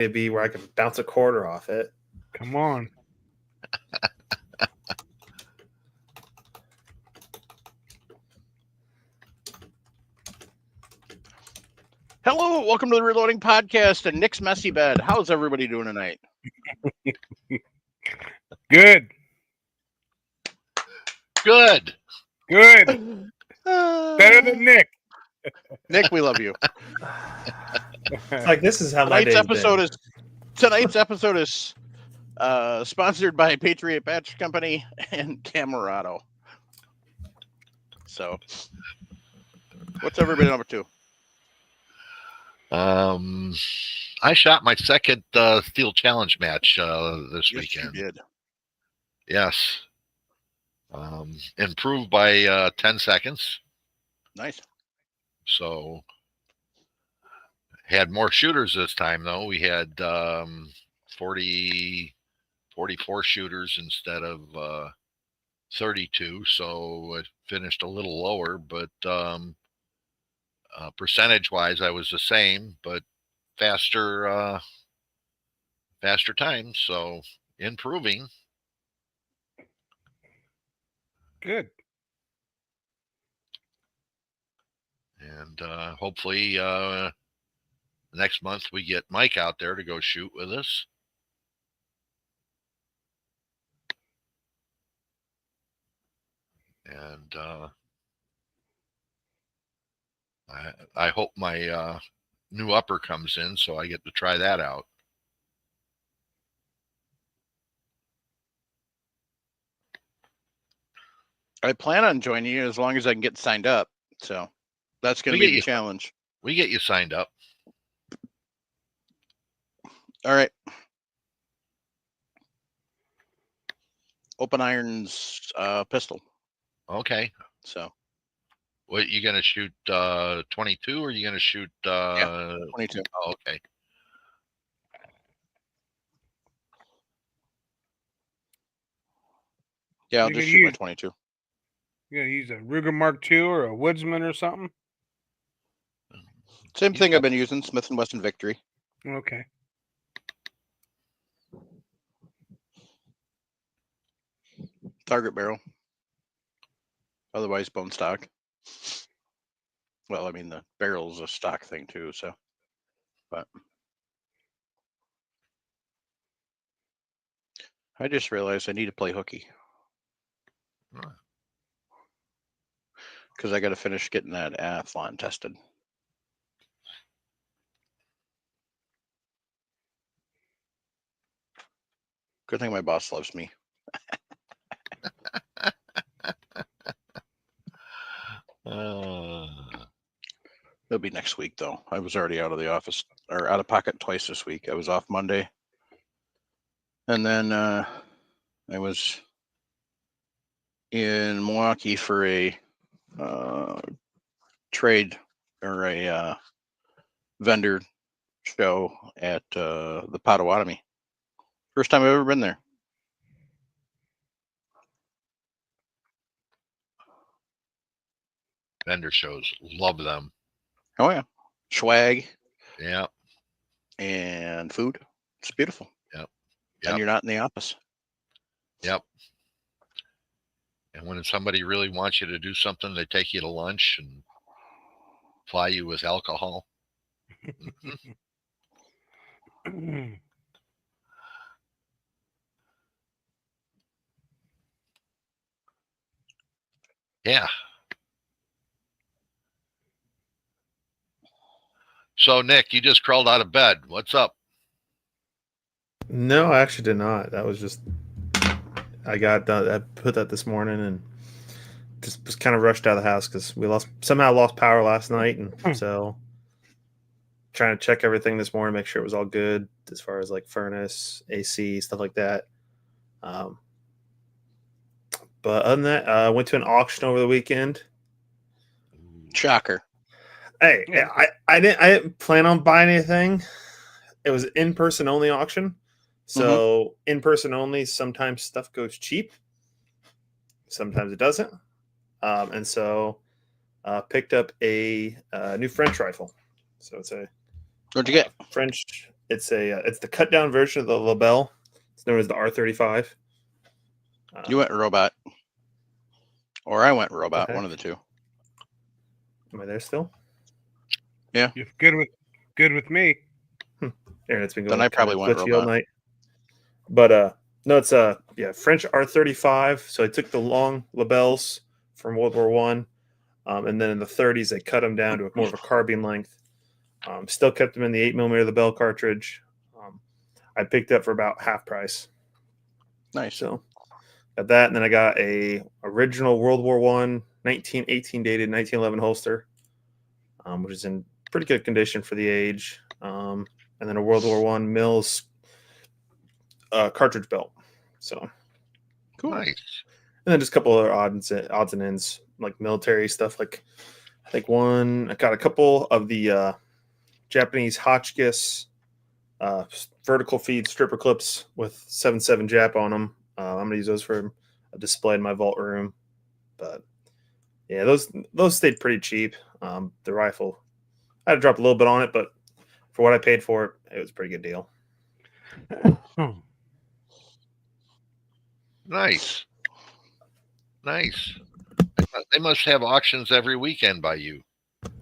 It'd be where I can bounce a quarter off it. Come on. Hello, welcome to the Reloading Podcast and Nick's Messy Bed. How's everybody doing tonight? Good. Good. Better than Nick. Nick, we love you. It's like this is how my Tonight's day's episode is sponsored by Patriot Batch Company and Camerado. So, what's everybody up to? I shot my second Steel Challenge match this weekend. You did. Yes. Improved by 10 seconds. Nice. So had more shooters this time though. We had 44 shooters instead of 32, so it finished a little lower, but percentage wise I was the same, but faster time, so improving. Good. And hopefully next month we get Mike out there to go shoot with us. And I hope my new upper comes in so I get to try that out. I plan on joining you as long as I can get signed up. So that's going to be the challenge. We get you signed up. All right. Open irons pistol. Okay. So. What, you going to shoot 22 or are you going to shoot 22? Oh, okay. Yeah, I'll just shoot my 22. You going to use a Ruger Mark II or a Woodsman or something? Same thing I've been using, Smith & Wesson Victory. Okay. Target barrel. Otherwise bone stock. Well, I mean, the barrel's a stock thing too, so. But. I just realized I need to play hooky. Because I got to finish getting that athlon tested. Good thing my boss loves me. It'll be next week, though. I was already out of the office, or out of pocket twice this week. I was off Monday. And then I was in Milwaukee for a trade or a vendor show at the Potawatomi. First time I've ever been there. Vendor shows, love them. Oh yeah, swag. Yeah. And food. It's beautiful. Yep. And you're not in the office. Yep. And when somebody really wants you to do something, they take you to lunch and ply you with alcohol. Yeah. So, Nick, you just crawled out of bed. What's up? No, I actually did not. That was just, I got done. I put that this morning and just was kind of rushed out of the house because we somehow lost power last night. And so trying to check everything this morning, make sure it was all good as far as like furnace, AC, stuff like that. But other than that, I went to an auction over the weekend. Shocker. Hey, I didn't plan on buying anything. It was in-person only auction. So in-person only, sometimes stuff goes cheap. Sometimes it doesn't. And so picked up a new French rifle. So it's a What'd you get? French it's the cut down version of the LaBelle. It's known as the R35. You went robot, or I went robot. heck? One of the two. Am I there still? You're good with me. Internet's been Then going I probably kinda went glitchy all robot. night. But no, it's French R35. So I took the long labels from World War One, and then in the 30s they cut them down to more of a carbine length. Still kept them in the 8mm LaBelle cartridge. I picked up for about half price. Nice. So got that, and then I got a original World War One 1918 dated 1911 holster, which is in pretty good condition for the age. And then a World War One Mills cartridge belt. So, Cool. Nice. and then just a couple other odds and ends like military stuff. Like I think I got a couple of the Japanese Hotchkiss vertical feed stripper clips with 7.7 Jap on them. I'm gonna use those for a display in my vault room. But yeah, those stayed pretty cheap. The rifle, I had to drop a little bit on it, but for what I paid for it, it was a pretty good deal. Nice. Nice. They must have auctions every weekend by you.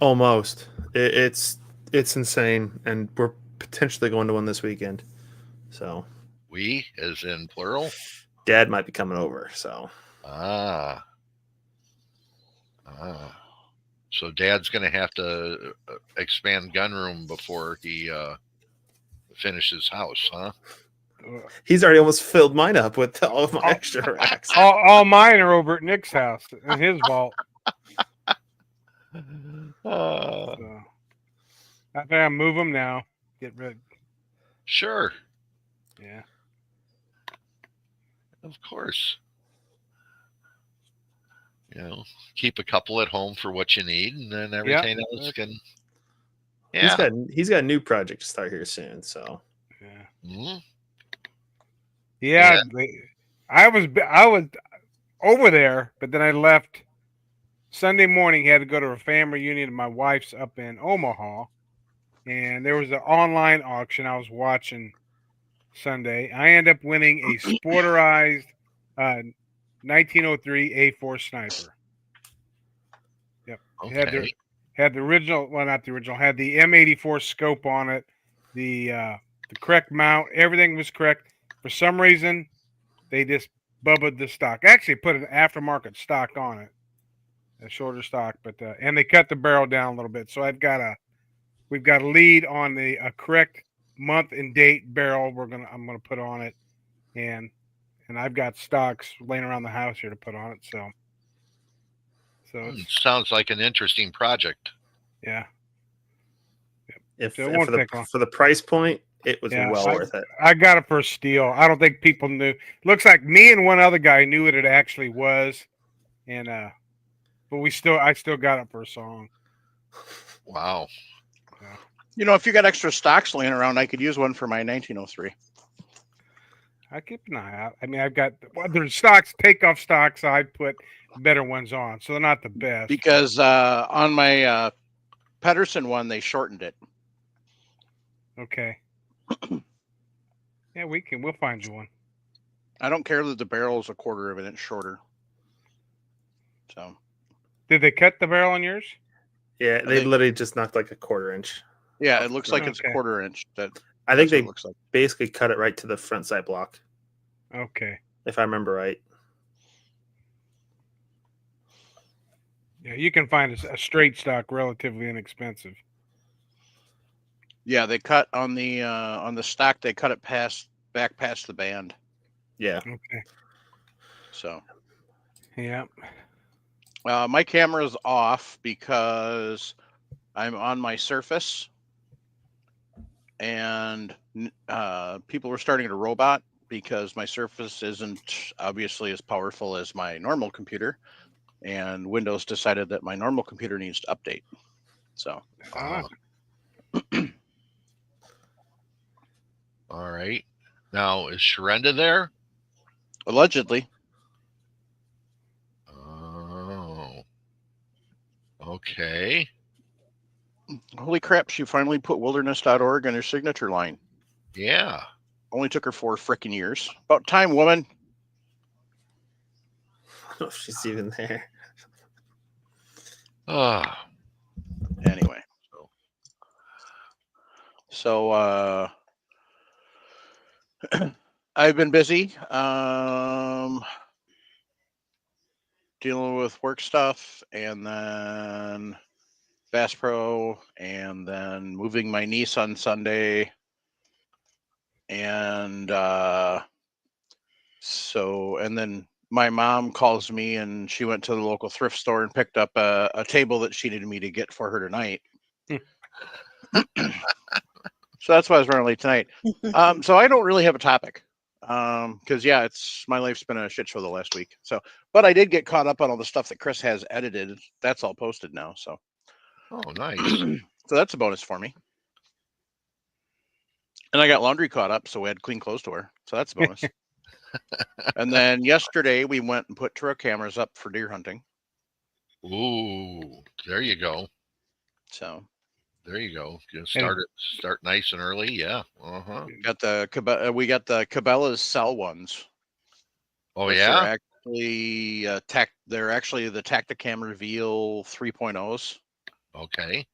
Almost. It's insane, and we're potentially going to one this weekend. So We, as in plural? Dad might be coming over. So Ah. So Dad's going to have to expand gun room before he finishes house, huh? he's already almost filled mine up with all of my extra racks. All mine are over at Nick's house in his vault. So I think I move them now. Get rid. Sure. Yeah. Of course. Keep a couple at home for what you need, and then everything else can. Yeah. He's got a new project to start here soon. So Yeah. Mhm. Yeah. I was over there, but then I left Sunday morning. Had to go to a family reunion. My wife's up in Omaha, and there was an online auction I was watching Sunday. I ended up winning a sporterized 1903 A4 sniper. Yep. Okay. Had the original, well, not the original, had the M84 scope on it, the correct mount, everything was correct. For some reason, they just bubbled the stock. Actually, put an aftermarket stock on it, a shorter stock, but and they cut the barrel down a little bit. So we've got a lead on the correct month and date barrel. I'm gonna put on it, and I've got stocks laying around the house here to put on it. So Sounds like an interesting project. yeah. if So it won't take long. for the price point, it was Yeah, well worth it. I got it for a steal. I don't think people knew. Looks like me and one other guy knew what it actually was, and but I still got it for a song. Wow. You know, if you got extra stocks laying around, I could use one for my 1903. I keep an eye out. I mean, I've got there's stocks, takeoff stocks. I put better ones on, so they're not the best. Because on my Pedersen one, they shortened it. Okay. Yeah, we'll find you one. I don't care that the barrel is a quarter of an inch shorter. So Did they cut the barrel on yours? Yeah, they literally just knocked like a quarter inch. yeah, it looks like it's a Okay. quarter inch. I think That's what they it looks like. basically cut it right to the front side block, Okay. if I remember right. Yeah, you can find a straight stock relatively inexpensive. Yeah, they cut on the stock. They cut it back past the band. Yeah. Okay. So Yeah. my camera's off because I'm on my Surface, and people were starting to robot because my Surface isn't obviously as powerful as my normal computer, and Windows decided that my normal computer needs to update. So All right. Now, is Sharenda there? allegedly, Oh. Okay. holy crap, she finally put wilderness.org in her signature line. Yeah. Only took her 4 frickin' years. About time, woman. I don't know if she's even there. Ah. Anyway. So I've been busy dealing with work stuff, and then Bass Pro, and then moving my niece on Sunday, and and then my mom calls me, and she went to the local thrift store and picked up a table that she needed me to get for her tonight. So that's why I was running late tonight. So I don't really have a topic. Because yeah, it's my life's been a shit show the last week. So, but I did get caught up on all the stuff that Chris has edited. That's all posted now. So, Oh, nice. so that's a bonus for me. And I got laundry caught up, so we had clean clothes to wear. So that's a bonus. And then yesterday we went and put trail cameras up for deer hunting. Ooh, there you go. So There you go. Start nice and early. Yeah. Uh-huh. we got the Cabela's Cell ones. Oh, which yeah. are actually they're actually the Tacticam Reveal 3.0s. Okay.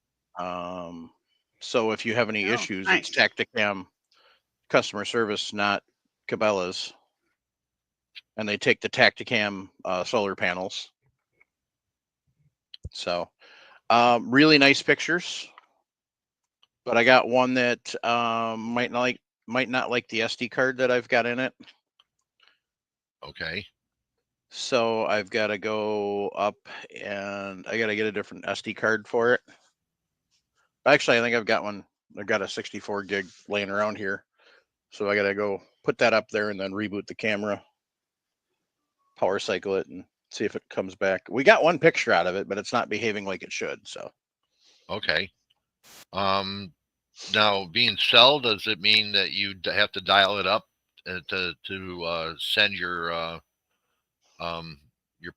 So if you have any issues, it's Tacticam customer service, not Cabela's. And they take the Tacticam solar panels. So really nice pictures. But I got one that might not like the SD card that I've got in it. Okay. So I've got to go up and I got to get a different SD card for it. Actually, I think I've got one. I've got a 64 gig laying around here. So I got to go put that up there and then reboot the camera, power cycle it, and see if it comes back. We got one picture out of it, but it's not behaving like it should. So. Okay. Now being cell, does it mean that you have to dial it up to send your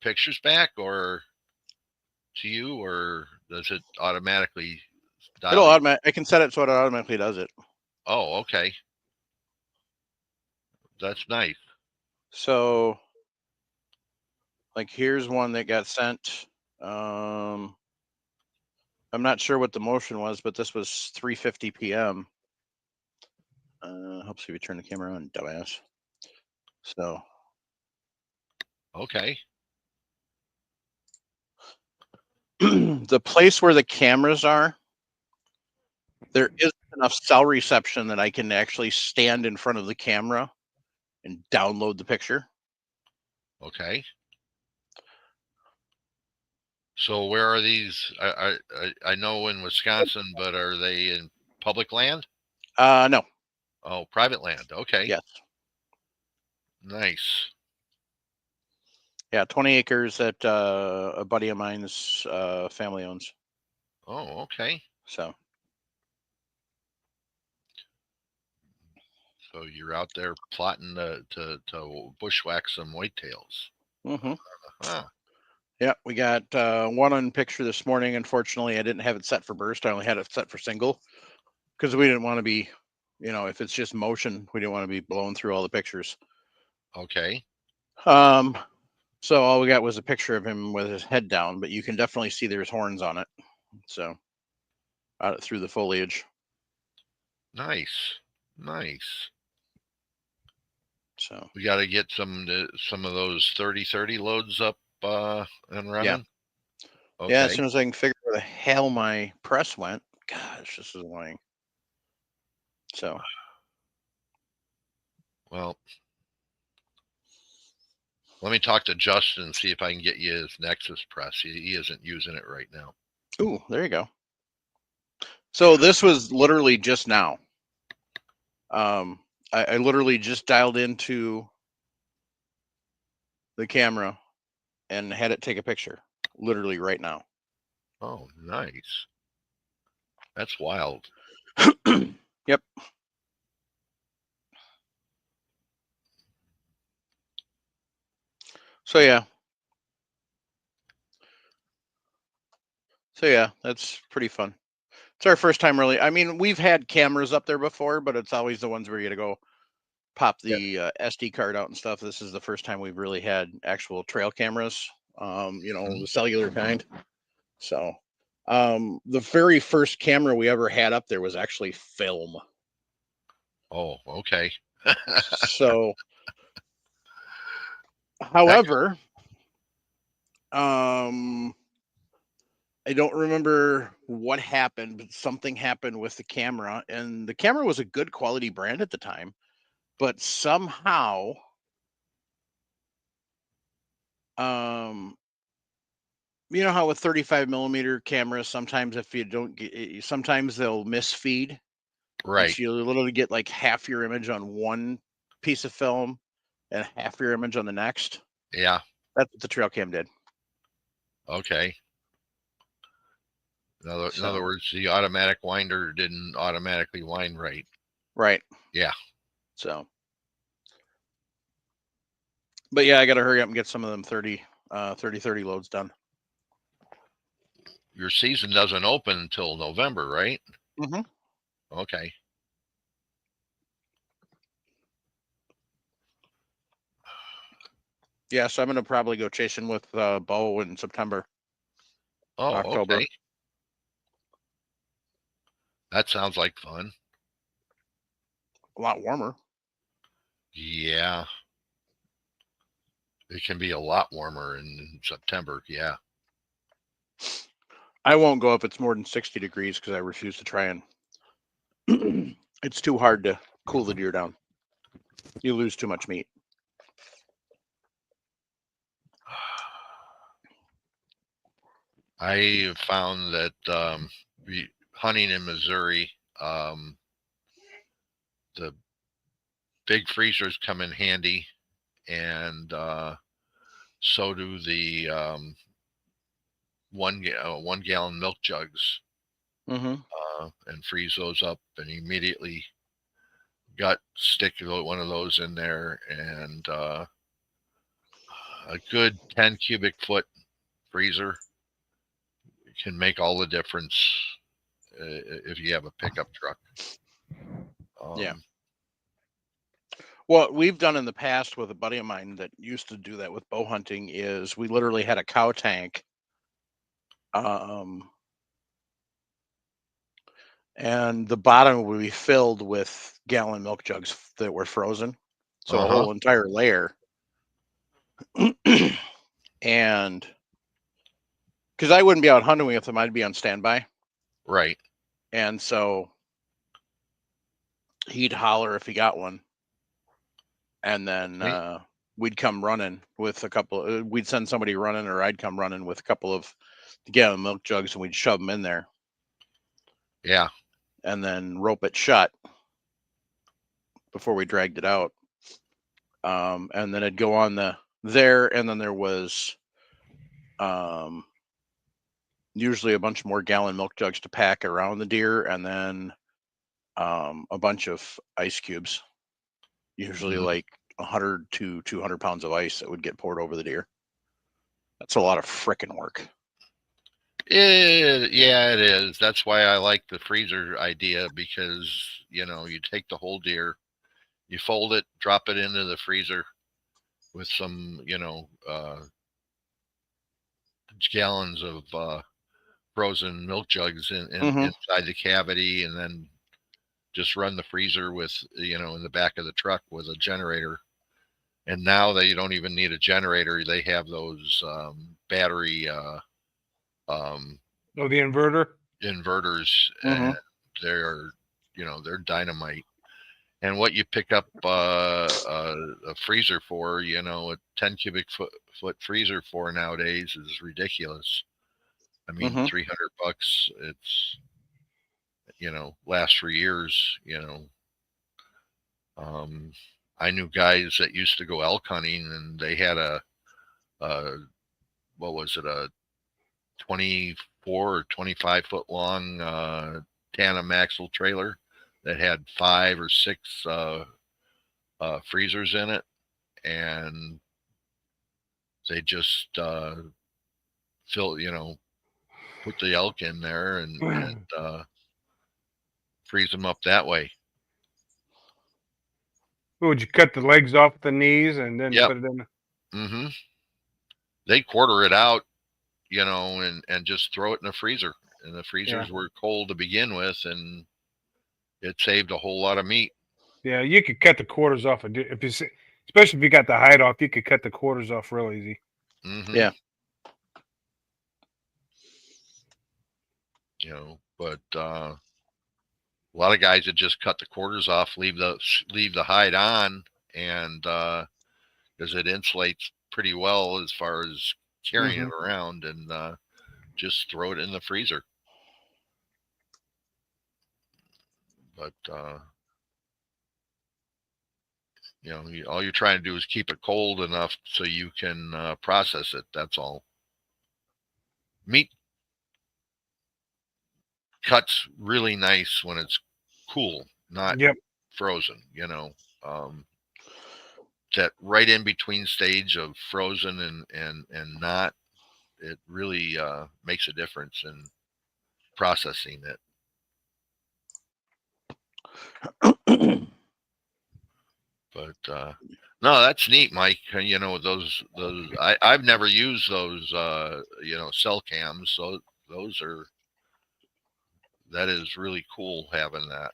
pictures back or to you, or does it automatically dial? I can set it so it automatically does it. Oh, okay. That's nice. So, like, here's one that got sent. I'm not sure what the motion was, but this was 3:50 p.m. Helps if you turn the camera on, dumbass. So. Okay. The place where the cameras are, there isn't enough cell reception that I can actually stand in front of the camera and download the picture. Okay. So where are these? I know in Wisconsin, but are they in public land? No. Oh, private land. Okay. Yes. Nice. Yeah, 20 acres that a buddy of mine's family owns. Oh, okay. So you're out there plotting to bushwhack some whitetails. Huh. Yeah, we got one on picture this morning. Unfortunately, I didn't have it set for burst. I only had it set for single because we didn't want to be, if it's just motion, we didn't want to be blowing through all the pictures. Okay. So all we got was a picture of him with his head down, but you can definitely see there's horns on it. So out through the foliage. Nice. So we got to get some of those 30-30 loads up and running. Yeah. Okay. Yeah, as soon as I can figure out where the hell my press went. Gosh, this is annoying. So. Well, let me talk to Justin and see if I can get you his Nexus press. He isn't using it right now. Ooh, there you go. So this was literally just now. I literally just dialed into the camera and had it take a picture literally right now. Oh, nice. That's wild. Yep. So yeah, that's pretty fun. It's our first time really. I mean, we've had cameras up there before, but it's always the ones where you got to go pop the SD card out and stuff. This is the first time we've really had actual trail cameras, the cellular kind. So, the very first camera we ever had up there was actually film. Oh, okay. So, however, I don't remember what happened, but something happened with the camera, and the camera was a good quality brand at the time, but somehow, you know how with 35 millimeter cameras, sometimes if you don't get, sometimes they'll misfeed. Right. So you literally get like half your image on one piece of film and half your image on the next. Yeah. That's what the trail cam did. Okay. In other words, the automatic winder didn't automatically wind right. Right. Yeah. So, but yeah, I got to hurry up and get some of them 30 loads done. Your season doesn't open until November, right? Mm-hmm. Okay. Yeah, so I'm gonna probably go chasing with Bo in September. Oh, October. okay. That sounds like fun. A lot warmer. Yeah. It can be a lot warmer in September. Yeah. I won't go if it's more than 60 degrees because I refuse to try and. It's too hard to cool the deer down. You lose too much meat. I found that hunting in Missouri, the big freezers come in handy, and so do the 1 gallon milk jugs, Mm-hmm. and freeze those up, and immediately stick one of those in there, and a good 10 cubic foot freezer can make all the difference if you have a pickup truck. Yeah. What we've done in the past with a buddy of mine that used to do that with bow hunting is we literally had a cow tank. And the bottom would be filled with gallon milk jugs that were frozen. So a whole entire layer. And because I wouldn't be out hunting with them, I'd be on standby. Right. And so he'd holler if he got one. And then we'd come running with a couple. We'd send somebody running, or I'd come running with a couple of gallon milk jugs, and we'd shove them in there. Yeah. And then rope it shut before we dragged it out. And then it'd go on there, and then there was usually a bunch more gallon milk jugs to pack around the deer, and then a bunch of ice cubes, usually like 100 to 200 pounds of ice that would get poured over the deer. That's a lot of frickin' work. Yeah, it is. That's why I like the freezer idea, because you take the whole deer, you fold it, drop it into the freezer with some gallons of frozen milk jugs inside the cavity, and then just run the freezer with in the back of the truck with a generator. And now they don't even need a generator. They have those battery the inverters, and they're dynamite. And what you pick up a freezer for, a 10 cubic foot freezer for nowadays is ridiculous. I mean, $300. It's lasts for years. I knew guys that used to go elk hunting, and they had a 24 or 25 foot long tandem axle trailer that had 5 or 6 freezers in it, and they just put the elk in there and freeze them up that way. Would you cut the legs off the knees and then Yep. put it in? Mm-hmm. They quarter it out, and just throw it in the freezer. And the freezers were cold to begin with, and it saved a whole lot of meat. Yeah, you could cut the quarters off especially if you got the hide off. You could cut the quarters off real easy. Mm-hmm. Yeah. But a lot of guys that just cut the quarters off, leave the hide on, and because it insulates pretty well as far as carrying it around, and just throw it in the freezer. But all you're trying to do is keep it cold enough so you can process it. That's all. Meat cuts really nice when it's cool, not frozen. That right in between stage of frozen and not, it really makes a difference in processing it. But no, that's neat, Mike. Those I've never used those cell cams, so that is really cool having that.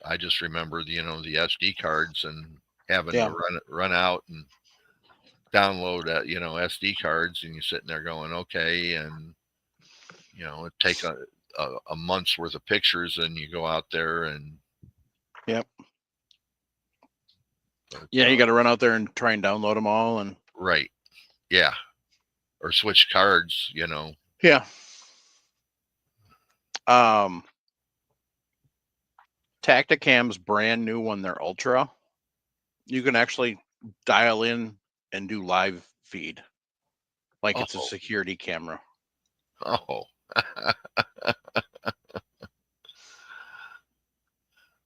I just remember the SD cards and having to run out and download SD cards, and you're sitting there going, okay, and it take a month's worth of pictures, and you go out there and but, you got to run out there and try and download them all, and right, or switch cards, Tacticam's brand new one, their Ultra, you can actually dial in and do live feed like it's a security camera.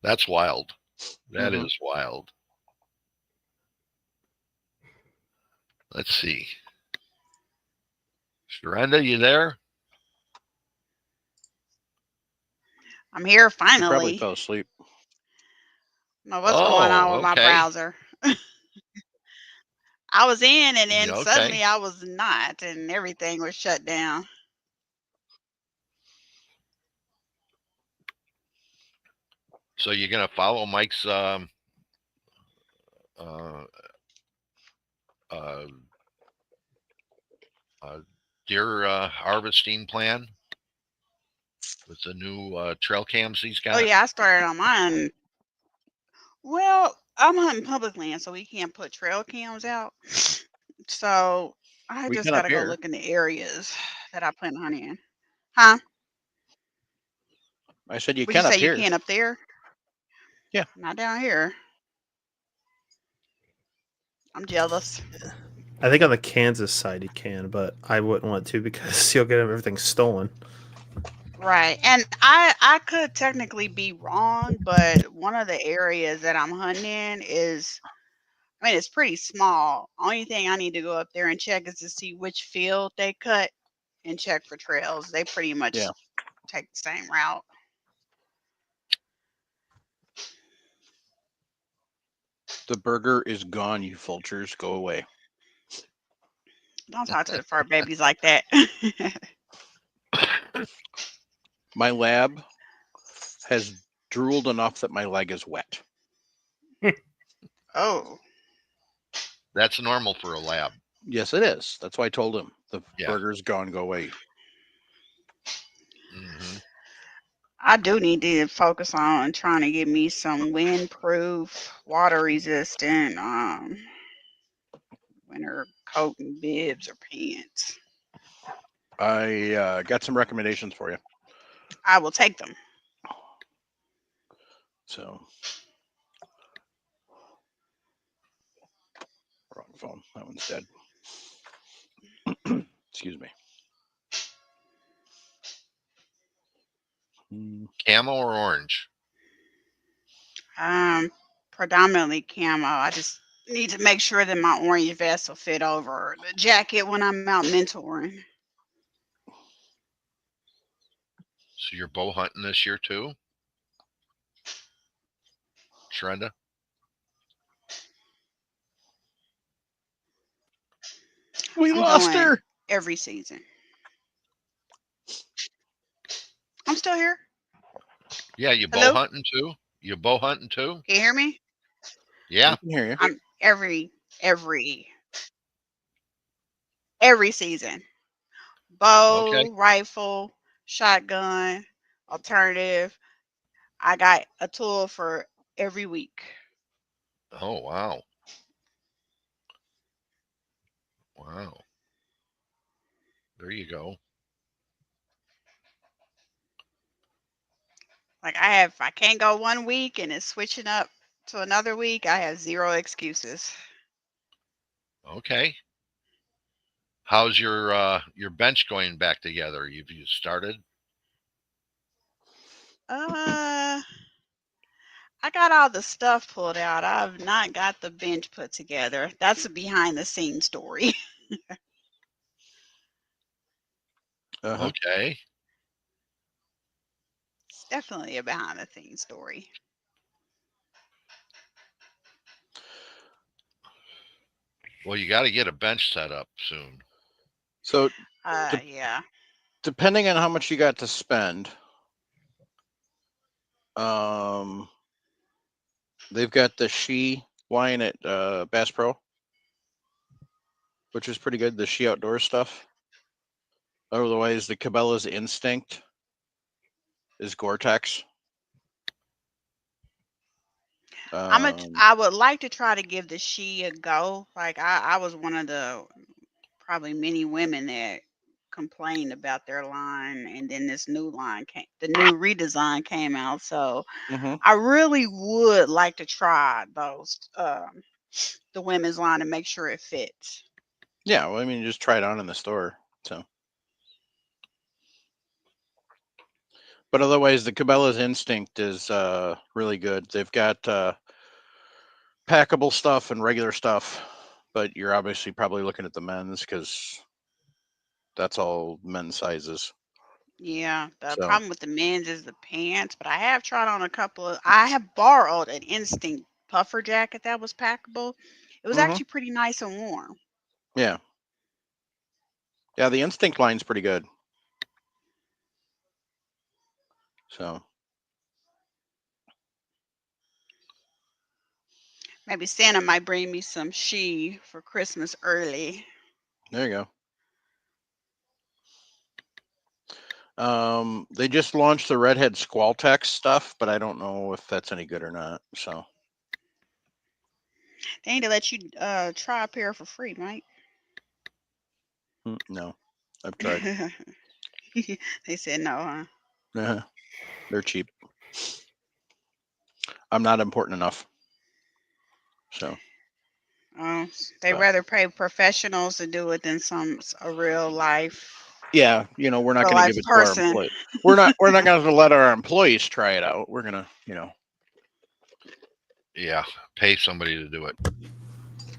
That's wild. That is wild. Let's see. Sharenda, you there? I'm here She finally. probably fell asleep. No, what's going on with my browser? I was in, and then suddenly I was not, and everything was shut down. So you're gonna follow Mike's deer harvesting plan with the new trail cams he's got? Oh yeah, I started on mine. Well, I'm hunting public land, so we can't put trail cams out. So I just gotta go look in the areas that I plan to hunt in. Huh? I said you can up here. You can up there? Yeah. Not down here. I'm jealous. I think on the Kansas side you can, but I wouldn't want to because you'll get everything stolen. Right. And I could technically be wrong, but one of the areas that I'm hunting in is, it's pretty small. Only thing I need to go up there and check is to see which field they cut and check for trails. They pretty much take the same route. The burger is gone, you vultures. Go away. Don't talk to the fur babies like that. My lab has drooled enough that my leg is wet. Oh. That's normal for a lab. Yes, it is. That's why I told him the burger's gone. Go away. Mm-hmm. I do need to focus on trying to get me some windproof, water resistant, winter coat and bibs or pants. I got some recommendations for you. I will take them. So, wrong phone. That one's dead. Excuse me. Camo or orange? Predominantly camo. I just need to make sure that my orange vest will fit over the jacket when I'm out mentoring. So you're bow hunting this year too, Shrenda? We I'm lost going her. every season. I'm still here. Yeah, you bow Hello? hunting too. You bow hunting too. Can you hear me? Yeah. We can hear you. I'm every season. Bow, Okay. rifle, shotgun, alternative. I got a tool for every week. Oh wow. Wow. There you go. Like if I can't go 1 week and it's switching up to another week, I have 0 excuses. Okay. How's your bench going back together? You started? I got all the stuff pulled out. I've not got the bench put together. That's a behind the scenes story. Uh-huh. Okay. It's definitely a behind the scenes story. Well, you got to get a bench set up soon. So Yeah. depending on how much you got to spend, they've got the She wine at Bass Pro, which is pretty good. The She Outdoor stuff. Otherwise, the Cabela's Instinct is Gore-Tex. I would like to try to give the She a go. Like I was one of the probably many women that complained about their line, and then this new line the new redesign came out. So Mhm. I really would like to try those the women's line and make sure it fits. Yeah, well, I mean, just try it on in the store. So, but otherwise, the Cabela's Instinct is really good. They've got packable stuff and regular stuff, but you're obviously probably looking at the men's because that's all men's sizes. Yeah, the So, problem with the men's is the pants, but I have tried on a couple of. I have borrowed an Instinct puffer jacket that was packable. It was Mhm. actually pretty nice and warm. Yeah, yeah, the Instinct line's pretty good. So, Maybe Santa might bring me some She for Christmas early. there you go. They just launched the Redhead Squall-Tex stuff, but I don't know if that's any good or not. So, They need to let you try a pair for free, right? no, I've tried. They said no, huh? Uh-huh. They're cheap. I'm not important enough. So, They but rather pay professionals to do it than a real life yeah, we're not real going to life give it to our person. employees. We're not going to let our employees try it out. We're going to, Yeah, pay somebody to do it.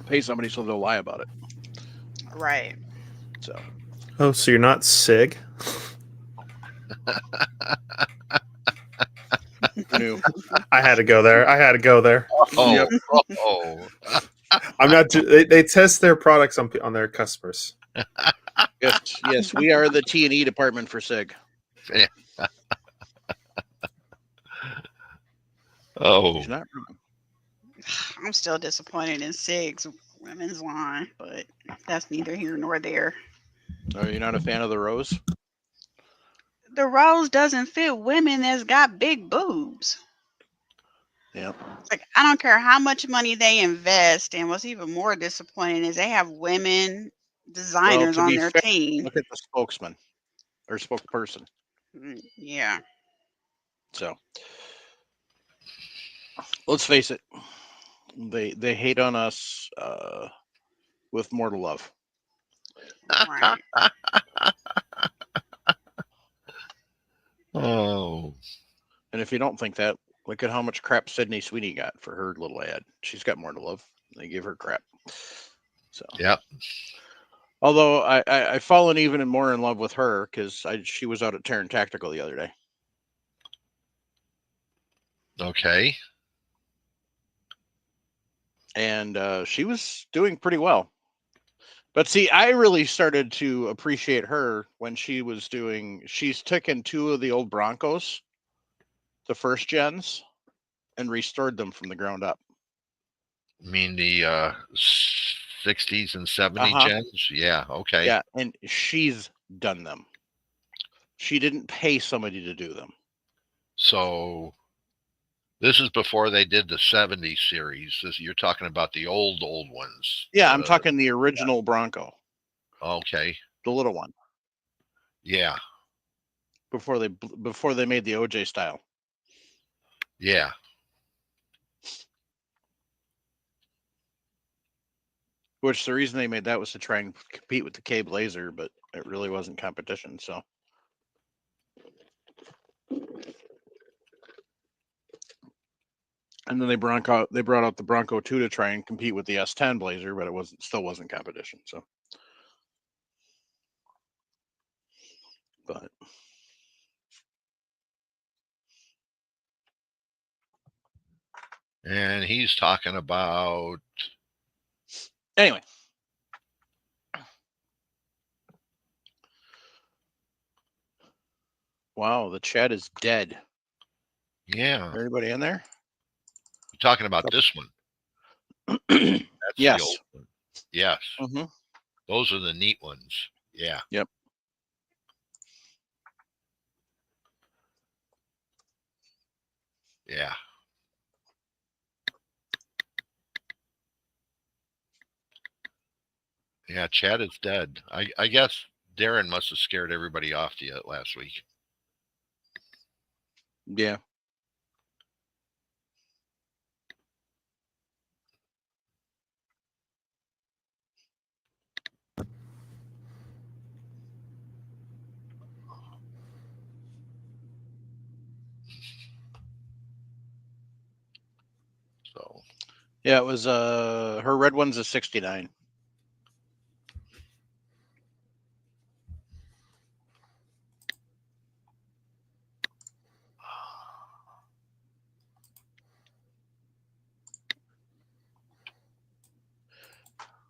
pay somebody so they'll lie about it. Right. So, Oh, so you're not SIG? who knew? I had to go there. Oh, Yep. oh. I'm not. They test their products on their customers. Yes, we are the T&E department for SIG. Oh. He's not wrong. I'm still disappointed in SIG's women's line, but that's neither here nor there. Are you not a fan of the Rose? The rose doesn't fit women that's got big boobs. Yeah. Like I don't care how much money they invest, and what's even more disappointing is they have women designers to on be their fair, team. look at the spokesman or spokesperson. Yeah. So, let's face it. They hate on us with mortal love. Right. Oh. And if you don't think that, look at how much crap Sydney Sweeney got for her little ad. She's got more to love. They give her crap. So Yep. Although I've fallen even more in love with her because she was out at Terran Tactical the other day. Okay. And she was doing pretty well. But see, I really started to appreciate her when she's taken 2 of the old Broncos, the first gens, and restored them from the ground up. I mean the 60s and 70 Uh-huh. gens? Yeah, okay. Yeah, and she's done them. She didn't pay somebody to do them. So this is before they did the 70 series. You're talking about the old ones. Yeah, I'm talking the original Bronco, Okay. the little one, Yeah. before they made the OJ style. Yeah. Which the reason they made that was to try and compete with the K Blazer, but it really wasn't competition. So, and then they brought out the Bronco 2 to try and compete with the S10 Blazer, but it still wasn't competition. So, but And he's talking about anyway. Wow, the chat is dead. Yeah. Everybody in there? You're talking about this one. That's yes. the old one. Yes. Mm-hmm. Those are the neat ones. Yeah. Yep. Yeah. Yeah, Chad is dead. I guess Darren must have scared everybody off to you last week. Yeah. So Yeah, it was her red one's a 69.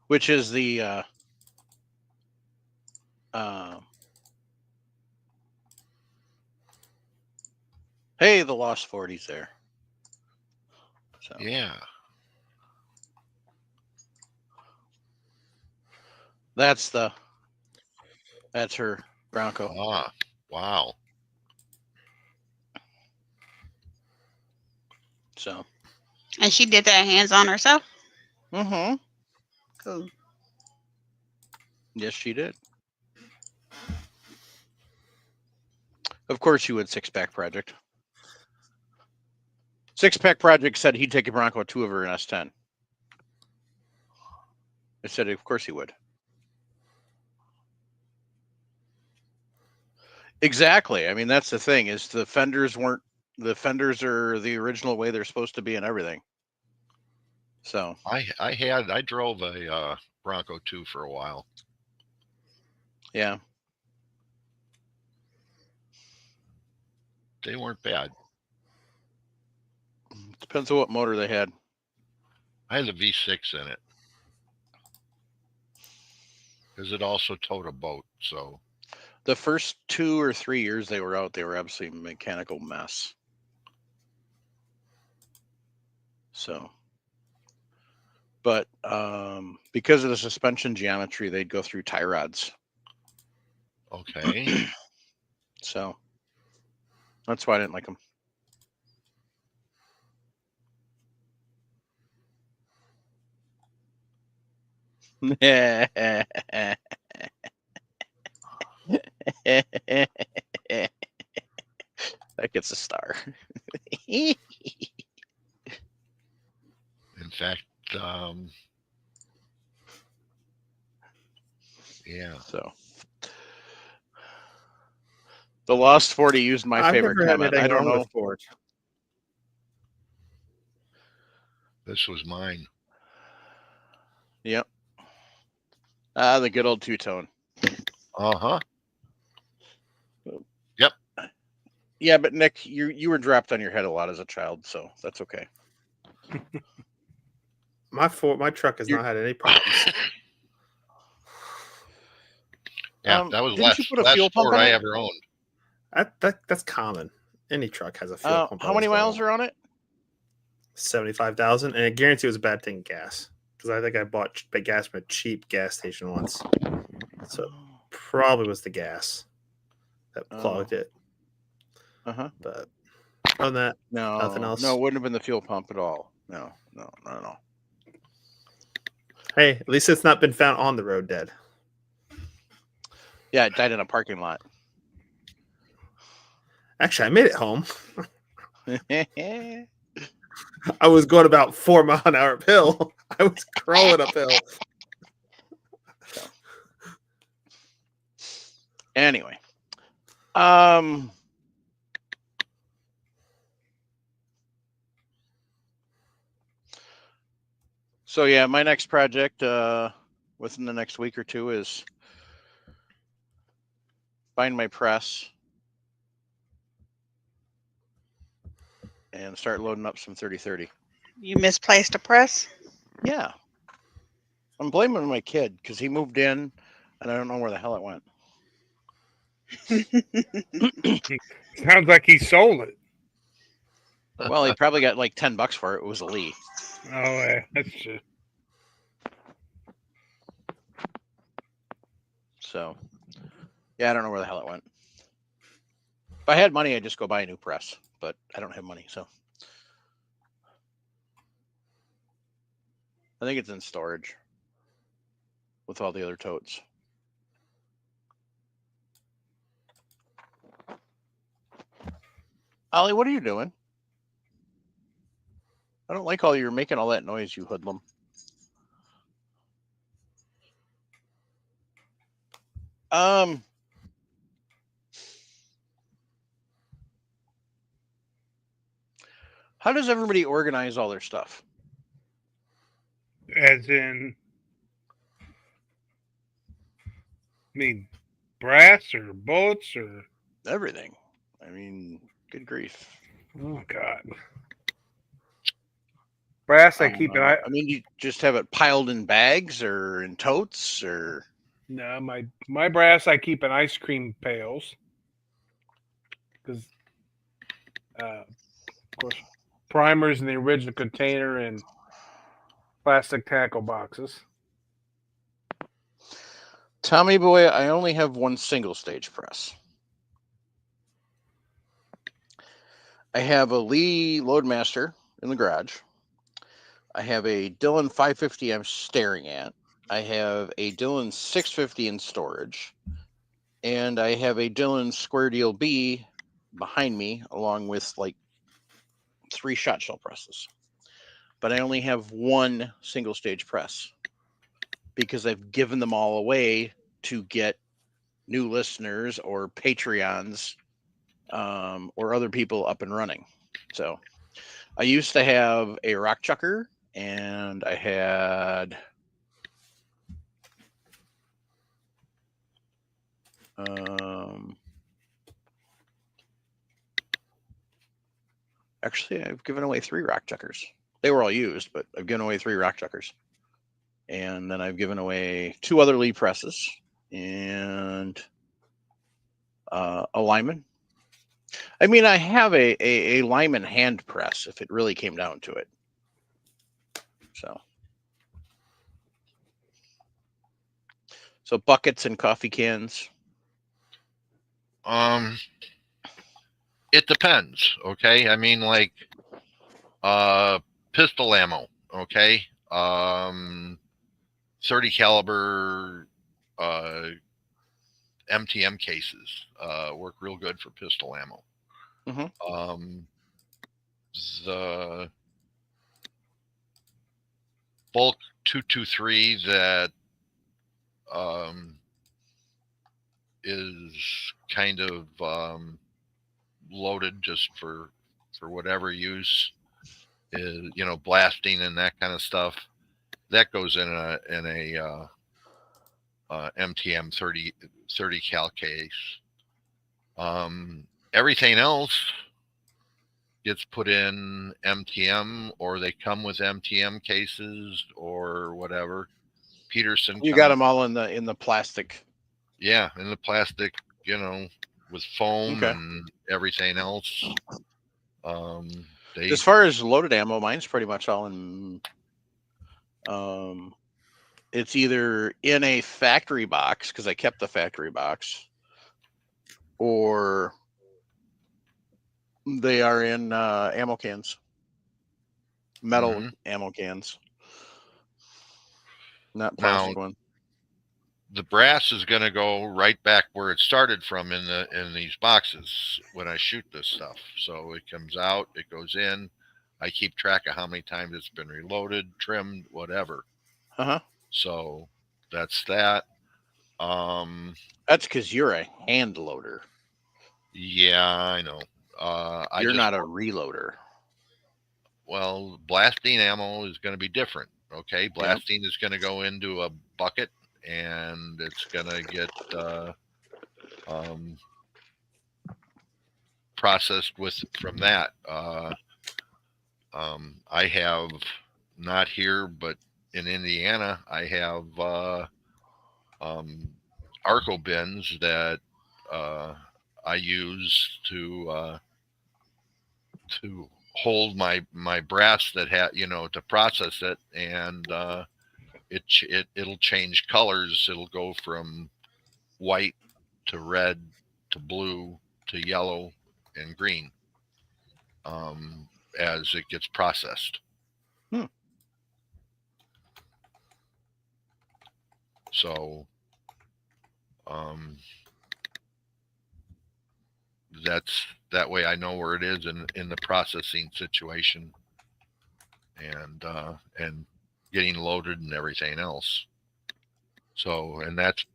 Which is the hey, the Lost 40's there. So yeah. that's her Bronco. Ah, wow. So. And she did that hands on herself? Mm-hmm. Cool. Yes, she did. Of course, you would Six Pack Project. Six Pack Project said he'd take a Bronco 2 over an S10. I said, of course he would. Exactly. I mean, that's the thing is the fenders are the original way they're supposed to be and everything. So I drove a Bronco 2 for a while. Yeah. They weren't bad. Depends on what motor they had. I had the V6 in it. Because it also towed a boat, so The first 2 or 3 years they were out, they were absolutely a mechanical mess. So, but because of the suspension geometry, they'd go through tie rods. okay. So that's why I didn't like them. That gets a star. In fact, yeah. So the Lost 40 used my I've favorite never had comment. anything I don't wrong know. with Ford. This was mine. Yep. The good old two-tone. Uh-huh. Yep. Yeah, but Nick, you were dropped on your head a lot as a child, so that's okay. My truck has not had any problems. Yeah, that was Didn't you put a last fuel pump Ford in I it? ever owned. That's common. Any truck has a fuel pump. How many miles are on it? 75,000, and I guarantee it was a bad thing gas because I think I bought gas from a cheap gas station once, so it probably was the gas that clogged it. But other than that, nothing else. No, it wouldn't have been the fuel pump at all. No. Hey, at least it's not been found on the road dead. Yeah, it died in a parking lot. Actually, I made it home. I was going about 4 mile an hour uphill. I was crawling uphill. Anyway, so yeah, my next project within the next week or two is find my press and start loading up some 3030. You misplaced a press? Yeah. I'm blaming my kid because he moved in and I don't know where the hell it went. Sounds like he sold it. Well, he probably got like $10 for it. It was a Lee. Oh, yeah, that's true. So, yeah, I don't know where the hell it went. If I had money, I'd just go buy a new press, but I don't have money, so. I think it's in storage with all the other totes. Ollie, what are you doing? I don't like you're making all that noise, you hoodlum. How does everybody organize all their stuff? As in, I mean, brass or bullets or Everything. I mean, good grief. oh god, brass. I keep it. I mean, you just have it piled in bags or in totes or. No, my brass I keep in ice cream pails because, of course, primers in the original container and plastic tackle boxes. Tommy boy, I only have one single stage press. I have a Lee Loadmaster in the garage. I have a Dillon 550 I'm staring at. I have a Dillon 650 in storage. And I have a Dillon Square Deal B behind me, along with like 3 shot shell presses. But I only have one single stage press because I've given them all away to get new listeners or Patreons or other people up and running. So I used to have a rock chucker and I had actually I've given away 3 rock chuckers. They were all used, but I've given away 3 rock chuckers. And then I've given away 2 other Lee presses and a Lyman. I mean, I have a Lyman hand press if it really came down to it. So buckets and coffee cans. It depends. Okay. I mean, like, pistol ammo. Okay. 30 caliber, MTM cases, work real good for pistol ammo. The bulk 223 that, is kind of, loaded just for whatever use is, blasting and that kind of stuff. That goes in a MTM 30 cal case. everything else gets put in MTM, or they come with MTM cases or whatever. Peterson, You got them all in the plastic. yeah, in the plastic, with foam Okay. and everything else. As far as loaded ammo, mine's pretty much all in. It's either in a factory box because I kept the factory box, or they are in ammo cans, metal ammo cans, not plastic one. The brass is going to go right back where it started from in these boxes when I shoot this stuff. So it comes out, it goes in. I keep track of how many times it's been reloaded, trimmed, whatever. So that's that. That's because you're a hand loader. Yeah, I know. You're not a reloader. Well, blasting ammo is going to be different. Okay, blasting is going to go into a bucket, and it's going to get processed from that. I have, not here, but in Indiana, I have Arco bins that I use to hold my brass that to process it, and it'll change colors. It'll go from white to red to blue to yellow and green as it gets processed. So that way I know where it is in the processing situation, and getting loaded and everything else. So, and that's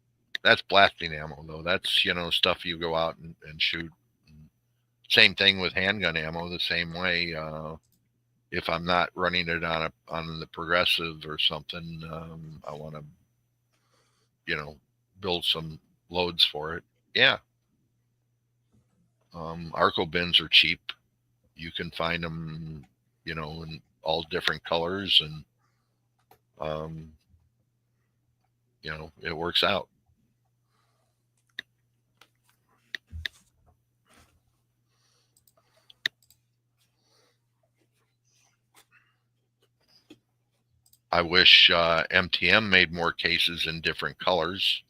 blasting ammo though. That's stuff you go out and shoot. Same thing with handgun ammo, the same way. If I'm not running it on the progressive or something, I want to build some loads for it. Yeah. Arco bins are cheap. You can find them, in all different colors, and it works out. I wish MTM made more cases in different colors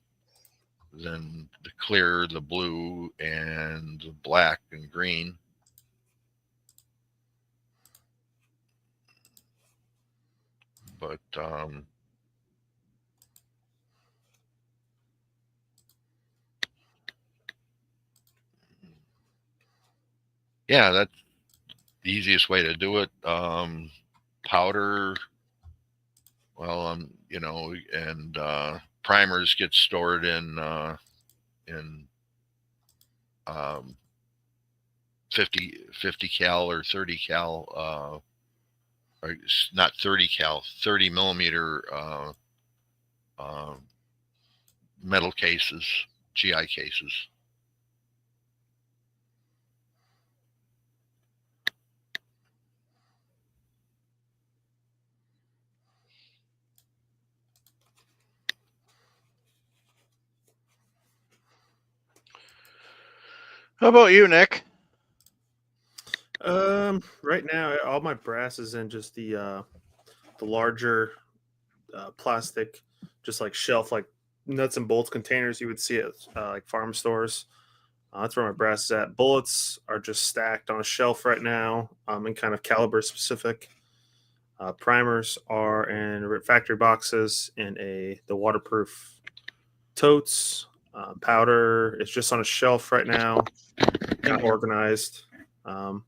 than the clear, the blue, and the black and green. But yeah, that's the easiest way to do it. Powder, well, and primers get stored in 50 cal or 30 cal, or not 30 cal, 30 millimeter metal cases, GI cases. How about you, Nick? Right now, all my brass is in just the larger plastic, just like shelf, like nuts and bolts containers you would see at like farm stores. That's where my brass is at. Bullets are just stacked on a shelf right now, and kind of caliber specific. Primers are in factory boxes in the waterproof totes. Powder is just on a shelf right now, kind of organized. I'm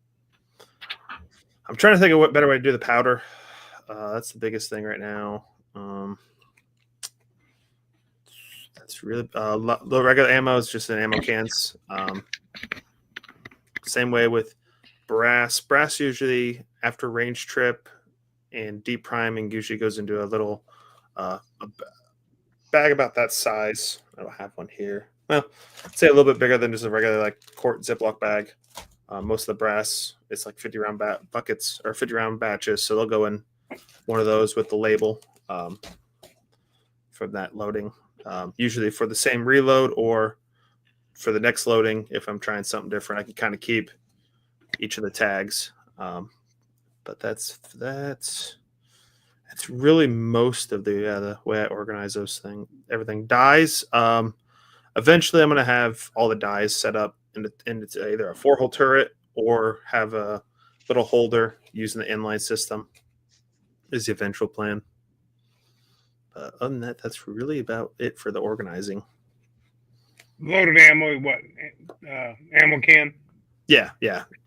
trying to think of what better way to do the powder. That's the biggest thing right now. That's really the regular ammo is just in ammo cans. Same way with brass. Brass usually after range trip and deep priming usually goes into a little a bag about that size. I don't have one here. well, I'd say a little bit bigger than just a regular like quart Ziploc bag. Most of the brass, it's like 50 round buckets or 50 round batches, so they'll go in one of those with the label for that loading. Usually for the same reload or for the next loading, if I'm trying something different, I can kind of keep each of the tags. But that's really most of the way I organize those things. Everything dies. Eventually, I'm going to have all the dies set up into either a 4-hole turret or have a little holder using the inline system. Is the eventual plan. Other than that, that's really about it for the organizing. Loaded ammo, what? Ammo can? Yeah.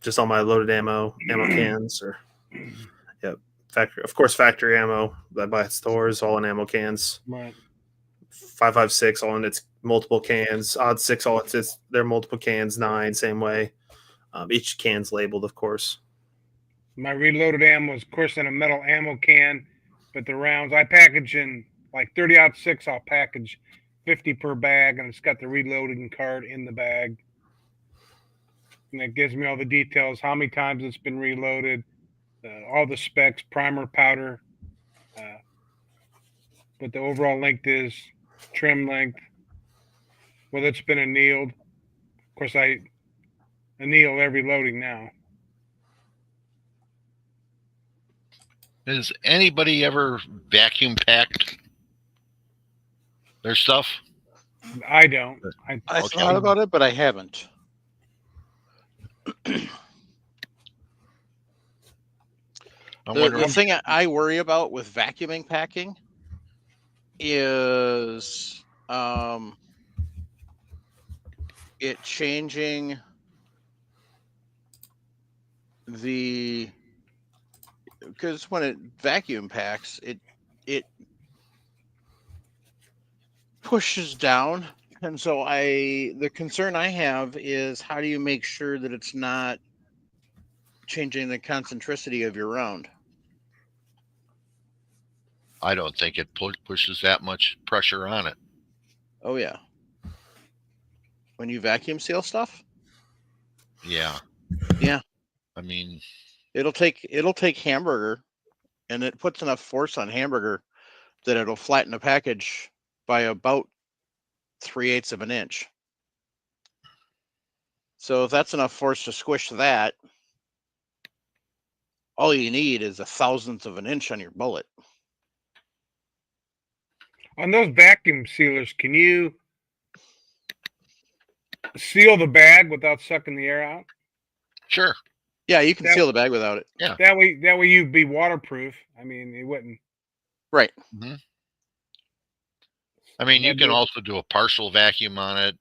Just all my loaded ammo cans, or factory ammo that I buy at stores, all in ammo cans. Right. 5.56 all in its multiple cans. Odd 6 all it's their multiple cans. 9 same way. Each can's labeled, of course. My reloaded ammo is, of course, in a metal ammo can, but the rounds I package in like 30-06. I'll package 50 per bag, and it's got the reloading card in the bag, and it gives me all the details, how many times it's been reloaded, all the specs, primer, powder, what the overall length is, trim length, whether it's been annealed. Of course, I anneal every loading now. Has anybody ever vacuum packed their stuff? I don't. I Okay. thought about it, but I haven't. The thing I worry about with vacuuming packing is it changing because when it vacuum packs, it pushes down, and so the concern I have is, how do you make sure that it's not changing the concentricity of your round? I don't think it pushes that much pressure on it. Oh yeah. When you vacuum seal stuff? Yeah. Yeah. I mean, it'll take hamburger, and it puts enough force on hamburger that it'll flatten a package by about 3/8 of an inch. So if that's enough force to squish that, all you need is 1/1000th of an inch on your bullet. On those vacuum sealers, can you seal the bag without sucking the air out? sure. Yeah, you can seal the bag without it. Yeah. That way you'd be waterproof. I mean, it wouldn't. Right. Mm-hmm. I mean, you can also do a partial vacuum on it,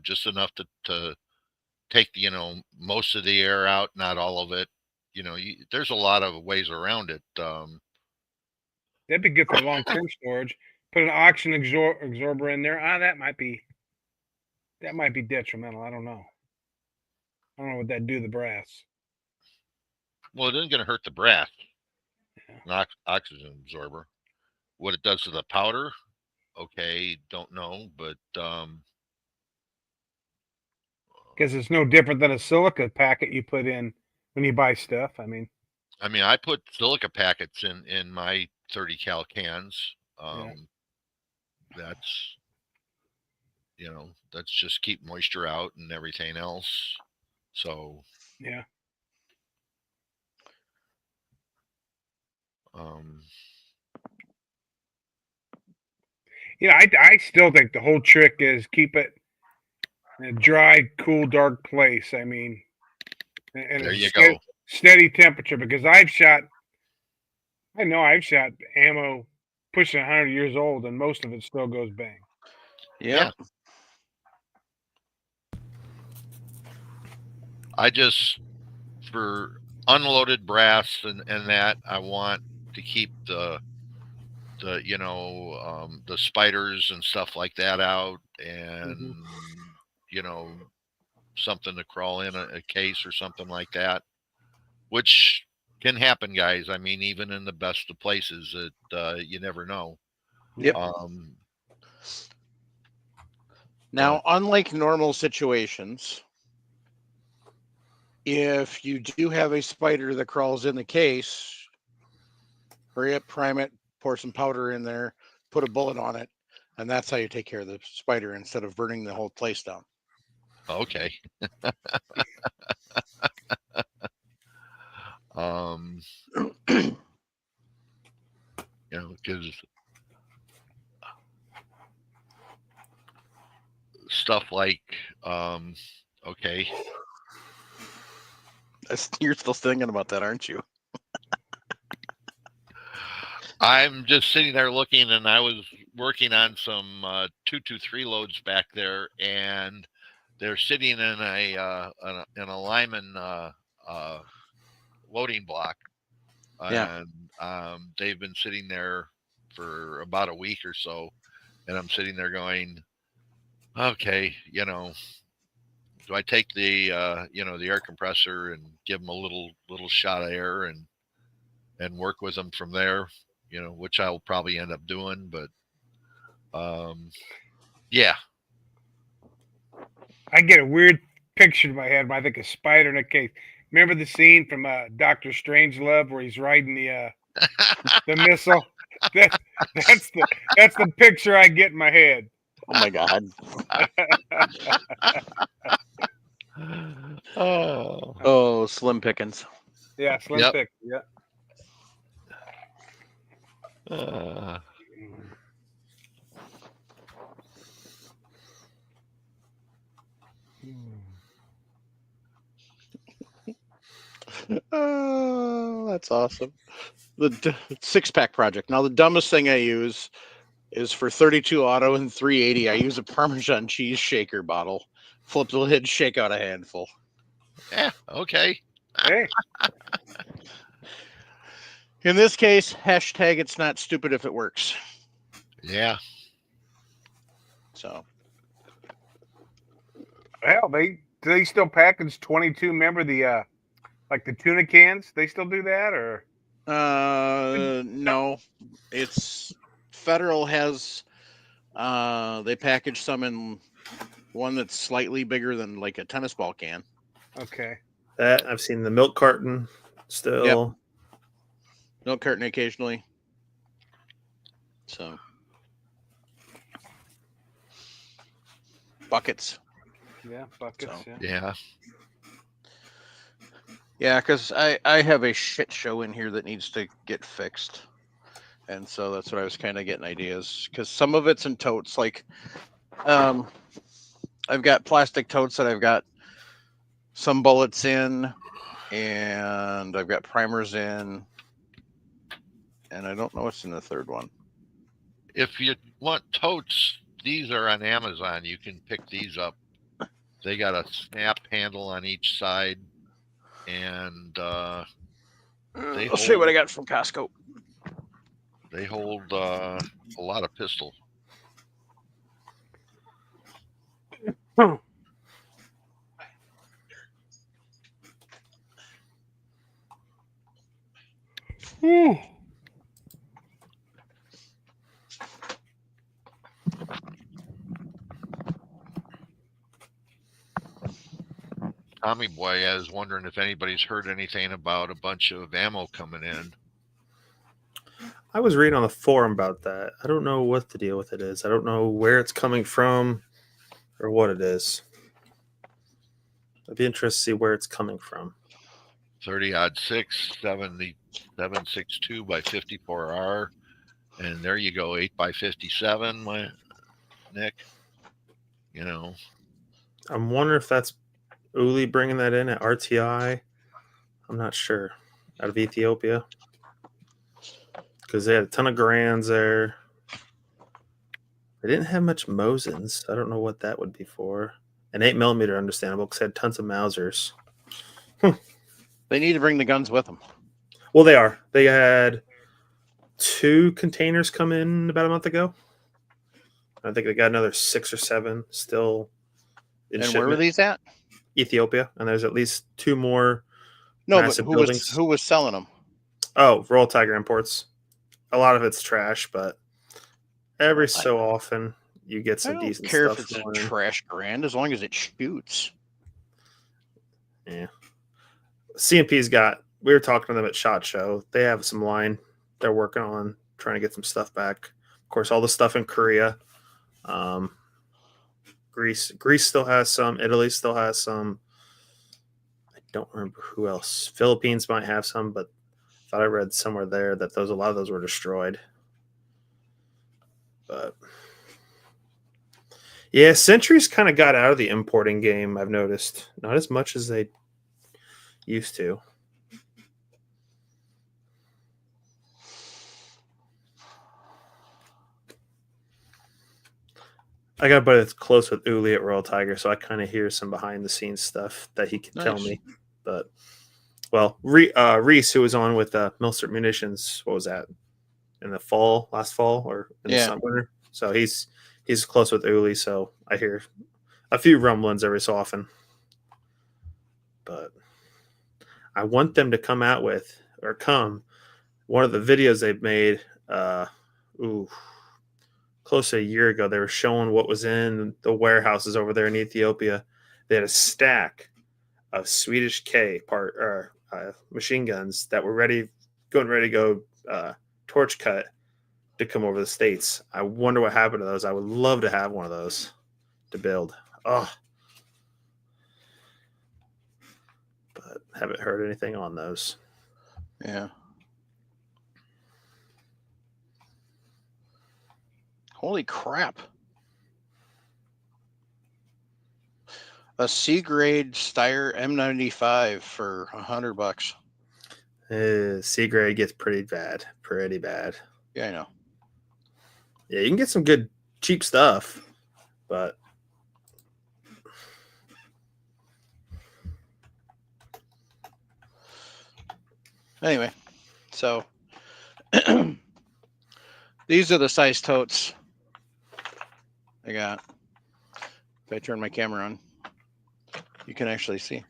just enough to take, most of the air out, not all of it. There's a lot of ways around it. That'd be good for long-term storage. Put an oxygen absorber in there. That might be detrimental. I don't know. I don't know what that'd do to the brass. Well, it isn't going to hurt the brass. Yeah. Oxygen absorber. What it does to the powder, okay, don't know, but because it's no different than a silica packet you put in when you buy stuff. I mean, I put silica packets in my 30 cal cans. That's that's just keep moisture out and everything else. So yeah. I still think the whole trick is keep it in a dry, cool, dark place. I mean, and there you go. Steady temperature, because I've shot ammo pushing 100 years old, and most of it still goes bang. Yeah. I just, for unloaded brass and that, I want to keep the spiders and stuff like that out, and something to crawl in a case or something like that, which can happen, guys. I mean, even in the best of places, you never know. Yep. Now, unlike normal situations, if you do have a spider that crawls in the case, hurry up, prime it, pour some powder in there, put a bullet on it, and that's how you take care of the spider instead of burning the whole place down. Okay. You know, because stuff like, okay, You're still thinking about that, aren't you? I'm just sitting there looking, and I was working on some 223 loads back there, and they're sitting in a Lyman loading block, Yeah. and they've been sitting there for about a week or so, and I'm sitting there going, okay, you know, do I take the you know, the air compressor and give them a little shot of air and work with them from there, you know, which I'll probably end up doing, but yeah. I get a weird picture in my head when I think of spider in a case. Remember the scene from Doctor Strangelove where he's riding the missile? That's the picture I get in my head. Oh my God. Oh, Slim Pickens. Yeah, Slim Yep. Pick. Yeah. Oh, that's awesome. The 6-pack project. Now, the dumbest thing I use is for 32 auto and 380. I use a Parmesan cheese shaker bottle. Flip the lid, shake out a handful. Yeah, okay. Hey, In this case, hashtag it's not stupid if it works. Yeah. So, hell, do they still package 22? Remember the like the tuna cans? They still do that, or no, it's Federal has, they package some in one that's slightly bigger than like a tennis ball can. okay? That I've seen the milk carton still. Milk carton occasionally. So, buckets. Yeah, buckets. So, yeah. Yeah. Yeah, because I have a shit show in here that needs to get fixed. And so that's what I was kind of getting ideas. Because some of it's in totes. Like, I've got plastic totes that I've got some bullets in. And I've got primers in. And I don't know what's in the third one. If you want totes, these are on Amazon. You can pick these up. They got a snap handle on each side. And I'll show you what I got from Costco. they hold a lot of pistol. Whew. Tommy Boy, I was wondering if anybody's heard anything about a bunch of ammo coming in. I was reading on the forum about that. I don't know what the deal with it is. I don't know where it's coming from or what it is. I'd be interested to see where it's coming from. 30-06, 762 by 54R. And there you go, 8 by 57, my Nick. You know. I'm wondering if that's Uli bringing that in at RTI. I'm not sure. Out of Ethiopia. Because they had a ton of Grands there. They didn't have much Mosins. I don't know what that would be for. An 8mm, understandable, because they had tons of Mausers. They need to bring the guns with them. Well, they are. They had 2 containers come in about a month ago. I think they got another 6 or 7 still in And shipment. where were these at? Ethiopia. And there's at least 2 more. No, but Massive who buildings. was selling them? Oh, Royal Tiger Imports. A lot of it's trash, but every so often you get I some don't decent care if stuff it's a going. trash brand as long as it shoots. Yeah. CMP's got, we were talking to them at SHOT Show. They have some line they're working on trying to get some stuff back. Of course, all the stuff in Korea. Greece still has some. Italy still has some. I don't remember who else. Philippines might have some, but I thought I read somewhere there that a lot of those were destroyed. But yeah, Sentry's kind of got out of the importing game, I've noticed. Not as much as they used to. I got a buddy that's close with Uli at Royal Tiger, so I kind of hear some behind the scenes stuff that he can tell Nice. me. But Reese, who was on with Milsert Munitions, what was that in the fall, last fall, or in the Yeah. summer? So he's close with Uli, so I hear a few rumblings every so often. But I want them to come out with one of the videos they've made. Close to a year ago, they were showing what was in the warehouses over there in Ethiopia. They had a stack of Swedish K machine guns that were ready to go torch cut to come over the States. I wonder what happened to those. I would love to have one of those to build. Oh, but haven't heard anything on those. Yeah. Holy crap. A C grade Steyr M95 for $100. C grade gets pretty bad. Pretty bad. Yeah, I know. Yeah, you can get some good cheap stuff, but Anyway, so these are the size totes I got. If I turn my camera on, you can actually see.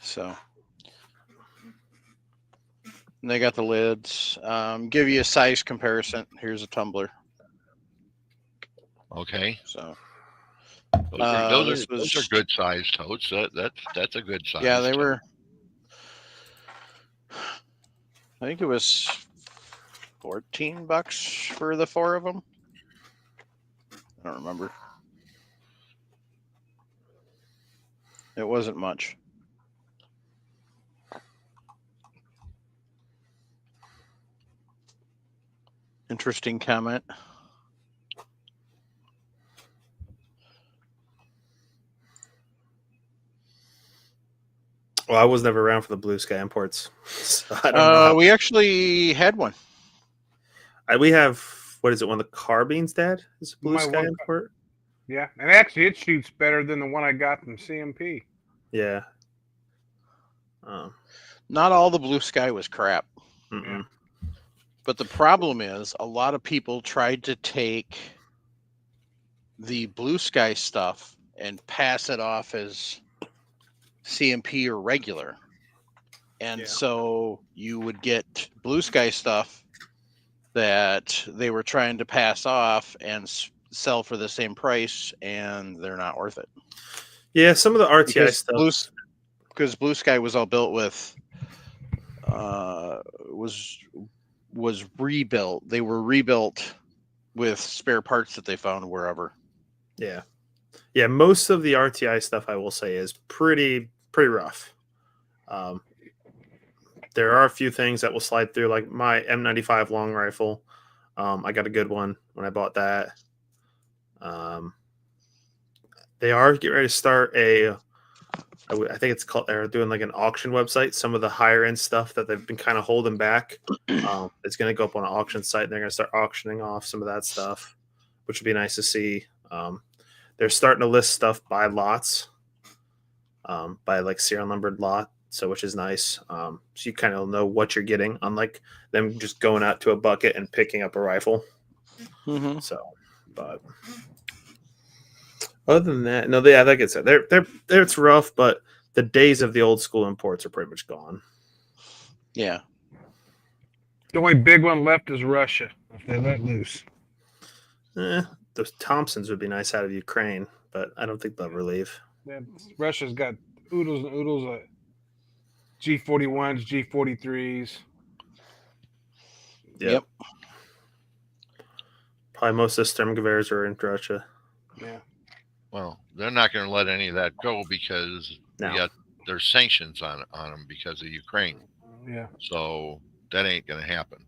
So, and they got the lids. Give you a size comparison. Here's a tumbler. Okay. So, Those this are was good sized totes. That's a good size. yeah, they tote. were. I think it was $14 for the 4 of them. I don't remember. It wasn't much. Interesting comment. well, I was never around for the Blue Sky imports. So I don't know. We actually had one. We have, what is it, one of the carbines, Dad? Is a Blue My Sky one- import? Yeah, and actually, it shoots better than the one I got from CMP. Yeah. Not all the Blue Sky was crap. Mm-mm. But the problem is a lot of people tried to take the Blue Sky stuff and pass it off as CMP or regular. And Yeah. so you would get Blue Sky stuff that they were trying to pass off and sell for the same price, and they're not worth it. Yeah, some of the RTI stuff. Because Blue Sky was all built with was rebuilt. They were rebuilt with spare parts that they found wherever. Yeah. Yeah, most of the RTI stuff, I will say, is pretty rough. There are a few things that will slide through, like my M95 long rifle. I got a good one when I bought that. They are getting ready to start I think it's called, they're doing like an auction website. Some of the higher end stuff that they've been kind of holding back, it's going to go up on an auction site, and they're going to start auctioning off some of that stuff, which would be nice to see. They're starting to list stuff by lots, by like serial numbered lot, so which is nice. So you kind of know what you're getting, unlike them just going out to a bucket and picking up a rifle. Mm-hmm. So, but other than that, no, like I said, they're it's rough, but the days of the old school imports are pretty much gone. Yeah. The only big one left is Russia. If they let loose, Those Thompsons would be nice out of Ukraine, but I don't think they'll relieve. Russia's got oodles and oodles of G41s, G43s. Yeah. Yep. Probably most of the Sturmgewehrs are in Russia. Yeah. Well, they're not going to let any of that go because No. there's sanctions on them because of Ukraine. Yeah. So that ain't going to happen.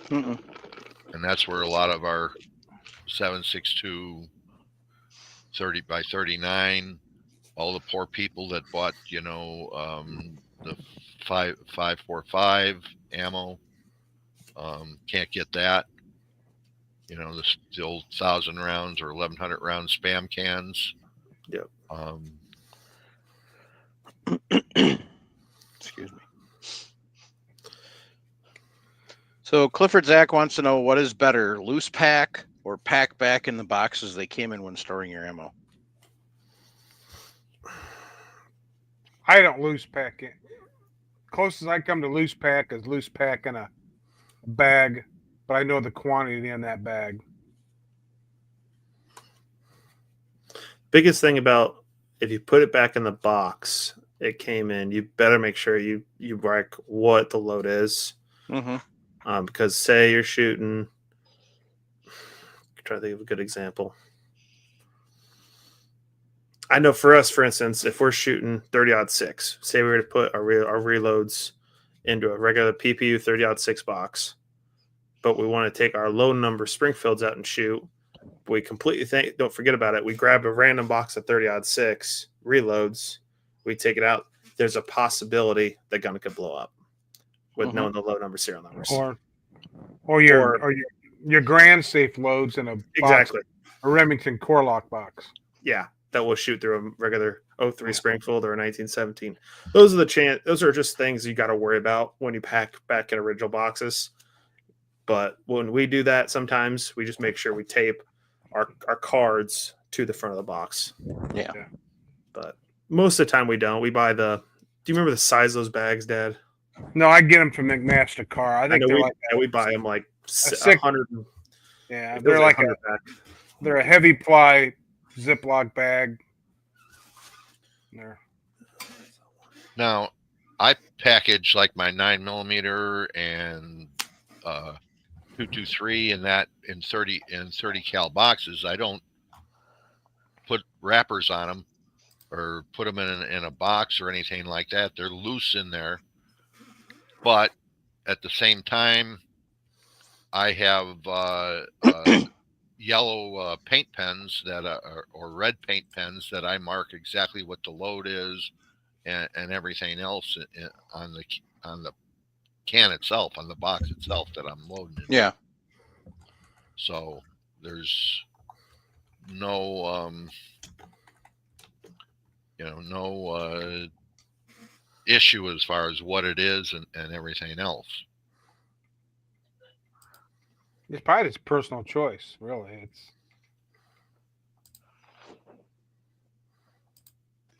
Mm-mm. And that's where a lot of our 7.62 30 by 39, all the poor people that bought, the 5.45 ammo, can't get that. The still 1,000 rounds or 1,100 round spam cans. Yep. Excuse me. So Clifford Zach wants to know what is better, loose pack or pack back in the boxes they came in when storing your ammo. I don't loose pack it. Closest I come to loose pack is loose pack in a bag, but I know the quantity in that bag. Biggest thing about if you put it back in the box it came in, you better make sure you mark what the load is. Mm-hmm. Because say you're shooting, try to think of a good example. I know for us, for instance, if we're shooting 30-06, say we were to put our reloads into a regular PPU 30-06 box, but we want to take our low number Springfields out and shoot. We completely don't forget about it. We grab a random box of 30-06 reloads. We take it out. There's a possibility the gun could blow up with knowing the low number serial numbers. Or your Grand Safe loads in a box, Exactly. a Remington core lock box. Yeah, that will shoot through a regular 03 Springfield or a 1917. Those are those are just things you got to worry about when you pack back in original boxes. But when we do that, sometimes we just make sure we tape our cards to the front of the box. Yeah. But most of the time we don't. We buy do you remember the size of those bags, Dad? No, I get them from McMaster Car. I think we buy them like 100. Yeah, they're like they're a heavy ply Ziploc bag. There. Now, I package like my 9mm and 223 and that in 30 cal boxes. I don't put wrappers on them or put them in a box or anything like that. They're loose in there. But at the same time, I have yellow paint pens that or red paint pens that I mark exactly what the load is and everything else on the can itself, on the box itself that I'm loading it. Yeah. So there's no no issue as far as what it is and everything else. It's probably its personal choice, really.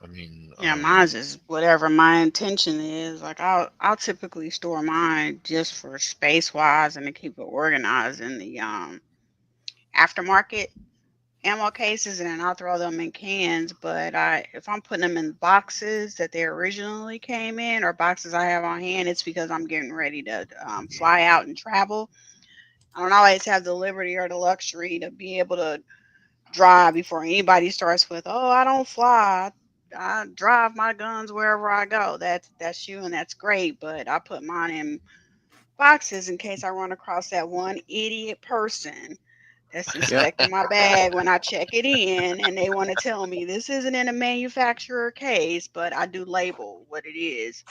Mine's is whatever my intention is. Like I'll typically store mine just for space wise and to keep it organized in the aftermarket ammo cases, and then I'll throw them in cans. But if I'm putting them in boxes that they originally came in or boxes I have on hand, it's because I'm getting ready to fly out and travel. I don't always have the liberty or the luxury to be able to drive before anybody starts with, oh, I don't fly. I drive my guns wherever I go. That's you, and that's great. But I put mine in boxes in case I run across that one idiot person that's inspecting my bag when I check it in, and they want to tell me this isn't in a manufacturer case, but I do label what it is,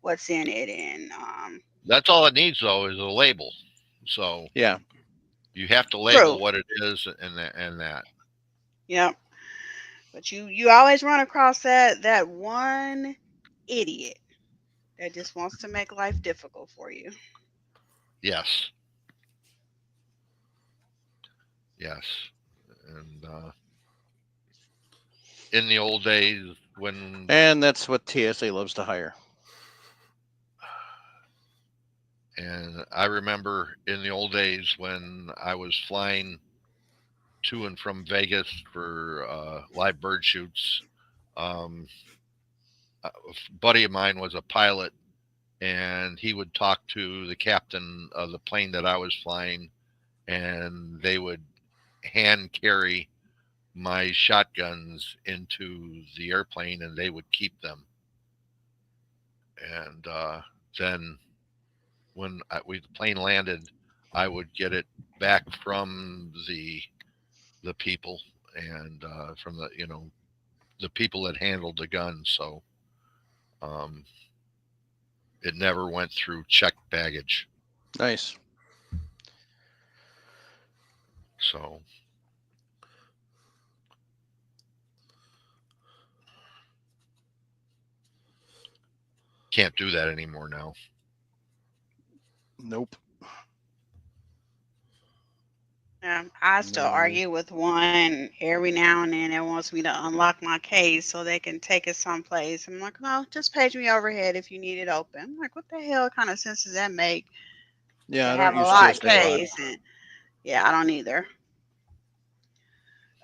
what's in it, and that's all it needs though is a label. So yeah, you have to label what it is and that. Yep. But you always run across that one idiot that just wants to make life difficult for you. Yes. Yes. And in the old days when... And that's what TSA loves to hire. And I remember in the old days when I was flying to and from Vegas for live bird shoots. A buddy of mine was a pilot, and he would talk to the captain of the plane that I was flying, and they would hand carry my shotguns into the airplane, and they would keep them. And then when the plane landed, I would get it back from the people and from the people that handled the gun. So it never went through checked baggage. Nice. So can't do that anymore now. Nope. I still No. argue with one every now and then that wants me to unlock my case so they can take it someplace. I'm like, no, just page me overhead if you need it open. I'm like, what the hell kind of sense does that make Yeah, to I have don't a use lock TSA lock. case? And yeah, I don't either.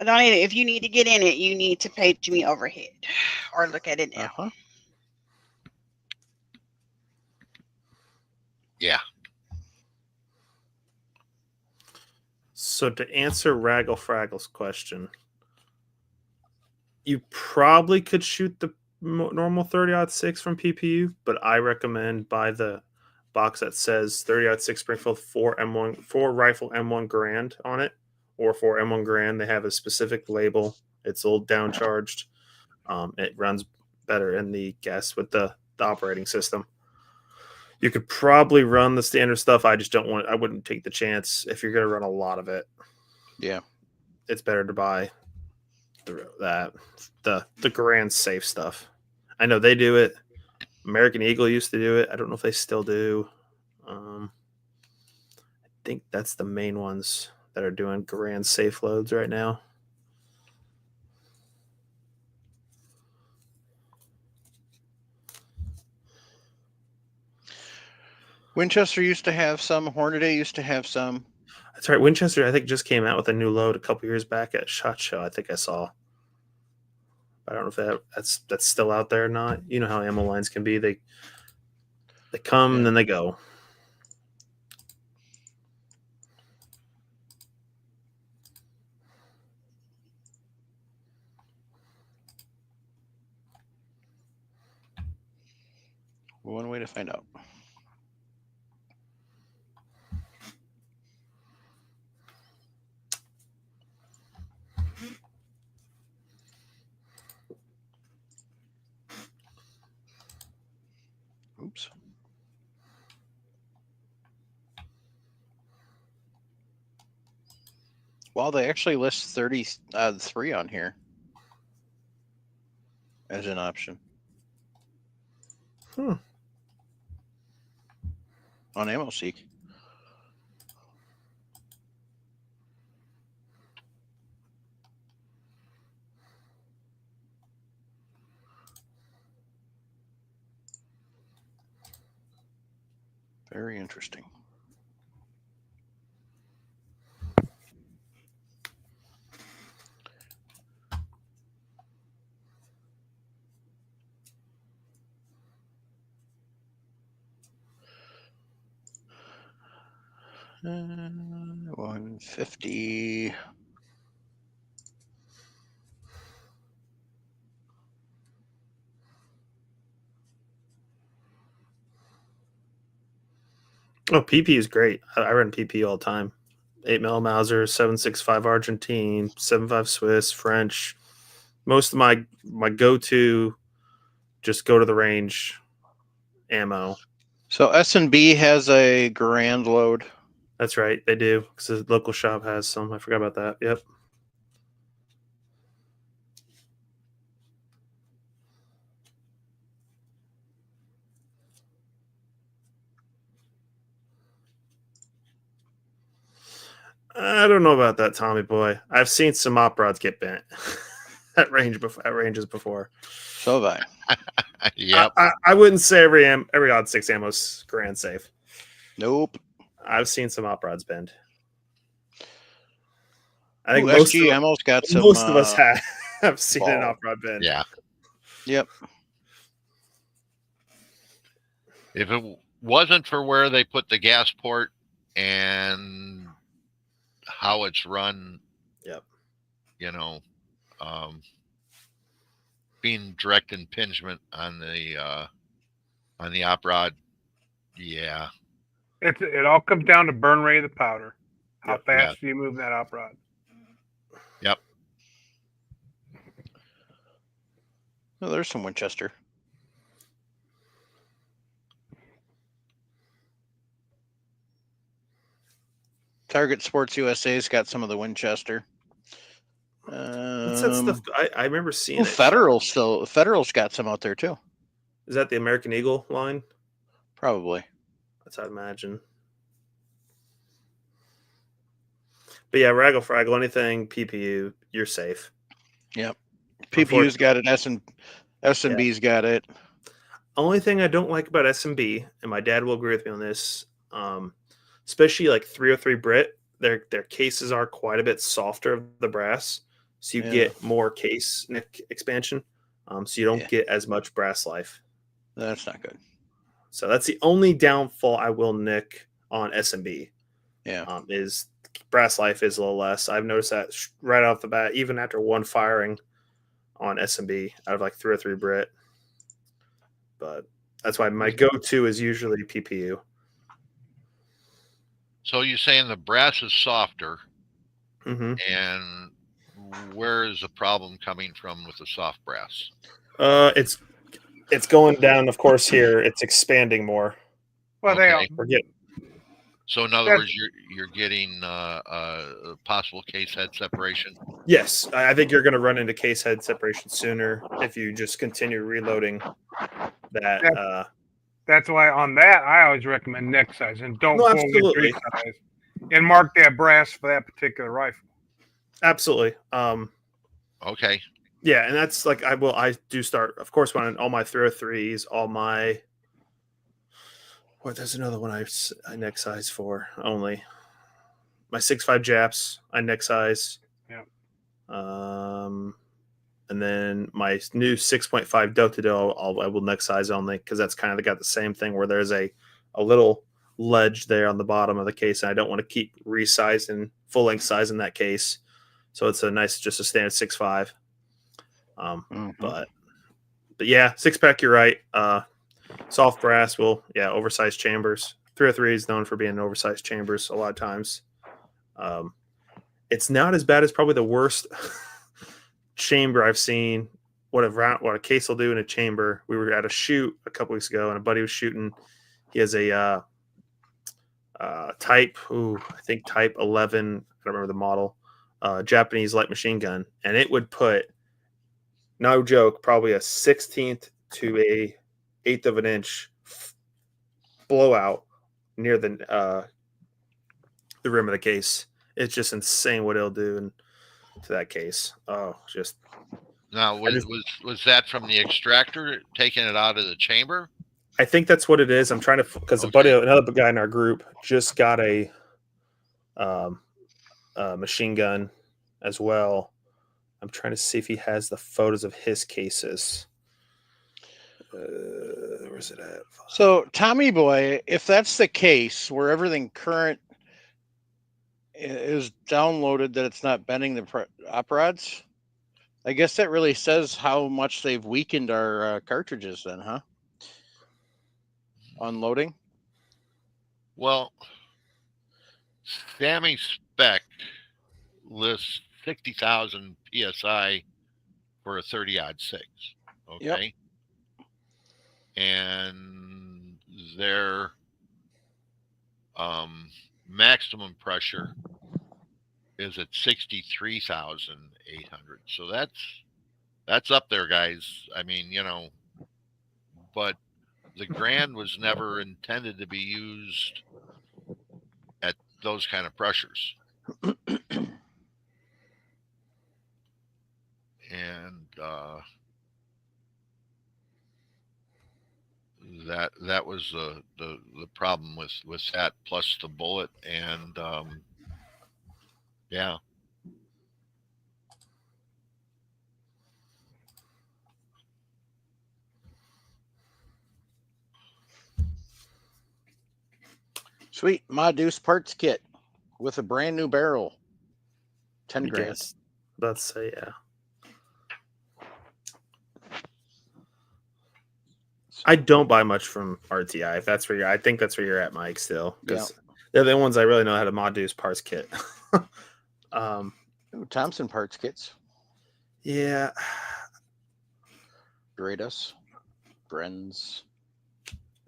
I don't either. If you need to get in it, you need to page me overhead or look at it now. Uh-huh. Yeah. So to answer Raggle Fraggle's question, you probably could shoot the normal 30-06 from PPU, but I recommend buy the box that says 30-06 Springfield 4 rifle M1 Garand on it, or for M1 Garand. They have a specific label. It's a little downcharged. It runs better in the gas with the operating system. You could probably run the standard stuff. I wouldn't take the chance if you're going to run a lot of it. Yeah. It's better to buy the Garand safe stuff. I know they do it. American Eagle used to do it. I don't know if they still do. I think that's the main ones that are doing Garand safe loads right now. Winchester used to have some. Hornady used to have some. That's right. Winchester, I think, just came out with a new load a couple years back at SHOT Show. I think I saw. I don't know if that's still out there or not. You know how ammo lines can be. They come and then they go. One way to find out. Oops. Well, they actually list 33 on here as an option. Hmm. On AmmoSeek. Very interesting. Uh, 150. Oh, PP is great. I run PP all the time. 8mm Mauser, 7.65 Argentine, 7.5 Swiss, French. Most of my go-to, just go to the range ammo. So S&B has a Garand load. That's right, they do, because the local shop has some. I forgot about that. Yep. I don't know about that, Tommy boy. I've seen some op rods get bent at ranges before. So have I. Yep. I wouldn't say every odd 6 ammo's Garand safe. Nope. I've seen some op rods bend. I Ooh, think SG Ammo's got some. most of us have seen an ball. op rod bend. Yeah. Yep. If it wasn't for where they put the gas port and how it's run, Yep. you know, being direct impingement on the op rod, yeah. It all comes down to burn rate of the powder. How Yep. fast do you move that op rod? Yep. Oh, there's some Winchester. Target Sports USA's got some of the Winchester. What's that stuff? I remember seeing it. Federal's got some out there too. Is that the American Eagle line? Probably. That's what I imagine. But yeah, Raggle Fraggle, anything PPU, you're safe. Yep. PPU's got it. S&B's got it. Only thing I don't like about SMB, and my dad will agree with me on this, especially like 303 Brit, their cases are quite a bit softer of the brass, so you get more case nick expansion, so you don't get as much brass life. That's not good. So that's the only downfall I will nick on SMB. Yeah. Is brass life is a little less. I've noticed that right off the bat, even after one firing on SMB out of like 303 Brit. But that's why my go-to is usually PPU. So you're saying the brass is softer, Mm-hmm. and where is the problem coming from with the soft brass? It's going down, of course. Here, it's expanding more. Well, Okay. they So in other words, you're getting possible case head separation. Yes, I think you're going to run into case head separation sooner if you just continue reloading that. That's why on that I always recommend neck size and don't fool with absolutely. tree size, and mark that brass for that particular rifle. Absolutely. Okay. Yeah, and that's like I do start, of course, when all my 303s, all my. What? There's another one I neck size for only. My 6.5 Japs I neck size. Yeah. And then my new 6.5 Do I will neck size only because that's kind of got the same thing where there's a little ledge there on the bottom of the case, and I don't want to keep resizing full length size in that case. So it's just a standard 6.5. But yeah, 6-pack, you're right. Soft brass oversized chambers. 303 is known for being oversized chambers a lot of times. It's not as bad as probably the worst chamber I've seen. What a case will do in a chamber. We were at a shoot a couple weeks ago, and a buddy was shooting. He has a type 11. I don't remember the model. Japanese light machine gun, and it would put, no joke, probably a 1/16 to a 1/8 of an inch blowout near the rim of the case. It's just insane what it'll do to that case. Oh, just now was that from the extractor taking it out of the chamber? I think that's what it is. I'm trying to, because another guy in our group just got a machine gun as well. I'm trying to see if he has the photos of his cases. Where's it at? So, Tommy Boy, if that's the case where everything current is downloaded that it's not bending the op rods, I guess that really says how much they've weakened our cartridges then, huh? Unloading? Well, Sammy Spec lists 60,000 PSI for a 30-06. Okay. Yep. And their maximum pressure is at 63,800. So that's up there, guys. I mean, but the Grand was never intended to be used at those kind of pressures. And that was the problem with that, plus the bullet, and yeah. Sweet Modus parts kit with a brand new barrel. 10 I grand. guess. Let's say, yeah. I don't buy much from RTI. If that's where I think that's where you're at, Mike. Still, because they're the ones I really know how to Modus parts kit. Ooh, Thompson parts kits. Yeah, Bradus. Brenz.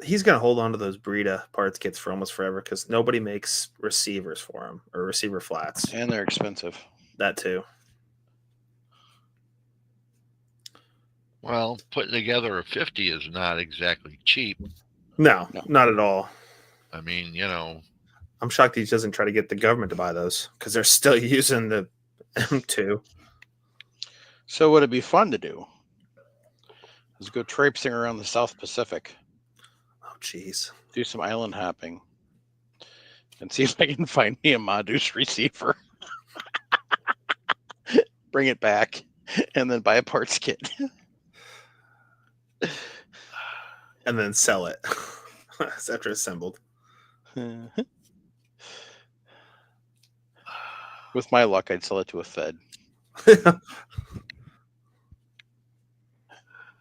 he's gonna hold on to those Brita parts kits for almost forever because nobody makes receivers for him or receiver flats. And they're expensive. That too. Well, putting together a 50 is not exactly cheap. No, No. not at all. I mean, you know, I'm shocked he doesn't try to get the government to buy those because they're still using the M2. So would it be fun to do? Is go traipsing around the South Pacific, Oh, jeez. do some island hopping, and see if I can find me a Modus receiver. Bring it back, and then buy a parts kit. And then sell it after assembled. With my luck, I'd sell it to a Fed.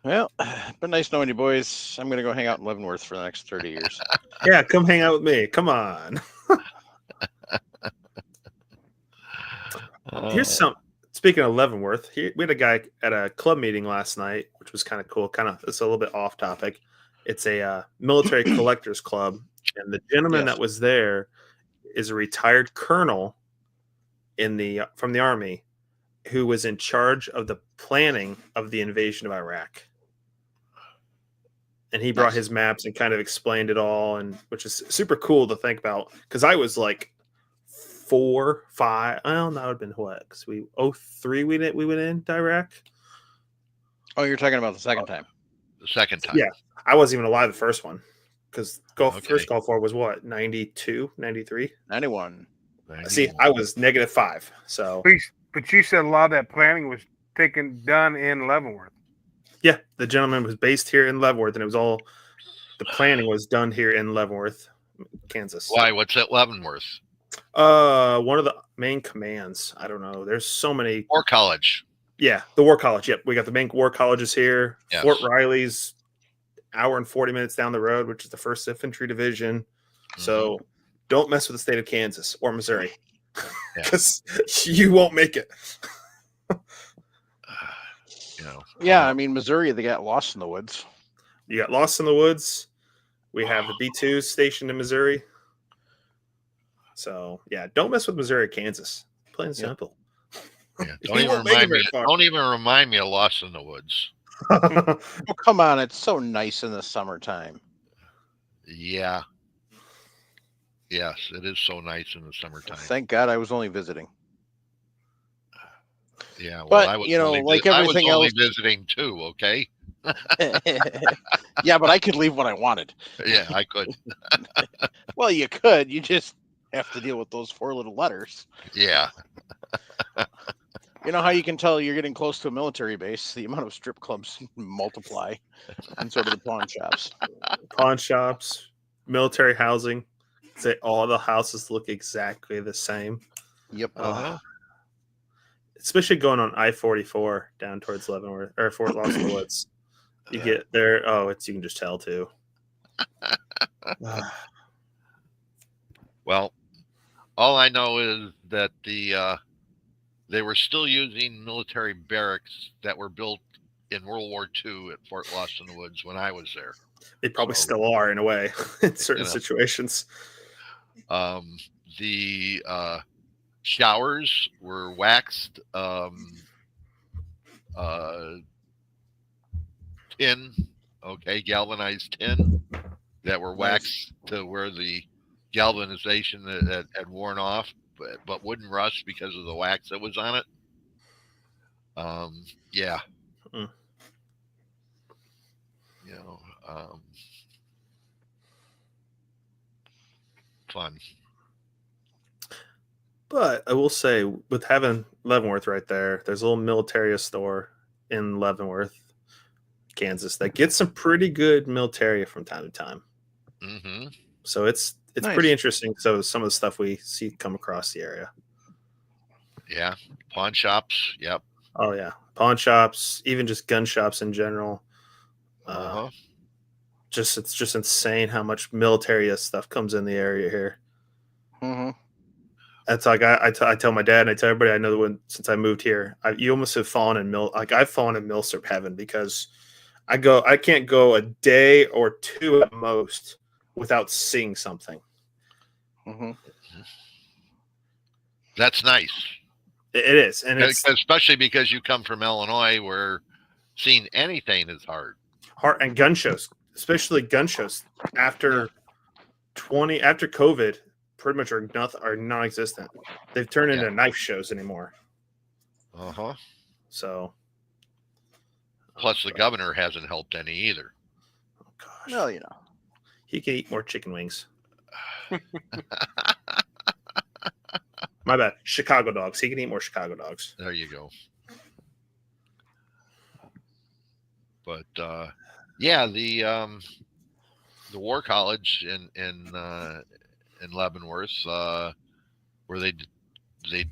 Well, been nice knowing you boys. I'm going to go hang out in Leavenworth for the next 30 years. Yeah, come hang out with me. Come on. Here's some. Speaking of Leavenworth, we had a guy at a club meeting last night, which was kind of cool. It's a little bit off topic. It's a military collectors club, and the gentleman Yes. that was there is a retired colonel from the Army who was in charge of the planning of the invasion of Iraq. And he brought Nice. his maps and kind of explained it all, and which is super cool to think about because I was like 4, 5. Well, that would have been what? Because 03 we went into Iraq. Oh, you're talking about the second time. the second time. Yeah, I wasn't even alive the first one because Okay. first Gulf War was what, 92, 93? 91. See, I was -5. So But you said a lot of that planning was done in Leavenworth. yeah, the gentleman was based here in Leavenworth, and it was all the planning was done here in Leavenworth, Kansas. Why? What's at Leavenworth? One of the main commands. I don't know. There's so many. Or college? Yeah, the War College. Yep, we got the main War Colleges here. Yes. Fort Riley's hour and 40 minutes down the road, which is the 1st Infantry Division. So don't mess with the state of Kansas or Missouri Yeah. because you won't make it. You know. Yeah, I mean, Missouri, they got lost in the woods. You got Lost in the Woods. We have the B-2s stationed in Missouri. So yeah, don't mess with Missouri or Kansas. Plain and simple. Yeah. You Don't even won't make it remind very me. far. Don't even remind me of Lost in the Woods. Oh, come on. It's so nice in the summertime. Yeah. Yes, it is so nice in the summertime. Thank God I was only visiting. Yeah, well, But, I was you know, only like I was everything only else- visiting too. Okay. Yeah, but I could leave when I wanted. Yeah, I could. Well, you could. You just have to deal with those 4 little letters. Yeah. You know how you can tell you're getting close to a military base? The amount of strip clubs multiply, and so do the pawn shops. Pawn shops, military housing. Say all the houses look exactly the same. Yep. Uh-huh. Especially going on I-44 down towards Leavenworth or Fort Lost in the Woods. You get there. Oh, you can just tell too. Well, all I know is that they were still using military barracks that were built in World War II at Fort Lost in the Woods when I was there. They probably So- still are in a way in certain You know. situations. The showers were waxed tin, galvanized tin that were waxed to where the galvanization that had worn off, but wouldn't rust because of the wax that was on it. Yeah. Hmm. You know, fun. But I will say, with having Leavenworth right there, there's a little Militaria store in Leavenworth, Kansas, that gets some pretty good Militaria from time to time. Mm-hmm. So it's Nice. pretty interesting. So some of the stuff we see come across the area. Yeah, pawn shops. Yep. Oh yeah, pawn shops, even just gun shops in general. Uh-huh. It's just insane how much Militaria stuff comes in the area here. Mm-hmm. That's like I tell my dad and I tell everybody I know that since I moved here, you almost have fallen in I've fallen in Milsurp heaven because I can't go a day or two at most without seeing something. Mm-hmm. That's nice. It is, and it's especially because you come from Illinois, where seeing anything is hard. Hard and gun shows, especially gun shows after COVID, pretty much are non-existent. They've turned into knife shows anymore. Uh-huh. So, plus the governor hasn't helped any either. Oh gosh, Well, you know, he can eat more chicken wings. My bad. Chicago dogs. He can eat more Chicago dogs. There you go. But yeah, the War College in Leavenworth, where they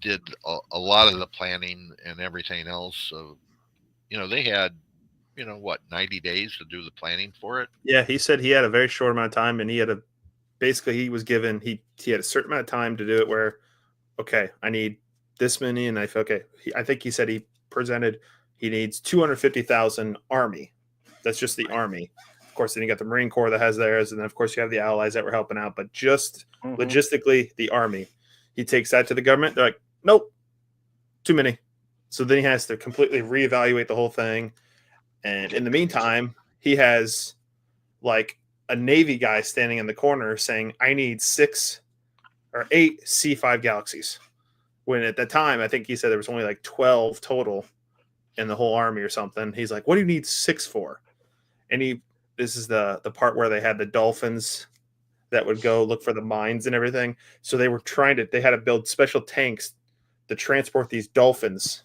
did a lot of the planning and everything else. So, they had, 90 days to do the planning for it. Yeah, he said he had a very short amount of time, and he had he was given he had a certain amount of time to do it. Where, okay, I need this many, and I think he said he needs 250,000 Army. That's just the Army. Of course, then you got the Marine Corps that has theirs, and then of course you have the Allies that were helping out. But just logistically, the Army, he takes that to the government. They're like, nope, too many. So then he has to completely reevaluate the whole thing. And in the meantime, he has like a Navy guy standing in the corner saying, I need 6 or 8 C5 Galaxies. When at the time, I think he said there was only like 12 total in the whole Army or something. He's like, what do you need 6 for? And this is the part where they had the Dolphins that would go look for the mines and everything. So they had to build special tanks to transport these Dolphins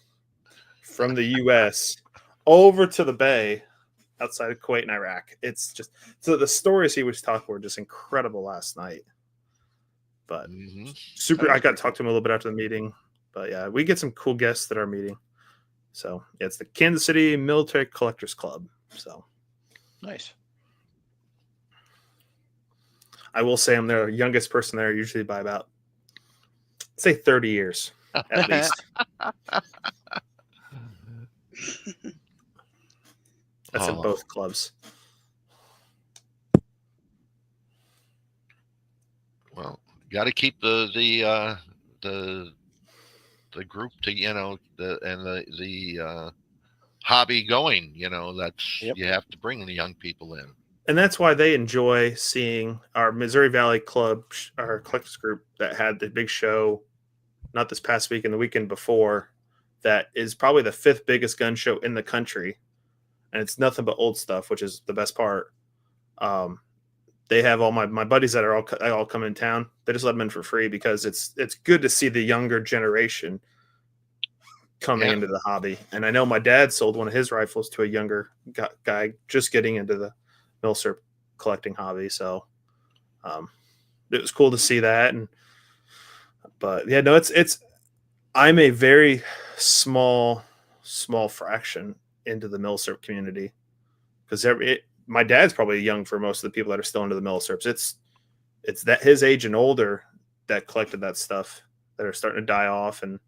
from the U.S. over to the bay outside of Kuwait and Iraq. It's just, so the stories he was talking were just incredible last night. But super, I got to talk to him a little bit after the meeting. But yeah, we get some cool guests at our meeting. So yeah, it's the Kansas City Military Collectors Club. So nice. I will say I'm the youngest person there, usually by about, say, 30 years at least. That's in both clubs. Well, got to keep the group to the hobby going. That's you have to bring the young people in. And that's why they enjoy seeing our Missouri Valley Club, our collectors group that had the big show, not this past week and the weekend before, that is probably the 5th biggest gun show in the country. And it's nothing but old stuff, which is the best part. They have all my buddies that are all come in town. They just let them in for free because it's good to see the younger generation coming into the hobby. And I know my dad sold one of his rifles to a younger guy just getting into the Milsurp collecting hobby. So it was cool to see that. But yeah, no, I'm a very small fraction into the Milsurp community because my dad's probably young for most of the people that are still into the Milsurps. It's that his age and older that collected that stuff that are starting to die off. And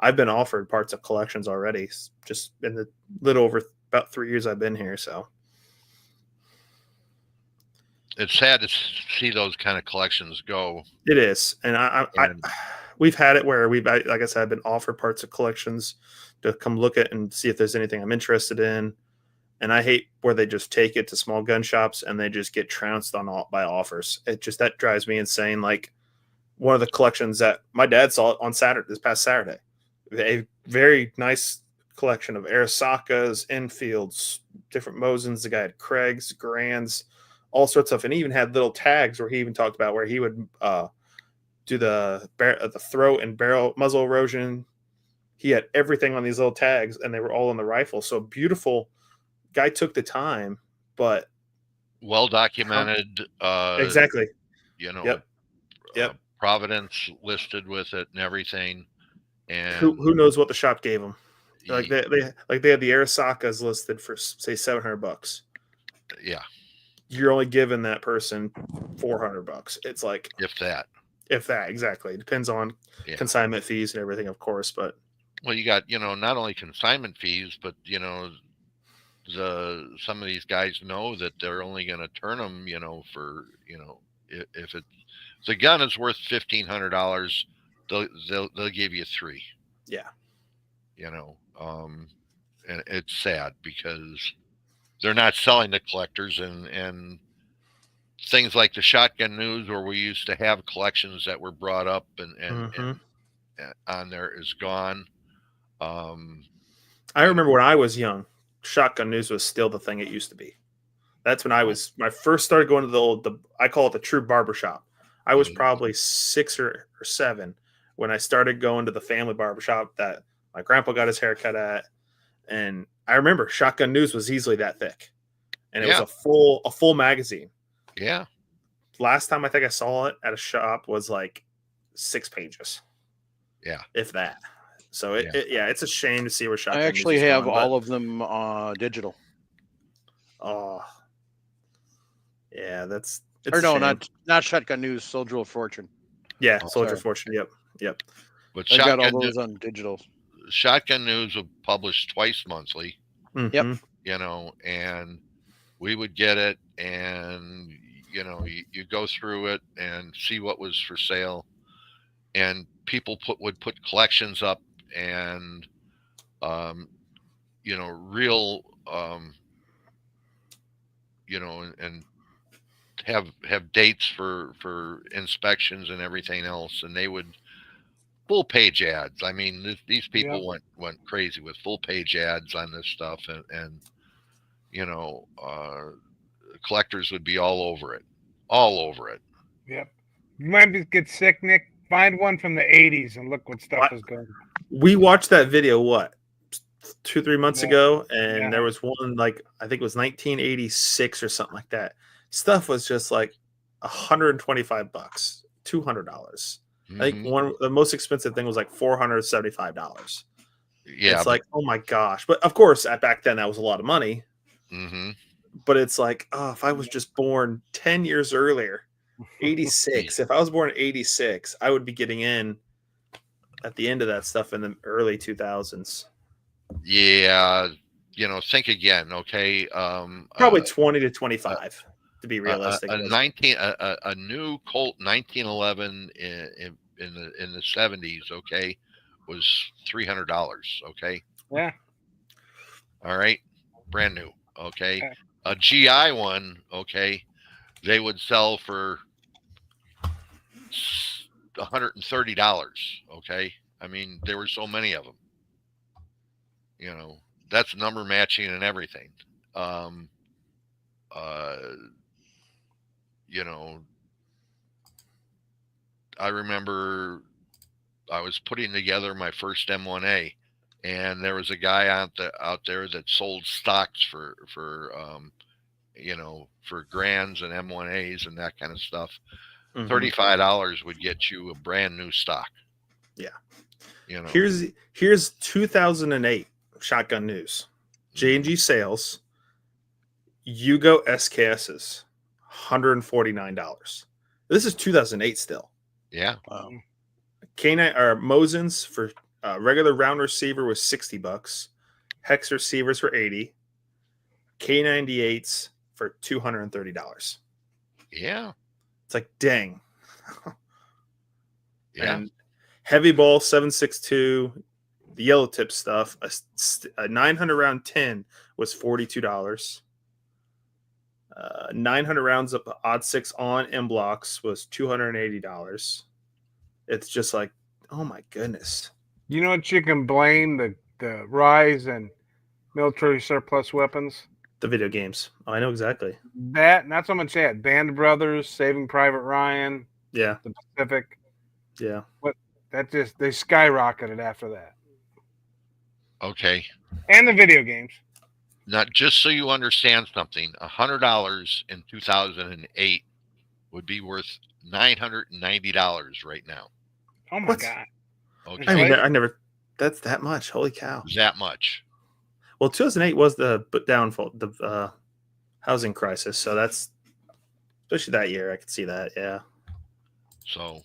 I've been offered parts of collections already, just in the little over about 3 years I've been here. So it's sad to see those kind of collections go. It is. And we've had it where like I said, I've been offered parts of collections to come look at and see if there's anything I'm interested in. And I hate where they just take it to small gun shops and they just get trounced by offers. That drives me insane. Like one of the collections that my dad saw on this past Saturday, a very nice collection of Arisakas, Enfields, different Mosins. The guy had Craigs, Grands, all sorts of stuff. And he even had little tags where he even talked about where he would do the throat and barrel muzzle erosion. He had everything on these little tags, and they were all on the rifle. So beautiful. Guy took the time, but well documented. exactly. You know, Yep. Yep. Providence listed with it and everything. And who knows what the shop gave them? Like they had the Arisakas listed for say $700. Yeah, you're only giving that person $400. It's like if that exactly. It depends on consignment fees and everything, of course. But well, you got not only consignment fees, but some of these guys know that they're only going to turn them, for if the gun is worth $1,500, they'll give you $3. Yeah. And it's sad because they're not selling to collectors, and things like the Shotgun News, where we used to have collections that were brought up and on there, is gone. I remember when I was young, Shotgun News was still the thing it used to be. That's when when I first started going to I call it the true barbershop. I was probably 6 or 7 when I started going to the family barbershop that my grandpa got his haircut at. And I remember Shotgun News was easily that thick. And it was a full magazine. Yeah. Last time I think I saw it at a shop was like 6 pages. Yeah. If that. So it's a shame to see where Shotgun I actually News is have going, all of them digital. Oh. Yeah, it's not Shotgun News, Soldier of Fortune. Yeah, Soldier of Fortune. Yep. But I got all those on digital. Shotgun News would publish twice monthly. Mm-hmm. Yep. And we would get it, and you go through it and see what was for sale, and people would put collections up, and real and have dates for inspections and everything else, and they would full page ads. I mean, these people went crazy with full page ads on this stuff, and collectors would be all over it. Yep. You might get sick, Nick. Find one from the 80s and look what stuff is going. We watched that video 2-3 months ago, and there was one like I think it was 1986 or something like that. Stuff was just like $125, $200. I think the most expensive thing was like $475. Yeah, it's like, oh my gosh! But of course, back then that was a lot of money. Mm-hmm. But it's like, if I was just born 10 years earlier, 86. If I was born in 86, I would be getting in at the end of that stuff in the early 2000s. Yeah, think again, okay? Probably 20 to 25 to be realistic. A new Colt 1911 in the 70s, okay, was $300, okay? Yeah. All right, brand new, okay. A GI one, okay, they would sell for $130, okay. I mean, there were so many of them. That's number matching and everything. I remember I was putting together my first M1A, and there was a guy out there that sold stocks for Grands and M1As and that kind of stuff. Mm-hmm. $35 would get you a brand new stock. Yeah. Here's 2008 Shotgun News. J&G sales. Yugo SKS's $149. This is 2008 still. Yeah. K9 or Mosin's for regular round receiver was $60. Hex receivers for $80. K98s for $230. Yeah. It's like, dang. Yeah. And heavy ball 7.62, the yellow tip stuff, a 900 round 10 was $42. 900 rounds of odd 6 on M blocks was $280. It's just like, oh my goodness. You know what you can blame the rise in military surplus weapons? The video games. Oh, I know exactly. That, not so much that. Band of Brothers, Saving Private Ryan. Yeah. The Pacific. Yeah. That just they skyrocketed after that, Okay. and the video games. Now, just so you understand something, $100 in 2008 would be worth $990 right now. Oh my What? god! Okay, I mean, Inflation. I never. That's that much. Holy cow! that much. Well, 2008 was the downfall, the housing crisis. So that's especially that year. I could see that. Yeah. So,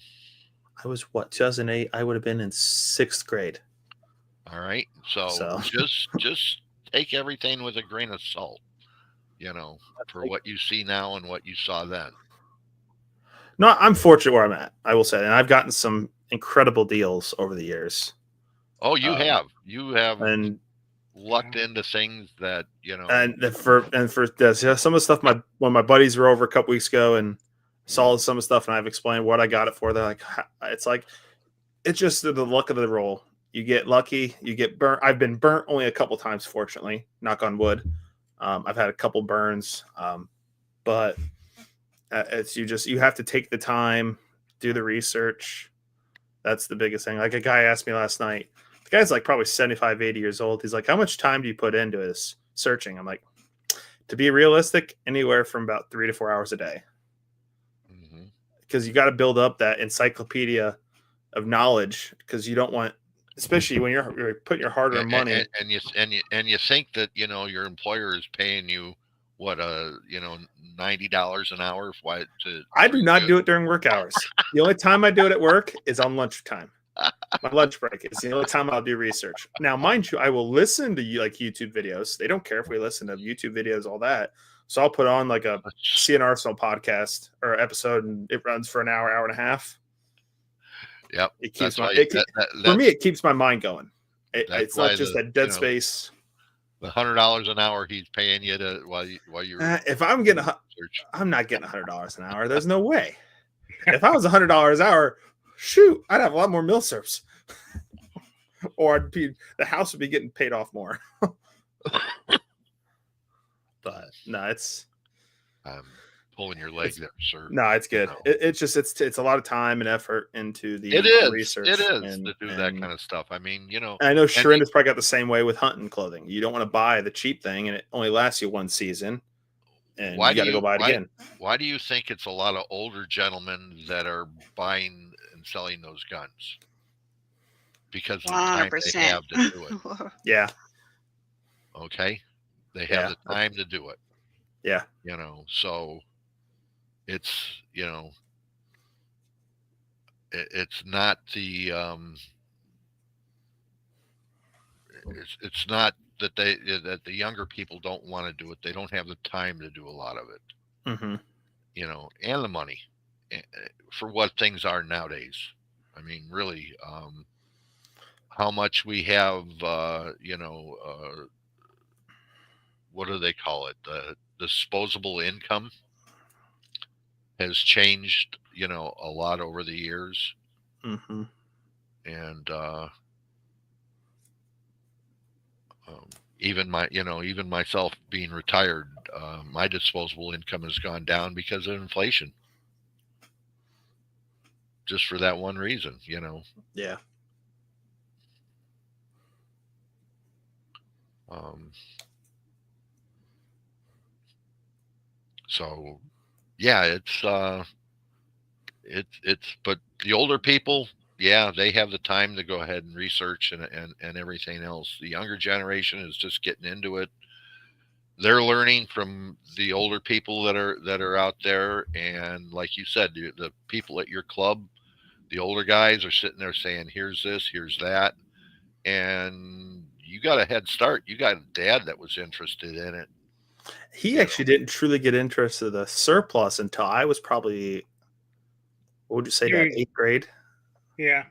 I was what 2008. I would have been in 6th grade. all right. So, So. just take everything with a grain of salt, for what you see now and what you saw then. No, I'm fortunate where I'm at. I will say, and I've gotten some incredible deals over the years. Oh, you Um, have and lucked into things that for this, yeah, some of the stuff when my buddies were over a couple weeks ago and saw some of the stuff, and I've explained what I got it for. They're like, it's just the luck of the roll. You get lucky, you get burnt. I've been burnt only a couple times, fortunately. Knock on wood. I've had a couple burns, but you have to take the time, do the research. That's the biggest thing. Like a guy asked me last night. The guy's like probably 75, 80 years old. He's like, how much time do you put into this searching? I'm like, to be realistic, anywhere from about 3 to 4 hours a day. Because you got to build up that encyclopedia of knowledge, because you don't want, especially when you're putting your hard-earned money. And you think that your employer is paying you what $90 an hour. I do not do it during work hours. The only time I do it at work is on lunchtime. My lunch break is the only time I'll do research. Now, mind you, I will listen to YouTube videos. They don't care if we listen to YouTube videos, all that. So I'll put on like a CN Arsenal podcast or episode, and it runs for an hour, hour and a half. Yep. It keeps for me, it keeps my mind going. It's not just that dead space. The $100 an hour he's paying you to while you're if I'm getting I'm not getting $100 an hour. There's no way. If I was $100 an hour, shoot, I'd have a lot more meal serves, or the house would be getting paid off more. But no, I'm pulling your leg there, sir. No, it's good. It's just it's a lot of time and effort into the research. It is to do that kind of stuff. I mean, and I know Sharinda's probably got the same way with hunting clothing. You don't want to buy the cheap thing, and it only lasts you one season, and you got to go buy it again. Why do you think it's a lot of older gentlemen that are buying and selling those guns? Because of the time they have to do it. Yeah. Okay. They have the time to do it. Yeah. So it's, it's not the, it's not that that the younger people don't want to do it. They don't have the time to do a lot of it, and the money for what things are nowadays. I mean, really, how much we have, what do they call it? The disposable income has changed, a lot over the years. And even myself being retired, my disposable income has gone down because of inflation. Just for that one reason, Yeah. So yeah, it's but the older people, they have the time to go ahead and research and everything else. The younger generation is just getting into it. They're learning from the older people that are out there, and like you said, the people at your club, the older guys are sitting there saying, here's this, here's that, and you got a head start. You got a dad that was interested in it. He actually didn't truly get interested in the surplus until I was probably, what would you say, Dad, 8th grade? Yeah.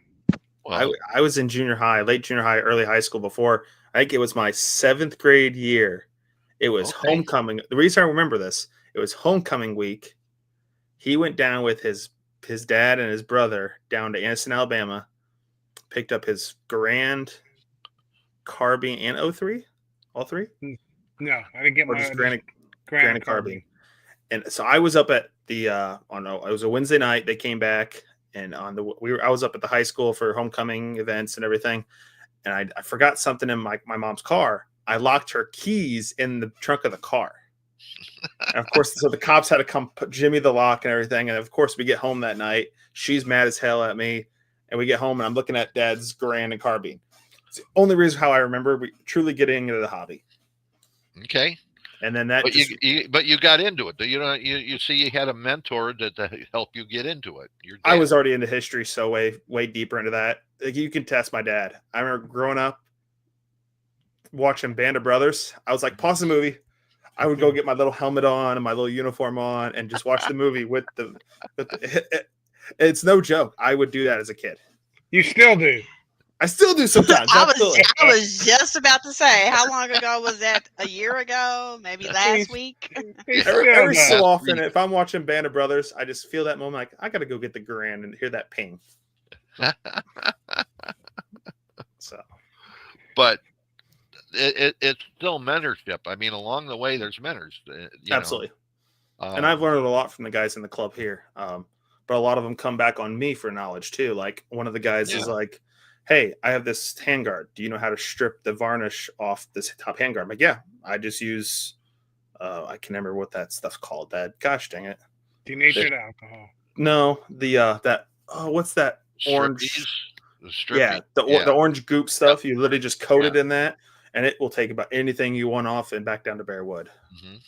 Well, I was in junior high, late junior high, early high school before. I think it was my 7th grade year. It was homecoming. The reason I remember this, it was homecoming week. He went down with his dad and his brother down to Anniston, Alabama, picked up his Garand, carbine, and 03, all three. No, I didn't get my Granite carbine. And so I was up at the it was a Wednesday night. They came back, and I was up at the high school for homecoming events and everything, and I forgot something in my mom's car. I locked her keys in the trunk of the car. And of course, so the cops had to come put Jimmy the lock and everything. And of course, we get home that night. She's mad as hell at me. And we get home and I'm looking at Dad's Garand and carbine. It's the only reason how I remember truly getting into the hobby. Okay. And then that But you got into it. You see you had a mentor to help you get into it. Your dad. I was already into history, so way deeper into that. Like, you can test my dad. I remember growing up watching Band of Brothers. I was like, pause the movie. I would go get my little helmet on and my little uniform on and just watch the movie with the it's no joke. I would do that as a kid. You still do. I still do sometimes. I was just about to say, how long ago was that? A year ago? Maybe last week? Every so often, if I'm watching Band of Brothers, I just feel that moment like, I got to go get the Garand and hear that ping. So, but it's still mentorship. I mean, along the way, there's mentors. Absolutely. And I've learned a lot from the guys in the club here. But a lot of them come back on me for knowledge too. Like, one of the guys is like, hey, I have this handguard. Do you know how to strip the varnish off this top handguard? I'm like, yeah, I just use, I can remember what that stuff's called. That, gosh dang it. Denatured alcohol. No, what's that orange? The orange goop stuff. You literally just coat it in that, and it will take about anything you want off and back down to bare wood. Mm-hmm.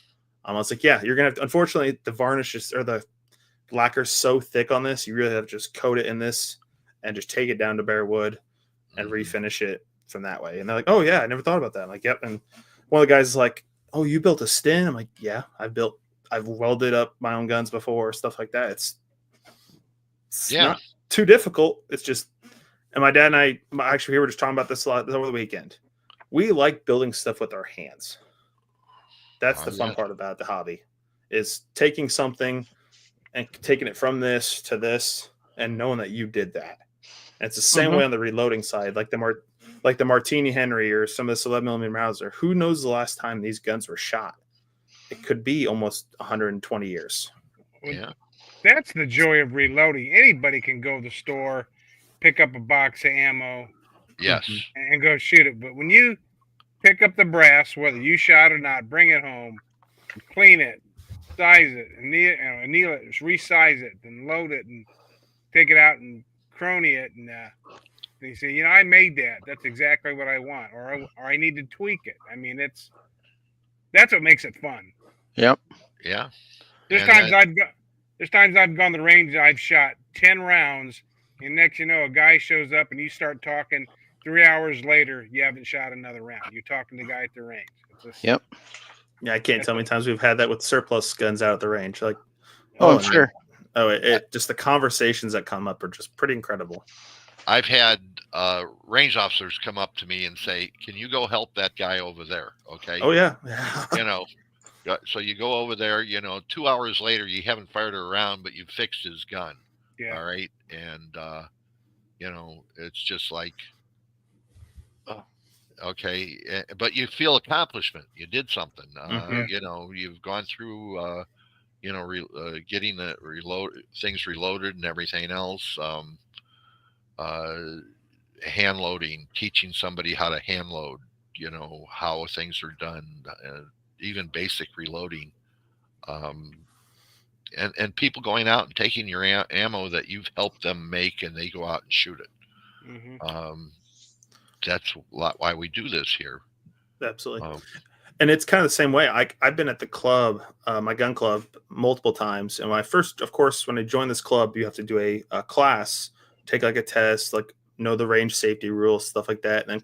I was like, yeah, you're gonna have to, unfortunately, the varnish or the lacquer's so thick on this, you really have to just coat it in this and just take it down to bare wood and refinish it from that way. And they're like, oh yeah, I never thought about that. I'm like, yep. And one of the guys is like, oh, you built a Sten? I'm like, yeah, I've welded up my own guns before, stuff like that. It's not too difficult. It's just, and my dad and we were just talking about this a lot over the weekend. We like building stuff with our hands. That's the fun part about the hobby, is taking something and taking it from this to this and knowing that you did that. And it's the same way on the reloading side, like the Martini Henry or some of this 11mm Mauser. Who knows the last time these guns were shot? It could be almost 120 years. Yeah. That's the joy of reloading. Anybody can go to the store, pick up a box of ammo, and go shoot it. But when you pick up the brass, whether you shot or not, bring it home, clean it, size it, anneal it, resize it, and load it, and take it out and crony it, and you say, I made that. That's exactly what I want, or I need to tweak it. I mean, that's what makes it fun. Yep. Yeah. There's times I've gone to the range and I've shot 10 rounds, and next you know, a guy shows up and you start talking. 3 hours later, you haven't shot another round. You're talking to the guy at the range. Yep. Yeah, I can't tell how many times we've had that with surplus guns out at the range. Like, I'm sure. It just the conversations that come up are just pretty incredible. I've had range officers come up to me and say, "Can you go help that guy over there?" Okay. Oh yeah. So you go over there. 2 hours later, you haven't fired a round, but you've fixed his gun. Yeah. All right, and it's just like, okay, but you feel accomplishment. You did something. You've gone through. Getting the things reloaded and everything else. Hand loading, teaching somebody how to hand load, how things are done, even basic reloading. And people going out and taking your ammo that you've helped them make, and they go out and shoot it. Mm-hmm. That's a lot why we do this here. Absolutely. And it's kind of the same way. I've been at the club, my gun club, multiple times. And when I joined this club, you have to do a class, take like a test, like know the range safety rules, stuff like that. And then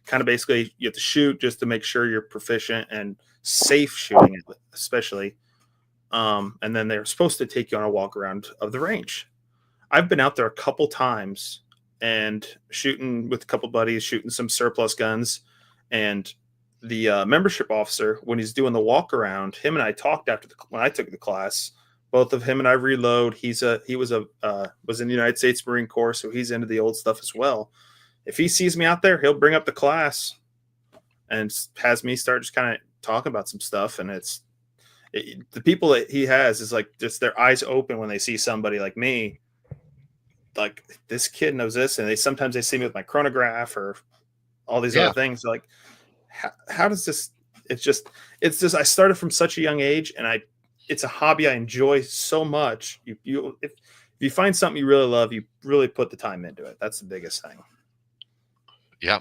kind of basically you have to shoot just to make sure you're proficient and safe shooting it, especially. And then they're supposed to take you on a walk around of the range. I've been out there a couple times and shooting with a couple buddies, shooting some surplus guns, and the membership officer, when he's doing the walk around, him and I talked when I took the class. Both of him and I reload. He was in the United States Marine Corps, so he's into the old stuff as well. If he sees me out there, he'll bring up the class and has me start just kind of talking about some stuff. And the people that he has is like just their eyes open when they see somebody like me like this kid knows this, and sometimes they see me with my chronograph or all these Yeah. other things. They're like, how does this? It's just I started from such a young age, and it's a hobby I enjoy so much. If you find something you really love, you really put the time into it. That's the biggest thing. Yeah.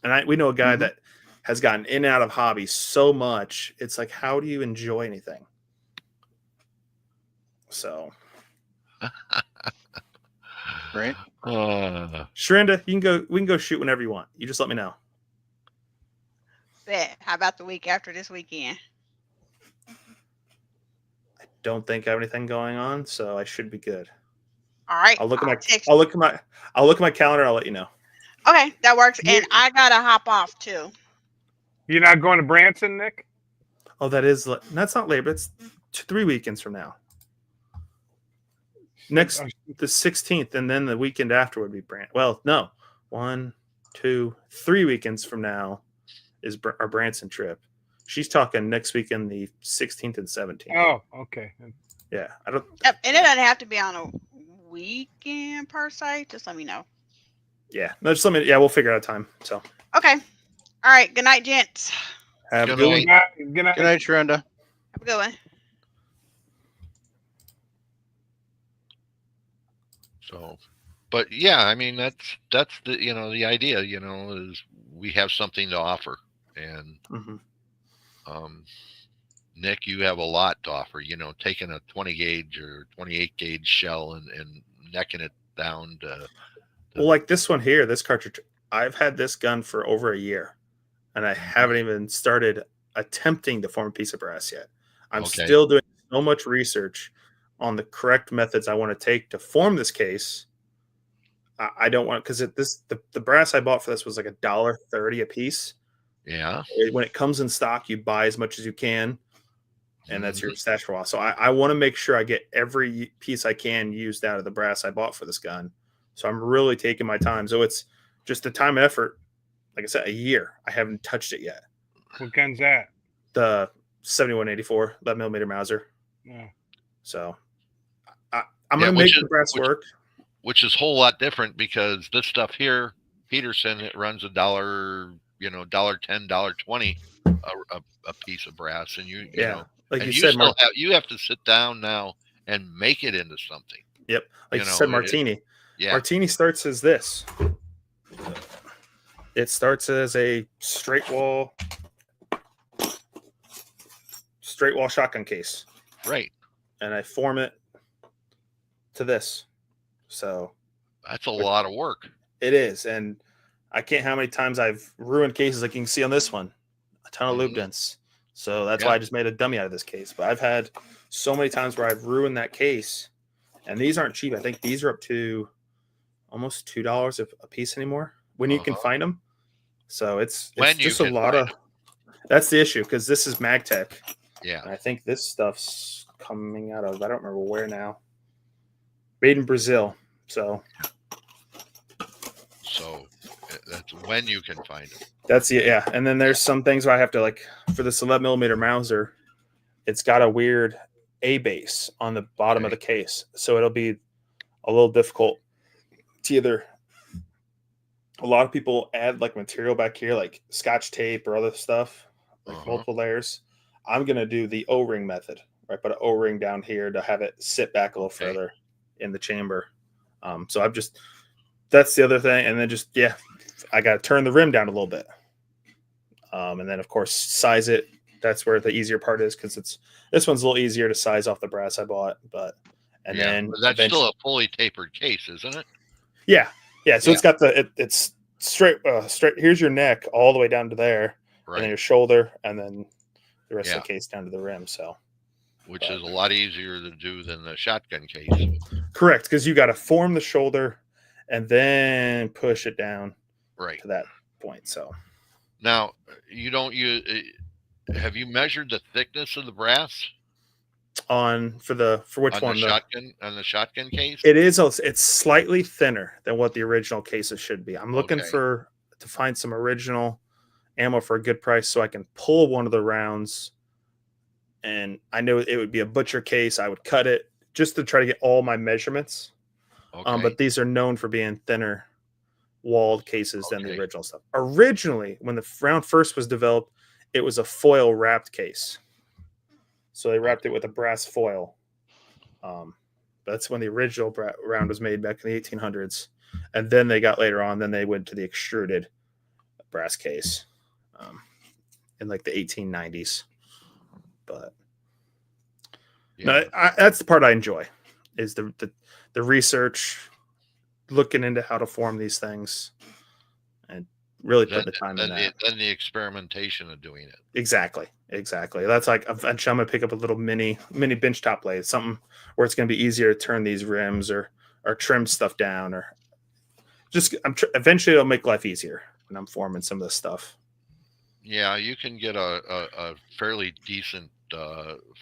And we know a guy that has gotten in and out of hobbies so much. It's like, how do you enjoy anything? So, Right. Sharinda, we can go shoot whenever you want. You just let me know. Bet. How about the week after this weekend? I don't think I have anything going on, so I should be good. All right. I'll look at text I'll look at my calendar. I'll let you know. Okay, that works. And I gotta hop off too. You're not going to Branson, Nick? Oh, that's not Labor. It's 3 weekends from now. Next, the 16th, and then the weekend after would be Well, no, 1, 2, 3 weekends from now is our Branson trip. She's talking next weekend, the 16th and 17th. Oh, okay. Yeah, I don't. Yep, and it doesn't have to be on a weekend per se. Just let me know. Yeah, no, just let me. Yeah, we'll figure out a time. So, Okay. All right. Good night, gents. have a Good good one. night. Good night. Good night, Sharonda. Have a good one. So, but yeah, I mean, that's the, the idea, is we have something to offer. And, Nick, you have a lot to offer, taking a 20 gauge or 28 gauge shell and necking it down to. Well, like this one here, this cartridge, I've had this gun for over a year, and I haven't even started attempting to form a piece of brass yet. I'm still doing so much research on the correct methods I want to take to form this case. I don't want, because the brass I bought for this was like $1.30 a piece. Yeah. When it comes in stock, you buy as much as you can, and that's your stash for a while. So I want to make sure I get every piece I can used out of the brass I bought for this gun. So I'm really taking my time. So it's just the time and effort. Like I said, a year. I haven't touched it yet. What gun's that? The 7184 11mm Mauser. Yeah. So I'm going to make the brass work. Which is a whole lot different, because this stuff here, Peterson, it runs $1, $1.10, $1.20 a piece of brass, and you know, like and you said, you have to sit down now and make it into something. Yep, like you said, Martini. Yeah, Martini starts as this. It starts as a straight wall shotgun case, right? And I form it to this. So that's a lot of work. It is, and I can't how many times I've ruined cases like you can see on this one. A ton of loop dents. So that's why I just made a dummy out of this case. But I've had so many times where I've ruined that case, and these aren't cheap. I think these are up to almost $2 a piece anymore when you can find them. So it's just a lot of. That's the issue, because this is Magtech. Yeah, and I think this stuff's coming out of, I don't remember where now. Made in Brazil. So that's when you can find it. That's it, yeah. And then there's some things where I have to, like, for this 11mm Mauser, it's got a weird A base on the bottom of the case, so it'll be a little difficult to either. A lot of people add like material back here, like Scotch tape or other stuff, like multiple layers. I'm gonna do the O-ring method, right? Put an O-ring down here to have it sit back a little further in the chamber. So I've just, that's the other thing. And then just, I got to turn the rim down a little bit. And then of course size it. That's where the easier part is, because this one's a little easier to size off the brass I bought, but that's still a fully tapered case, isn't it? Yeah. So it's got it's straight. Here's your neck all the way down to there, and then your shoulder, and then the rest of the case down to the rim. So, which is a lot easier to do than the shotgun case. Correct, because you got to form the shoulder and then push it down to that point. So now have you measured the thickness of the brass for which one? On the shotgun case? It's slightly thinner than what the original cases should be. I'm looking to find some original ammo for a good price so I can pull one of the rounds. And I know it would be a butcher case. I would cut it just to try to get all my measurements. Okay. But these are known for being thinner walled cases than the Okay. original stuff. Originally, when the round first was developed, it was a foil wrapped case. So they wrapped it with a brass foil. That's when the original round was made back in the 1800s. And then they got later on, then they went to the extruded brass case in like the 1890s. But no, that's the part I enjoy is the research, looking into how to form these things, and really put the time in that. Then the experimentation of doing it. Exactly. That's like eventually I'm gonna pick up a little mini bench top lathe, something where it's gonna be easier to turn these rims or trim stuff down, or just eventually it'll make life easier when I'm forming some of this stuff. Yeah, you can get a fairly decent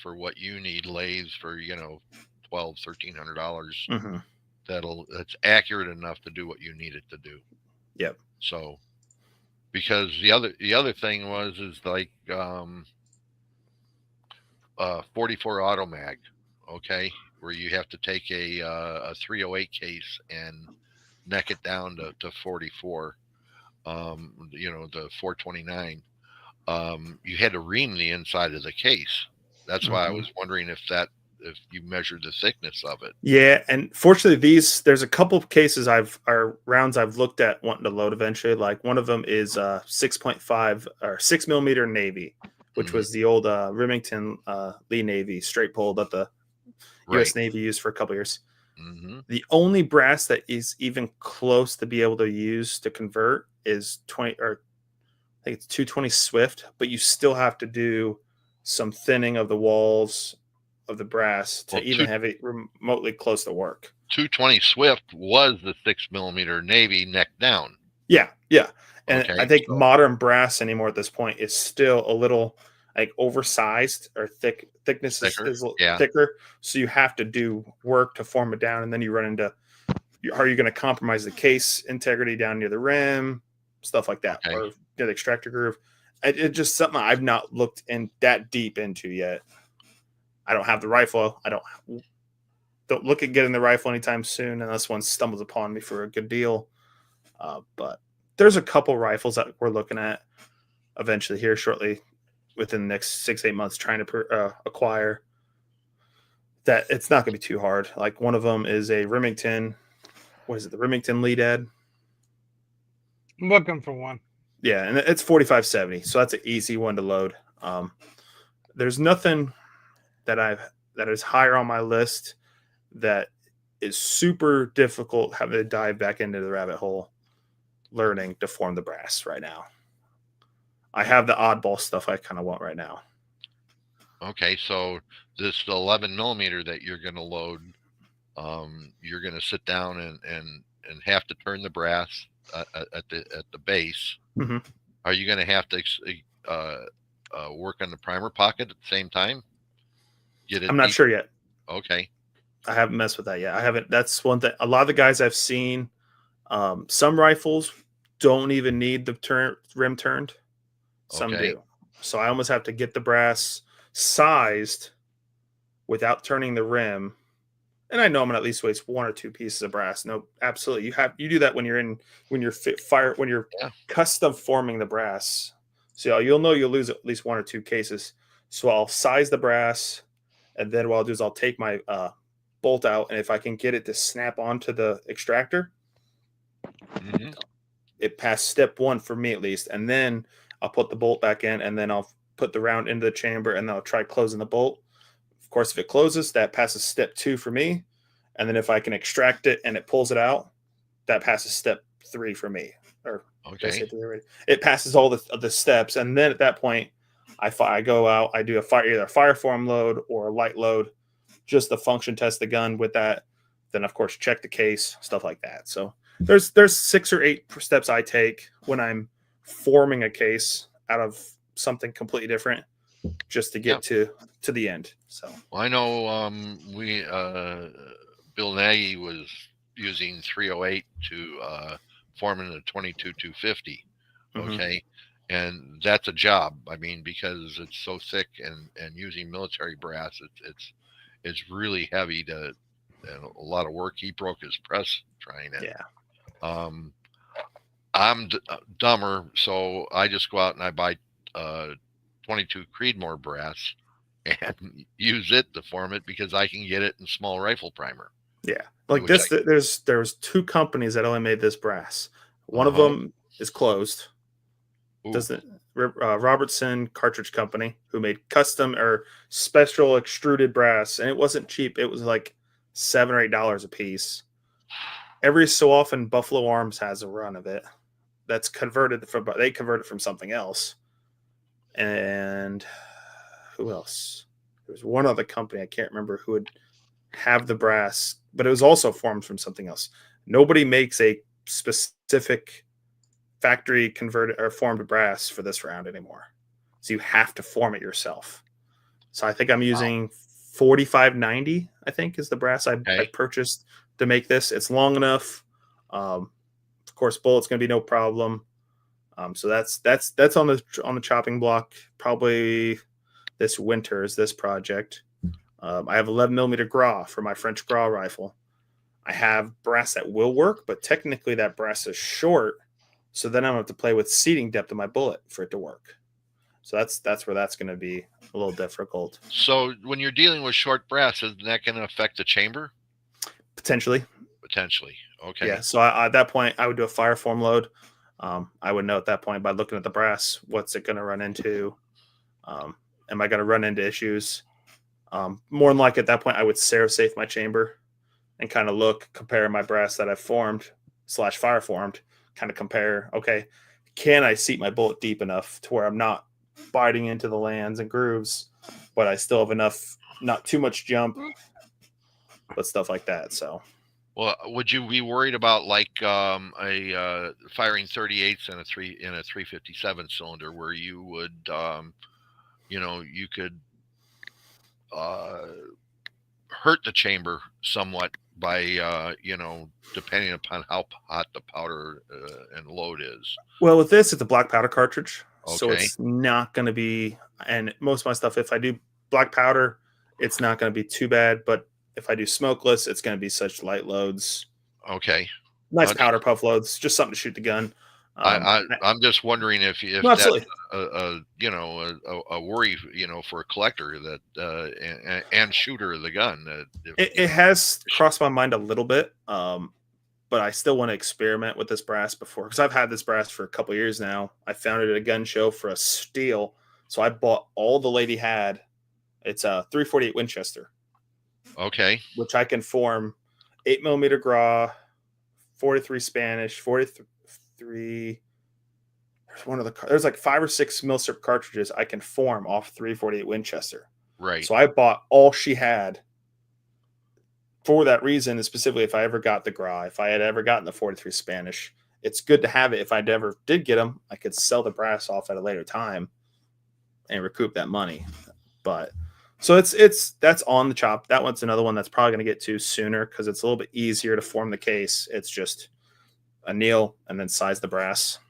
for what you need lathes for $1,200-$1,300. Mm-hmm. That's accurate enough to do what you need it to do. Yep. So, because the other thing is like 44 Automag, okay, where you have to take a 308 case and neck it down to 44, the 429. You had to ream the inside of the case. That's why I was wondering if you measured the thickness of it. Yeah, and fortunately, there's a couple of cases rounds I've looked at wanting to load eventually. Like one of them is 6.5 or 6 millimeter Navy, which was the old Remington Lee Navy straight pull that the U.S. Navy used for a couple years. Mm-hmm. The only brass that is even close to be able to use to convert is 20, or I think it's 220 Swift, but you still have to do some thinning of the walls of the brass to even have it remotely close to work. 220 Swift was the 6 millimeter Navy neck down. Yeah. And I think modern brass anymore at this point is still a little like oversized, or thickness is thicker. So you have to do work to form it down, and then you run into how are you going to compromise the case integrity down near the rim, stuff like that, or near the extractor groove. It's just something I've not looked in that deep into yet. I don't have the rifle. I don't look at getting the rifle anytime soon unless one stumbles upon me for a good deal. But there's a couple rifles that we're looking at eventually here shortly within the next 6-8 months trying to acquire. That it's not going to be too hard. Like one of them is a Remington. What is it? The Remington Lead Ed. I'm looking for one. Yeah, and it's 4570, so that's an easy one to load. There's nothing that is higher on my list that is super difficult having to dive back into the rabbit hole learning to form the brass right now. I have the oddball stuff I kind of want right now. Okay, so this 11 millimeter that you're going to load, you're going to sit down and have to turn the brass at the base. Mm-hmm. Are you going to have to work on the primer pocket at the same time? I'm not sure yet. Okay. I haven't messed with that yet. I haven't. That's one thing. A lot of the guys I've seen, some rifles don't even need the rim turned. Some do. So I almost have to get the brass sized without turning the rim. And I know I'm gonna at least waste 1 or 2 pieces of brass. No, absolutely. You do that when you're custom forming the brass. So you'll know you'll lose at least 1 or 2 cases. So I'll size the brass, and then what I'll do is I'll take my bolt out, and if I can get it to snap onto the extractor, it passed step 1 for me at least, and then I'll put the bolt back in, and then I'll put the round into the chamber, and then I'll try closing the bolt. Of course, if it closes, that passes step 2 for me, and then if I can extract it and it pulls it out, that passes step 3 for me. Or it passes all the steps, and then at that point, I go out, I do either a fire form load or a light load, just the function test the gun with that. Then of course check the case, stuff like that. So there's 6 or 8 steps I take when I'm forming a case out of something completely different, just to get to the end. So I know Bill Nagy was using 308 to form in a 22-250. Okay. And that's a job. I mean, because it's so thick and using military brass, it's really heavy and a lot of work. He broke his press trying it. Yeah. I'm dumber, so I just go out and I buy 22 Creedmoor brass and use it to form it because I can get it in small rifle primer. Yeah. Like Which this, there's 2 companies that only made this brass. One of Uh-huh. them is closed. Ooh, Doesn't Robertson Cartridge Company, who made custom or special extruded brass, and it wasn't cheap. It was like $7 or $8 a piece. Every so often, Buffalo Arms has a run of it. That's converted from something else. And who else? There was one other company, I can't remember, who would have the brass, but it was also formed from something else. Nobody makes a specific factory converted or formed brass for this round anymore. So you have to form it yourself. So I think I'm using 4590, I think is the brass I purchased to make this. It's long enough. Of course, bullet's going to be no problem. So that's on the chopping block. Probably this winter is this project. I have 11 millimeter Gras for my French Gras rifle. I have brass that will work, but technically that brass is short. So then I'm going to have to play with seating depth of my bullet for it to work. So that's where that's going to be a little difficult. So when you're dealing with short brass, isn't that going to affect the chamber? Potentially. Okay. Yeah. So at that point, I would do a fire form load. I would know at that point by looking at the brass, what's it going to run into? Am I going to run into issues? More than likely at that point, I would safe my chamber and kind of compare my brass that I've formed / fire formed, kind of compare, okay, can I seat my bullet deep enough to where I'm not biting into the lands and grooves, but I still have enough, not too much jump, but stuff like that. So, well, would you be worried about like a firing 38s in a 357 cylinder where you would, you could hurt the chamber somewhat by, depending upon how hot the powder and load is? Well, with this, it's a black powder cartridge. Okay. So it's not going to be, and most of my stuff, if I do black powder, it's not going to be too bad. But if I do smokeless, it's going to be such light loads. Okay. Nice powder puff loads, just something to shoot the gun. I'm just wondering if that's a worry, for a collector that and shooter of the gun. It has crossed my mind a little bit, but I still want to experiment with this brass before, because I've had this brass for a couple of years now. I found it at a gun show for a steal, so I bought all the lady had. It's a 348 Winchester. Okay. Which I can form 8 millimeter Gras, 43 Spanish, 43. There's like 5 or 6 milsurp cartridges I can form off 348 Winchester. Right. So I bought all she had for that reason, and specifically if I ever got the Gras, if I had ever gotten the 43 Spanish, it's good to have it. If I ever did get them, I could sell the brass off at a later time and recoup that money. But so that's on the chop. That one's another one that's probably going to get to sooner because it's a little bit easier to form the case. It's just anneal and then size the brass.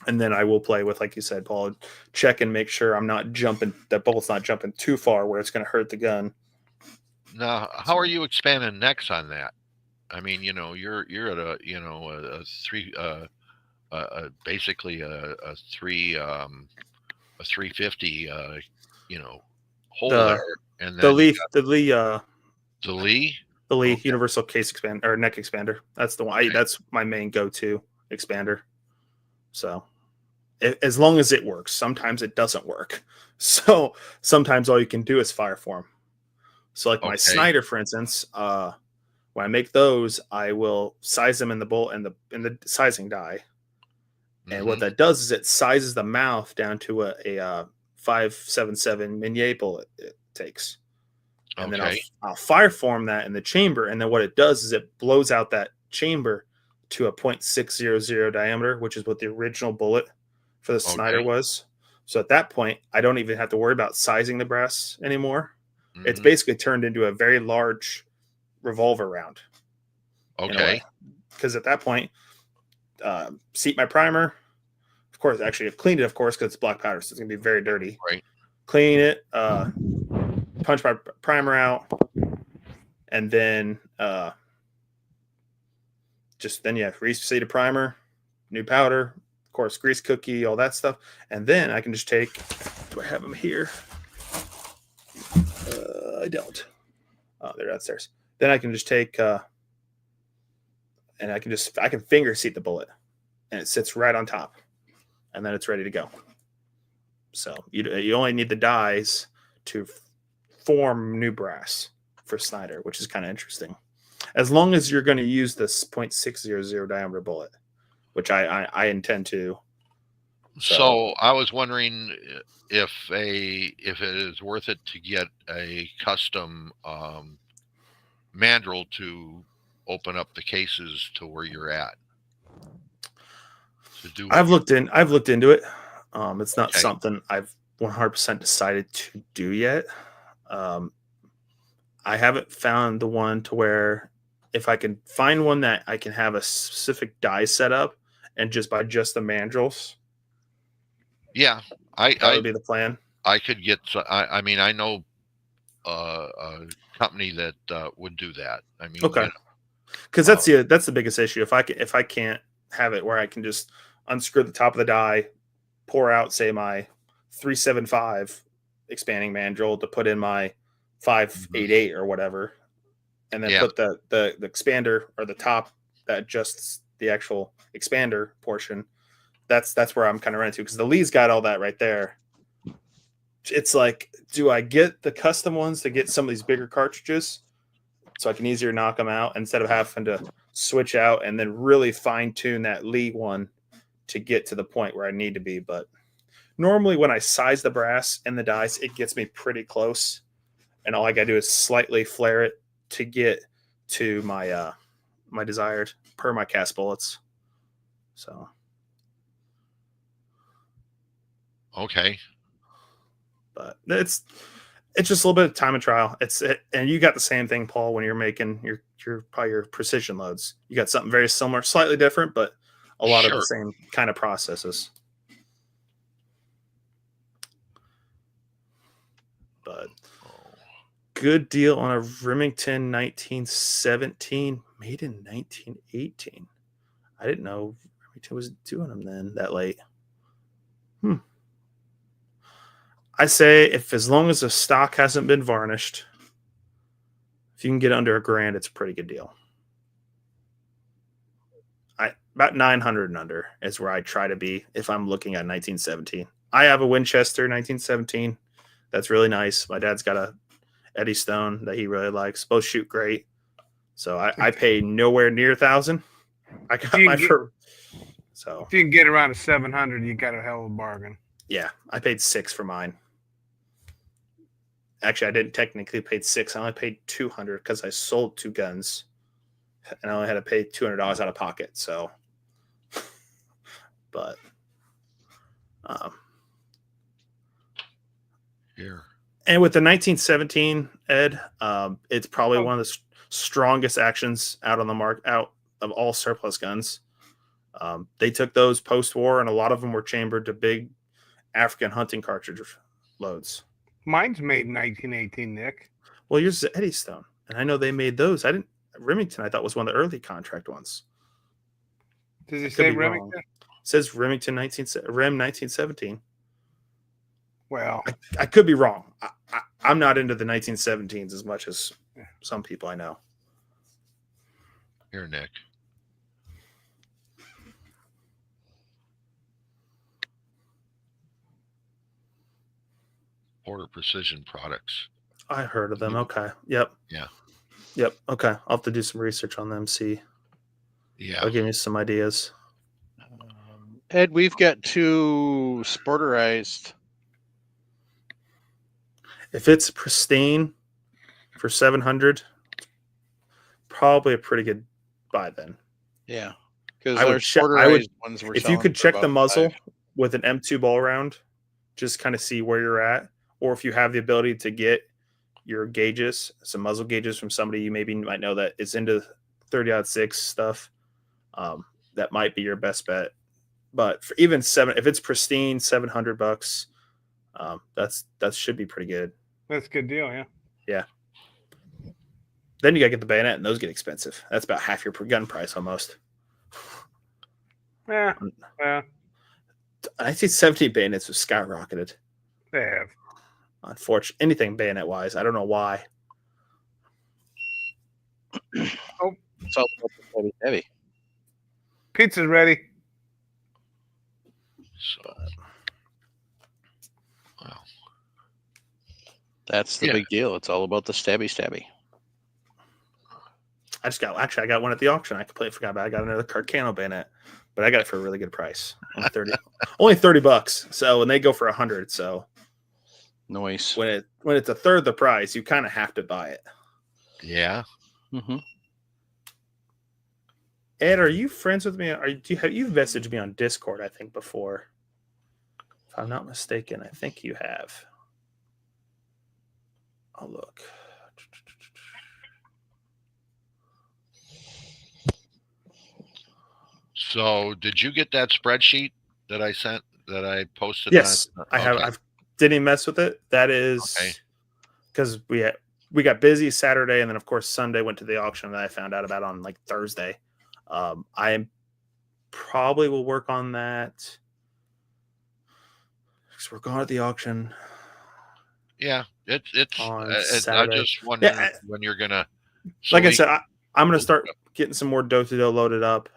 And then I will play with, like you said, Paul, check and make sure I'm not jumping, that bullet's not jumping too far where it's going to hurt the gun. Now, how are you expanding next on that? I mean, you're at a three, basically a 350, hole there, and then the Lee okay. Universal case expander or neck expander. That's the one. That's my main go-to expander. So as long as it works, sometimes it doesn't work. So sometimes all you can do is fire form. So like my Snyder, for instance, when I make those, I will size them in the bolt and in the sizing die. And what that does is it sizes the mouth down to a 5.77 Minier bullet it takes. And then I'll fire form that in the chamber. And then what it does is it blows out that chamber to a 0.600 diameter, which is what the original bullet for the Snyder was. So at that point, I don't even have to worry about sizing the brass anymore. It's basically turned into a very large revolver round. Okay. Because at that point, seat my primer. Of course, actually, I've cleaned it, of course, because it's black powder, so it's going to be very dirty. Right. Clean it, punch my primer out, and then reseed a primer, new powder, of course, grease cookie, all that stuff, and then I can just take. Do I have them here? I don't. Oh, they're downstairs. Then I can just take, and I can finger seat the bullet, and it sits right on top, and then it's ready to go. So you only need the dies to form new brass for Snyder, which is kind of interesting. As long as you're going to use this .600 diameter bullet, which I intend to. So I was wondering if it is worth it to get a custom mandrel to open up the cases to where you're at. I've looked into it. It's not something I've 100% decided to do yet. I haven't found the one to where if I can find one that I can have a specific die set up and just buy just the mandrels. Yeah, that would be the plan. I could get. I mean, I know a company that would do that. I mean, okay, because that's the biggest issue. If I can't have it where I can just unscrew the top of the die, pour out say my 375 expanding mandrel to put in my 588 or whatever, and then put the expander or the top that adjusts the actual expander portion. That's where I'm kind of running to, because the Lee's got all that right there. It's like, do I get the custom ones to get some of these bigger cartridges so I can easier knock them out instead of having to switch out and then really fine tune that Lee one to get to the point where I need to be? But normally when I size the brass and the dice, it gets me pretty close, and all I got to do is slightly flare it to get to my my desired per my cast bullets. So. Okay. But it's just a little bit of time and trial. And you got the same thing, Paul, when you're making your precision loads. You got something very similar, slightly different, but a lot of the same kind of processes. But good deal on a Remington 1917, made in 1918. I didn't know Remington was doing them then that late. I say as long as the stock hasn't been varnished, if you can get under $1,000, it's a pretty good deal. About 900 and under is where I try to be if I'm looking at 1917. I have a Winchester 1917 that's really nice. My dad's got a Eddystone that he really likes. Both shoot great. So I pay nowhere near 1,000. I got so if you can get around a 700, you got a hell of a bargain. Yeah, I paid $600 for mine. Actually, I didn't technically pay $600. I only paid $200 because I sold 2 guns, and I only had to pay $200 out of pocket. So, but here. And with the 1917, Ed, it's probably one of the strongest actions out on the market, out of all surplus guns. They took those post-war, and a lot of them were chambered to big African hunting cartridge loads. Mine's made in 1918, Nick. Well, yours is Eddystone, and I know they made those. Remington, I thought, was one of the early contract ones. Does it say Remington? It says Remington Rem 1917. Well, I could be wrong. I'm not into the 1917s as much as some people I know. Here, Nick. Porter Precision Products. I heard of them. Okay. Yep. Yeah. Yep. Okay. I'll have to do some research on them. See. Yeah. They'll give me some ideas. Ed, we've got 2 sporterized. If it's pristine for 700, probably a pretty good buy then. Yeah. Because I our would sporterized ones were if you could selling check the muzzle 5. with an M2 ball round, just kind of see where you're at. Or if you have the ability to get your gauges, some muzzle gauges from somebody you might know that is into 30-06 stuff, that might be your best bet. But for even if it's pristine, $700, that should be pretty good. That's a good deal, yeah. Yeah. Then you gotta get the bayonet, and those get expensive. That's about half your per gun price almost. Yeah. 1917 bayonets have skyrocketed. They have. Unfortunately, anything bayonet wise, I don't know why. It's all about the heavy. Pizza's ready. So, well, That's the Yeah. big deal. It's all about the stabby. I got one at the auction. I completely forgot about it. I got another Carcano bayonet, but I got it for a really good price. Only $30. So, and they go for 100. So Noise. when it's a third the price, you kind of have to buy it. yeah. Mm-hmm. Ed, are you friends with me? You've messaged me on Discord, I think, before. If I'm not mistaken, I think you have. I'll look. So did you get that spreadsheet that I sent that I posted? Yes, on? I have. Okay. I didn't even mess with it. That is because we got busy Saturday, and then of course Sunday went to the auction that I found out about on like Thursday. I probably will work on that because we're going to the auction. Yeah, it's. On I Saturday. just wonder Yeah, when you're gonna. Like I said, I'm going to start getting some more Doto loaded up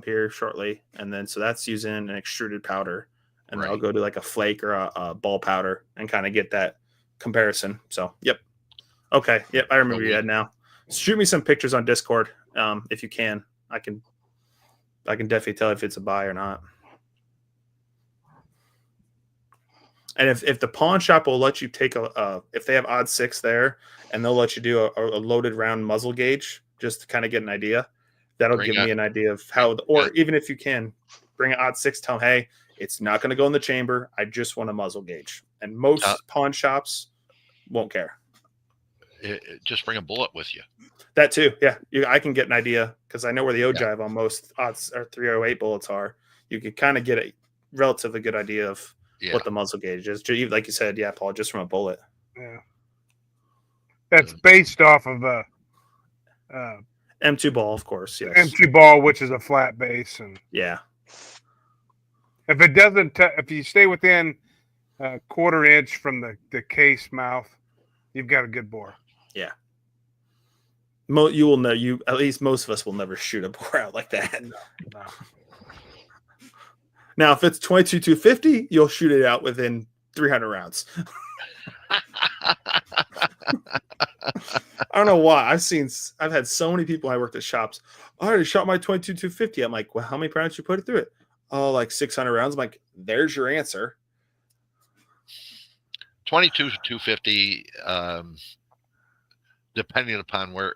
here shortly, and then so that's using an extruded powder, and then I'll Right. go to like a flake or a ball powder and kind of get that comparison. So, yep, okay, yep, I remember you had now. Shoot me some pictures on Discord if you can. I can definitely tell if it's a buy or not. And if the pawn shop will let you take if they have odd 6 there, and they'll let you do a loaded round muzzle gauge just to kind of get an idea, that'll give me an idea of how. Or even if you can bring an odd 6, tell them, hey, it's not going to go in the chamber. I just want a muzzle gauge. And most pawn shops won't care. Just bring a bullet with you. That too, yeah. I can get an idea because I know where the ogive on most odds or 308 bullets are. You can kind of get a relatively good idea of what the muzzle gauge is. Like you said, yeah, Paul, just from a bullet. Yeah. That's based off of M2 ball, of course. Yes. M2 ball, which is a flat base, and yeah. If it doesn't, if you stay within a quarter inch from the case mouth, you've got a good bore. Yeah. You will know. At least most of us will never shoot a bore out like that. No. Now, if it's 22-250, you'll shoot it out within 300 rounds. I don't know why. I've had so many people I worked at shops. I already shot my 22-250. I'm like, well, how many rounds you put it through it? Oh, like 600 rounds. I'm like, there's your answer. 22-250, depending upon where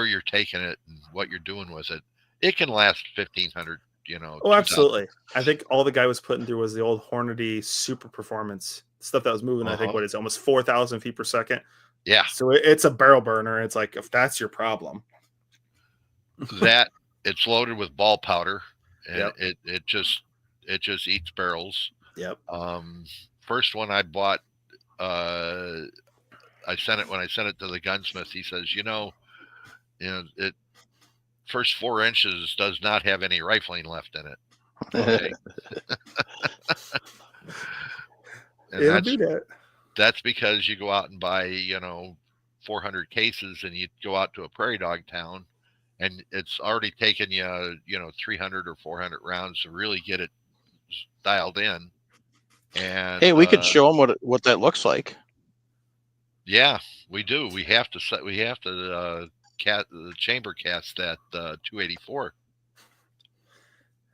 you're taking it and what you're doing with it, it can last 1,500. Oh, absolutely. I think all the guy was putting through was the old Hornady Super Performance stuff that was moving. I think what is almost 4,000 feet per second. Yeah. So it's a barrel burner. It's like, if that's your problem, that it's loaded with ball powder, and Yep. it just eats barrels. Yep. First one I bought, I sent it to the gunsmith. He says, it first 4 inches does not have any rifling left in it. Okay. And it'll do that. That's because you go out and buy, 400 cases, and you go out to a prairie dog town, and it's already taken you, 300 or 400 rounds to really get it dialed in. And hey, we could show them what that looks like. Yeah, we do. We have to chamber cast that 284.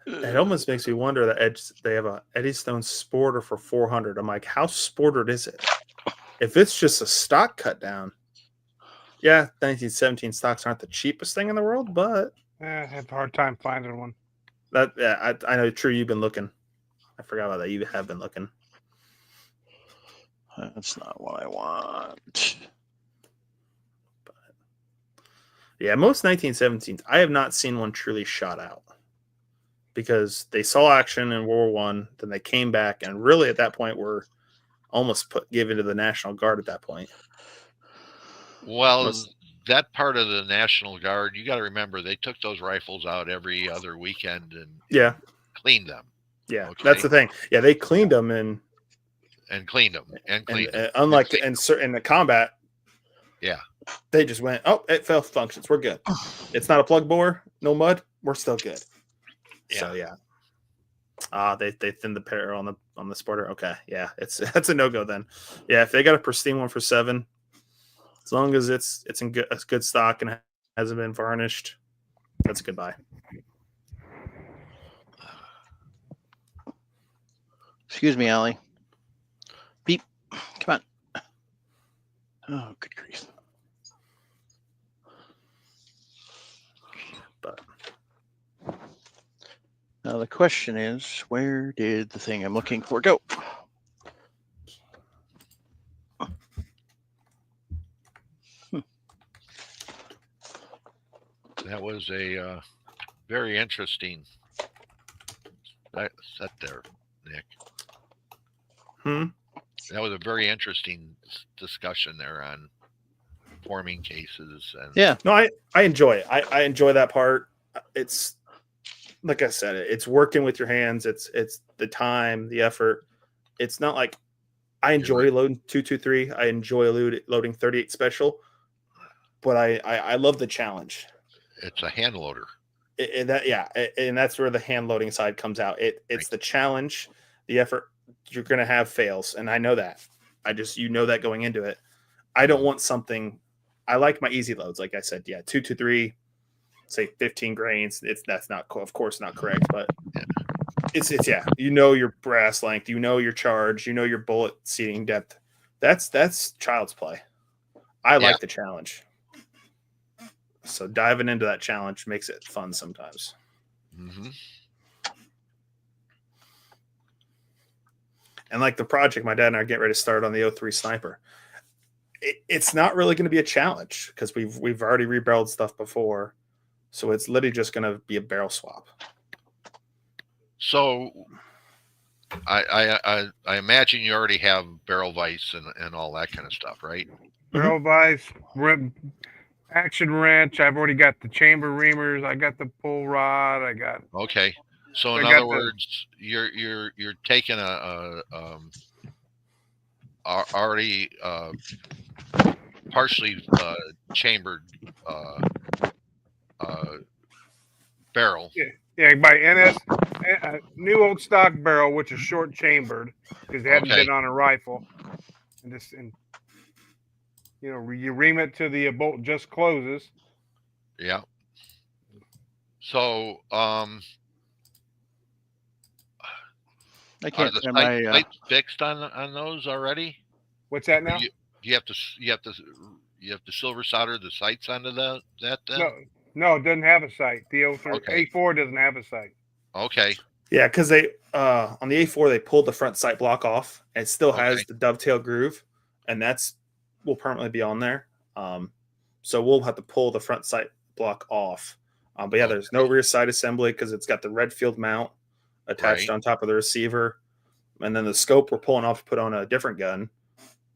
It almost makes me wonder that they have a Eddystone Sporter for 400. I'm like, how sported is it? If it's just a stock cut down, yeah, 1917 stocks aren't the cheapest thing in the world, but I have a hard time finding one. I know. True, you've been looking. I forgot about that. You have been looking. That's not what I want. But yeah, most 1917s, I have not seen one truly shot out because they saw action in World War I, then they came back, and really at that point were almost given to the National Guard at that point. Well, Most- that part of the National Guard, you got to remember, they took those rifles out every other weekend and Yeah, cleaned them yeah, Okay. that's the thing. Yeah, they cleaned them and cleaned them and cleaned them. unlike And in the combat, Yeah. they just went, oh, it failed functions. We're good. It's not a plug bore, no mud. We're still good. So yeah. They thinned the pair on the sporter. Okay, yeah, that's a no go then. Yeah, if they got a pristine one for 7, as long as it's in good stock and hasn't been varnished, that's a good buy. Excuse me, Allie. Beep. Come on. Oh, good grief. But Now the question is, where did the thing I'm looking for go? that was a very interesting set there, Nick. That was a very interesting discussion there on forming cases. And Yeah. no, I enjoy it. I enjoy that part. It's like I said, it's working with your hands. It's the time, the effort. It's not like I enjoy loading 223. I enjoy loading 38 special, but I love the challenge. it's a hand loader. And that's where the hand loading side comes out. It's the challenge, the effort. You're going to have fails, and I know that. That going into it. I don't want something. I like my easy loads, like I said. Yeah, 223, say 15 grains. That's not, of course, not correct, but it's your brass length, your charge, your bullet seating depth. That's child's play. I like the challenge. So diving into that challenge makes it fun sometimes. Mm-hmm. And like the project, my dad and I are getting ready to start on the 03 Sniper. It's not really going to be a challenge because we've already rebarreled stuff before, so it's literally just going to be a barrel swap. So, I imagine you already have barrel vise and all that kind of stuff, right? Barrel vise, action wrench. I've already got the chamber reamers. I got the pull rod. I got. Okay. So in other words, you're taking a already partially chambered barrel. Yeah, by NS, new old stock barrel, which is short chambered because it hadn't been on a rifle, and you ream it to the bolt just closes. Yeah. So I can't are the find my. sights fixed on those already? What's that now? You have to silver solder the sights onto that then? No, it doesn't have a sight. The A4 doesn't have a sight. Okay. Yeah, because they on the A4 they pulled the front sight block off, and it still has the dovetail groove, and will permanently be on there. So we'll have to pull the front sight block off. But yeah, there's no rear sight assembly because it's got the Redfield mount attached on top of the receiver, and then the scope we're pulling off to put on a different gun.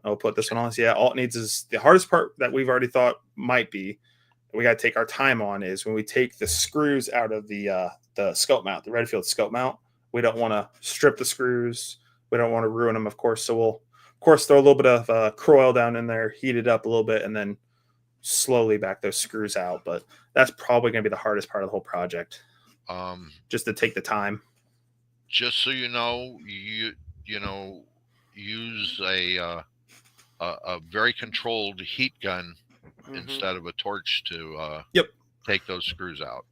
I'll put this one on. So yeah, all it needs is the hardest part that we've already thought might be we got to take our time on is when we take the screws out of the scope mount, the Redfield scope mount. We don't want to strip the screws. We don't want to ruin them, of course. So we'll, of course, throw a little bit of Crow Oil down in there, heat it up a little bit, and then slowly back those screws out. But that's probably going to be the hardest part of the whole project. Just to take the time. Just so you know, use a very controlled heat gun instead of a torch to take those screws out.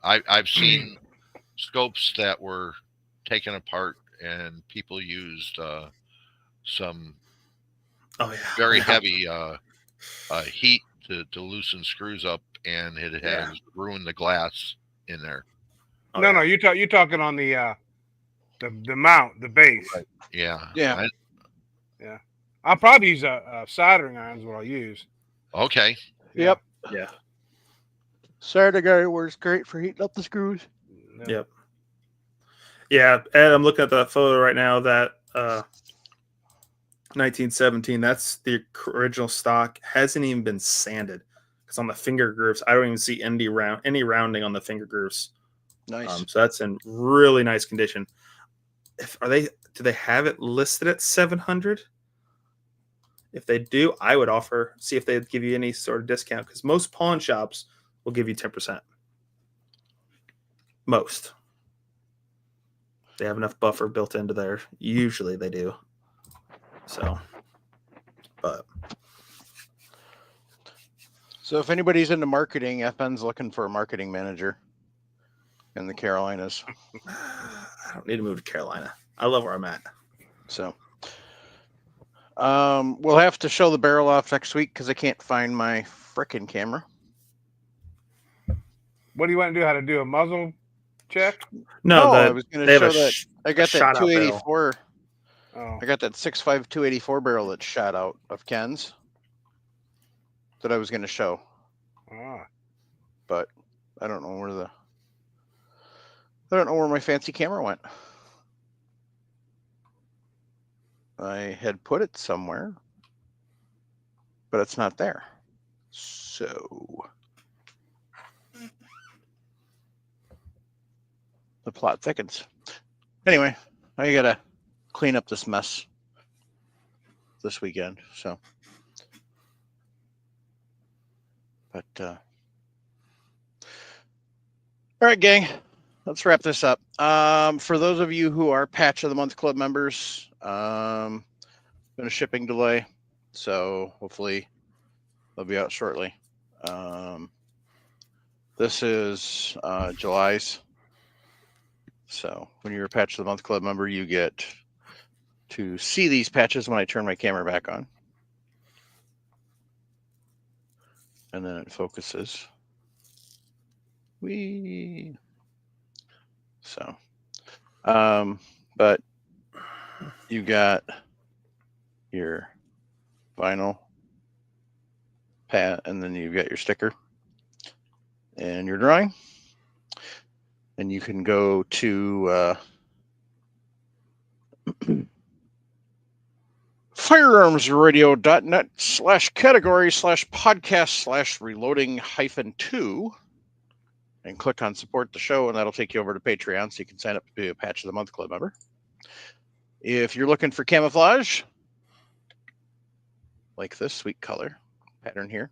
I've seen scopes that were taken apart and people used some very heavy heat to loosen screws up, and it has ruined the glass in there. No, you're talking on the mount, the base. Right. Yeah. Yeah. I'll probably use a soldering iron is what I'll use. Okay. Yep. Yeah. Soldering iron works great for heating up the screws. Yep. Yeah, Ed, I'm looking at the photo right now that 1917. That's the original stock. Hasn't even been sanded because on the finger grooves, I don't even see any rounding on the finger grooves. Nice. So that's in really nice condition. Do they have it listed at 700? If they do, I would see if they'd give you any sort of discount because most pawn shops will give you 10%. Most. They have enough buffer built into there. Usually they do. So, but So if anybody's into marketing, FN's looking for a marketing manager in the Carolinas. I don't need to move to Carolina. I love where I'm at. So we'll have to show the barrel off next week because I can't find my frickin' camera. What do you want to do? How to do a muzzle check? No, I was going they to have show that. I got that shot out barrel. 284. Oh, I got that 6.5 284 barrel that shot out of Ken's that I was going to show, ah. but I don't know where my fancy camera went. I had put it somewhere, but it's not there. So the plot thickens. Anyway, I gotta clean up this mess this weekend. So, but all right, gang, let's wrap this up. For those of you who are Patch of the Month Club members, been a shipping delay, so hopefully they'll be out shortly. This is July's. So when you're a Patch of the Month Club member, you get to see these patches when I turn my camera back on. And then it focuses. So, but you got your vinyl pad, and then you've got your sticker and your drawing. And you can go to firearmsradio.net/category/podcast/reloading-2 and click on support the show, and that'll take you over to Patreon so you can sign up to be a Patch of the Month Club member. If you're looking for camouflage, like this sweet color pattern here.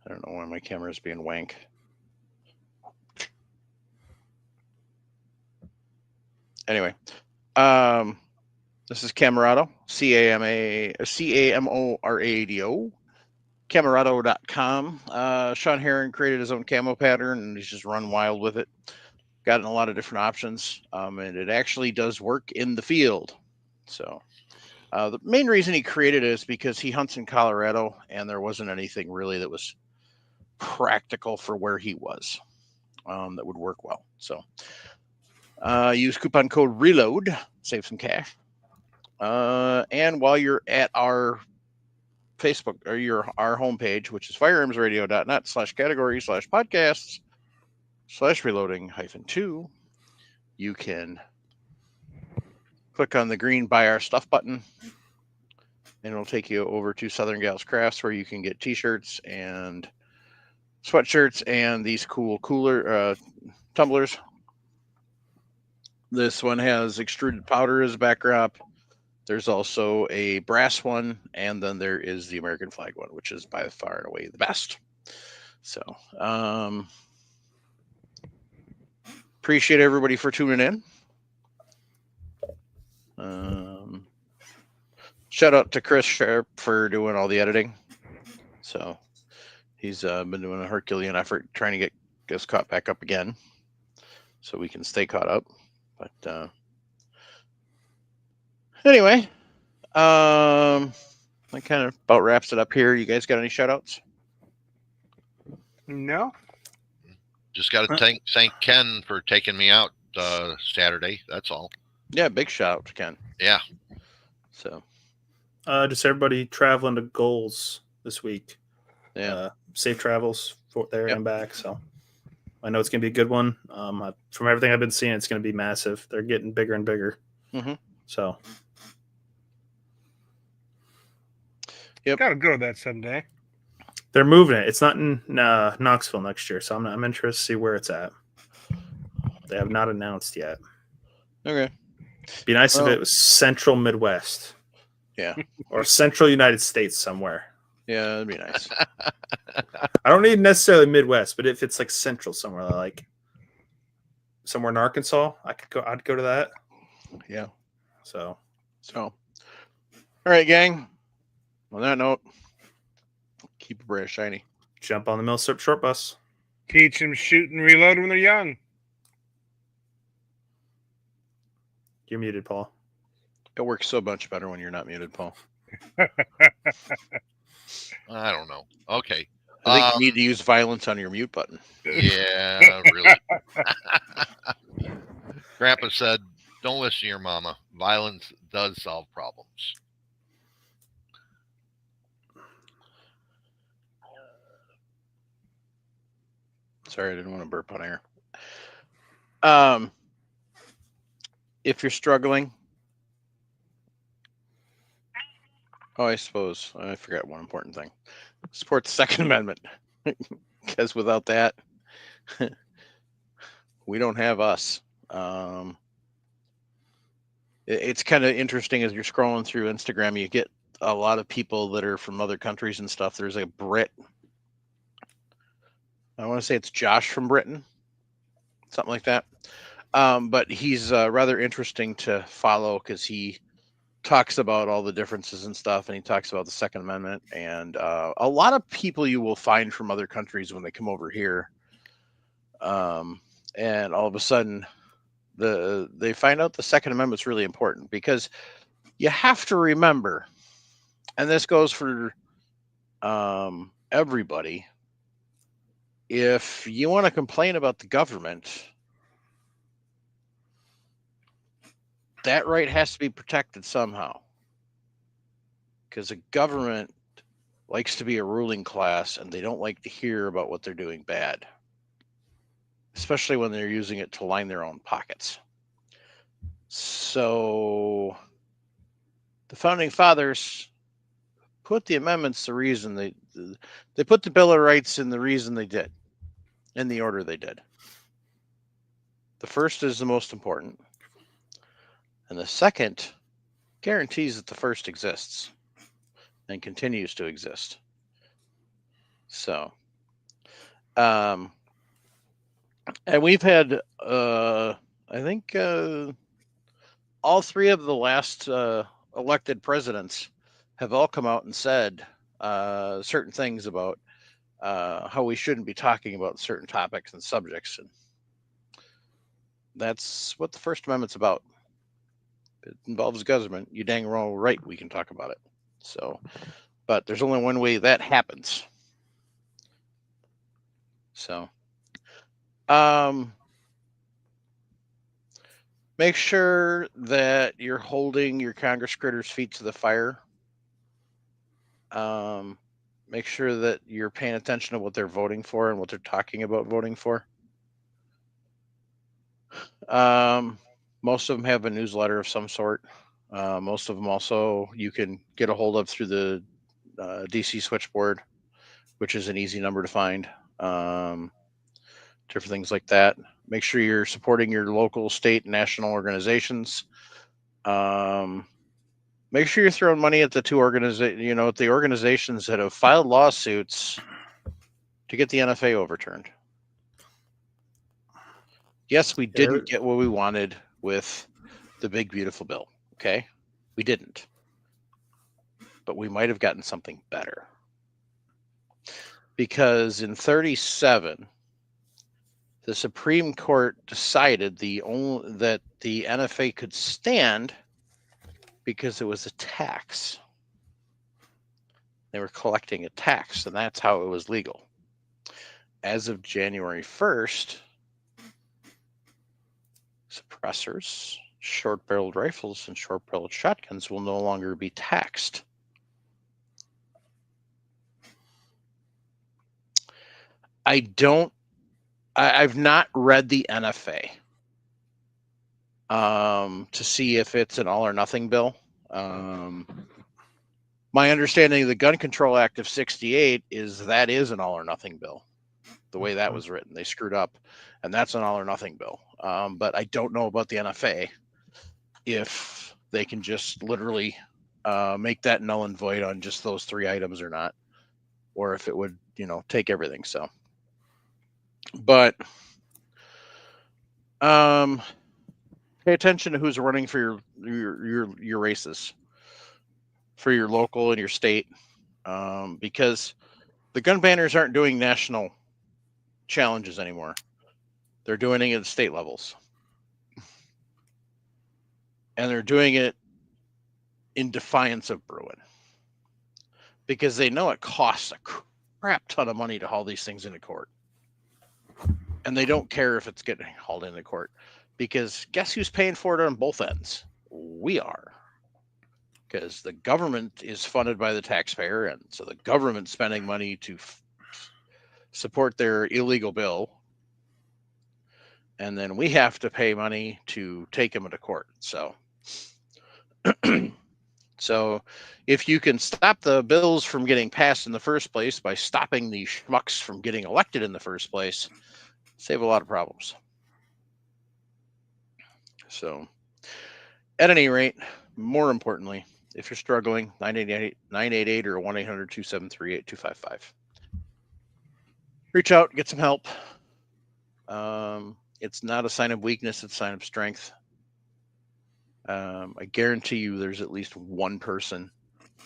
I don't know why my camera is being wank. Anyway, this is Camerado, CAMORADO, Camerado.com. Sean Heron created his own camo pattern, and he's just run wild with it. Got in a lot of different options, and it actually does work in the field. So the main reason he created it is because he hunts in Colorado, and there wasn't anything really that was practical for where he was that would work well. So use coupon code RELOAD, save some cash. And while you're at our Facebook or our homepage, which is firearmsradio.net/category/podcasts/reloading-2, you can click on the green Buy Our Stuff button, and it'll take you over to Southern Gals Crafts, where you can get t-shirts and sweatshirts and these cool cooler tumblers. This one has extruded powder as a backdrop. There's also a brass one, and then there is the American flag one, which is by far and away the best. So appreciate everybody for tuning in. Shout out to Chris Sharp for doing all the editing. So he's been doing a Herculean effort trying to get us caught back up again so we can stay caught up. But anyway, that kind of about wraps it up here. You guys got any shout outs? No. Just got to thank Ken for taking me out Saturday. That's all. Yeah, big shout out to Ken. Yeah. So just everybody traveling to Goals this week. yeah, safe travels for there and back. So I know it's gonna be a good one. From everything I've been seeing, it's gonna be massive. They're getting bigger and bigger. Mm-hmm. So Gotta go to that someday. They're moving it. It's not in Knoxville next year, so I'm interested to see where it's at. They have not announced yet. Okay. Be nice if Well- it was Central Midwest. Yeah. Or Central United States somewhere. Yeah, that'd be nice. I don't need necessarily Midwest, but if it's like Central somewhere, like somewhere in Arkansas, I'd go to that. Yeah. So So, all right, gang. On that note, keep your brand shiny. jump on the Millsip short bus. Teach them shoot and reload when they're young. You're muted, Paul. It works so much better when you're not muted, Paul. I don't know. Okay. I think you need to use violence on your mute button. Yeah, really. Grandpa said, "Don't listen to your mama. Violence does solve problems." Sorry, I didn't want to burp on air. If you're struggling, I suppose I forgot one important thing. Support the Second Amendment, because without that, we don't have us. It's kind of interesting as you're scrolling through Instagram, you get a lot of people that are from other countries and stuff. There's a Brit. I want to say it's Josh from Britain, something like that. But he's rather interesting to follow because he talks about all the differences and stuff, and he talks about the Second Amendment. And a lot of people you will find from other countries when they come over here, and all of a sudden, they find out the Second Amendment is really important, because you have to remember, and this goes for everybody. If you want to complain about the government, that right has to be protected somehow, because the government likes to be a ruling class and they don't like to hear about what they're doing bad, especially when they're using it to line their own pockets. So the founding fathers put the amendments, the reason they put the Bill of Rights in the reason they did, in the order they did. The first is the most important, and the second guarantees that the first exists and continues to exist. So, and we've had, I think, all three of the last elected presidents have all come out and said certain things about how we shouldn't be talking about certain topics and subjects. And that's what the First Amendment's about. It involves government. You dang well right we can talk about it. So, but there's only one way that happens. So, make sure that you're holding your Congress critters' feet to the fire. Make sure that you're paying attention to what they're voting for and what they're talking about voting for. Most of them have a newsletter of some sort. Most of them also you can get a hold of through the DC switchboard, which is an easy number to find. Different things like that. Make sure you're supporting your local, state, and national organizations. Make sure you're throwing money at the the organizations that have filed lawsuits to get the NFA overturned. Yes, we didn't get what we wanted with the big, beautiful bill. Okay, we didn't, but we might have gotten something better, because in 1937, the Supreme Court decided that the NFA could stand because it was a tax. They were collecting a tax, and that's how it was legal. As of January 1st, suppressors, short-barreled rifles, and short-barreled shotguns will no longer be taxed. I've not read the NFA to see if it's an all or nothing bill. My understanding of the Gun Control Act of '68 is that is an all or nothing bill. The way that was written, they screwed up, and that's an all or nothing bill. But I don't know about the NFA if they can just literally make that null and void on just those 3 items or not, or if it would, take everything. So, but pay attention to who's running for your races, for your local and your state, because the gun banners aren't doing national challenges anymore. They're doing it at state levels, and they're doing it in defiance of Bruin, because they know it costs a crap ton of money to haul these things into court, and they don't care if it's getting hauled into court, because guess who's paying for it on both ends? We are, because the government is funded by the taxpayer, and so the government's spending money to support their illegal bill, and then we have to pay money to take them into court. So so if you can stop the bills from getting passed in the first place by stopping the schmucks from getting elected in the first place, save a lot of problems. So at any rate, more importantly, if you're struggling, 988 or 1-800-273-8255. Reach out, get some help. It's not a sign of weakness, it's a sign of strength. I guarantee you there's at least one person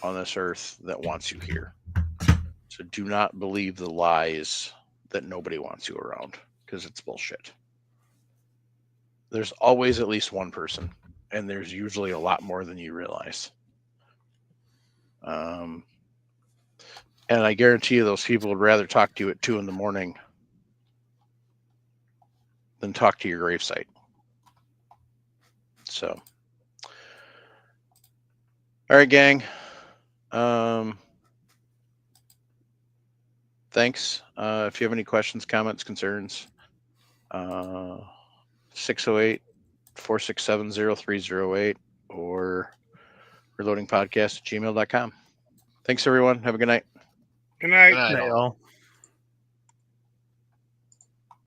on this earth that wants you here. So do not believe the lies that nobody wants you around, because it's bullshit. There's always at least one person, and there's usually a lot more than you realize. And I guarantee you those people would rather talk to you at 2 a.m. than talk to your gravesite. So, all right, gang. Thanks. If you have any questions, comments, concerns, 608-467-0308 or reloadingpodcast@gmail.com. Thanks, everyone. Have a good night. Good night. Good night, Hey, all. all.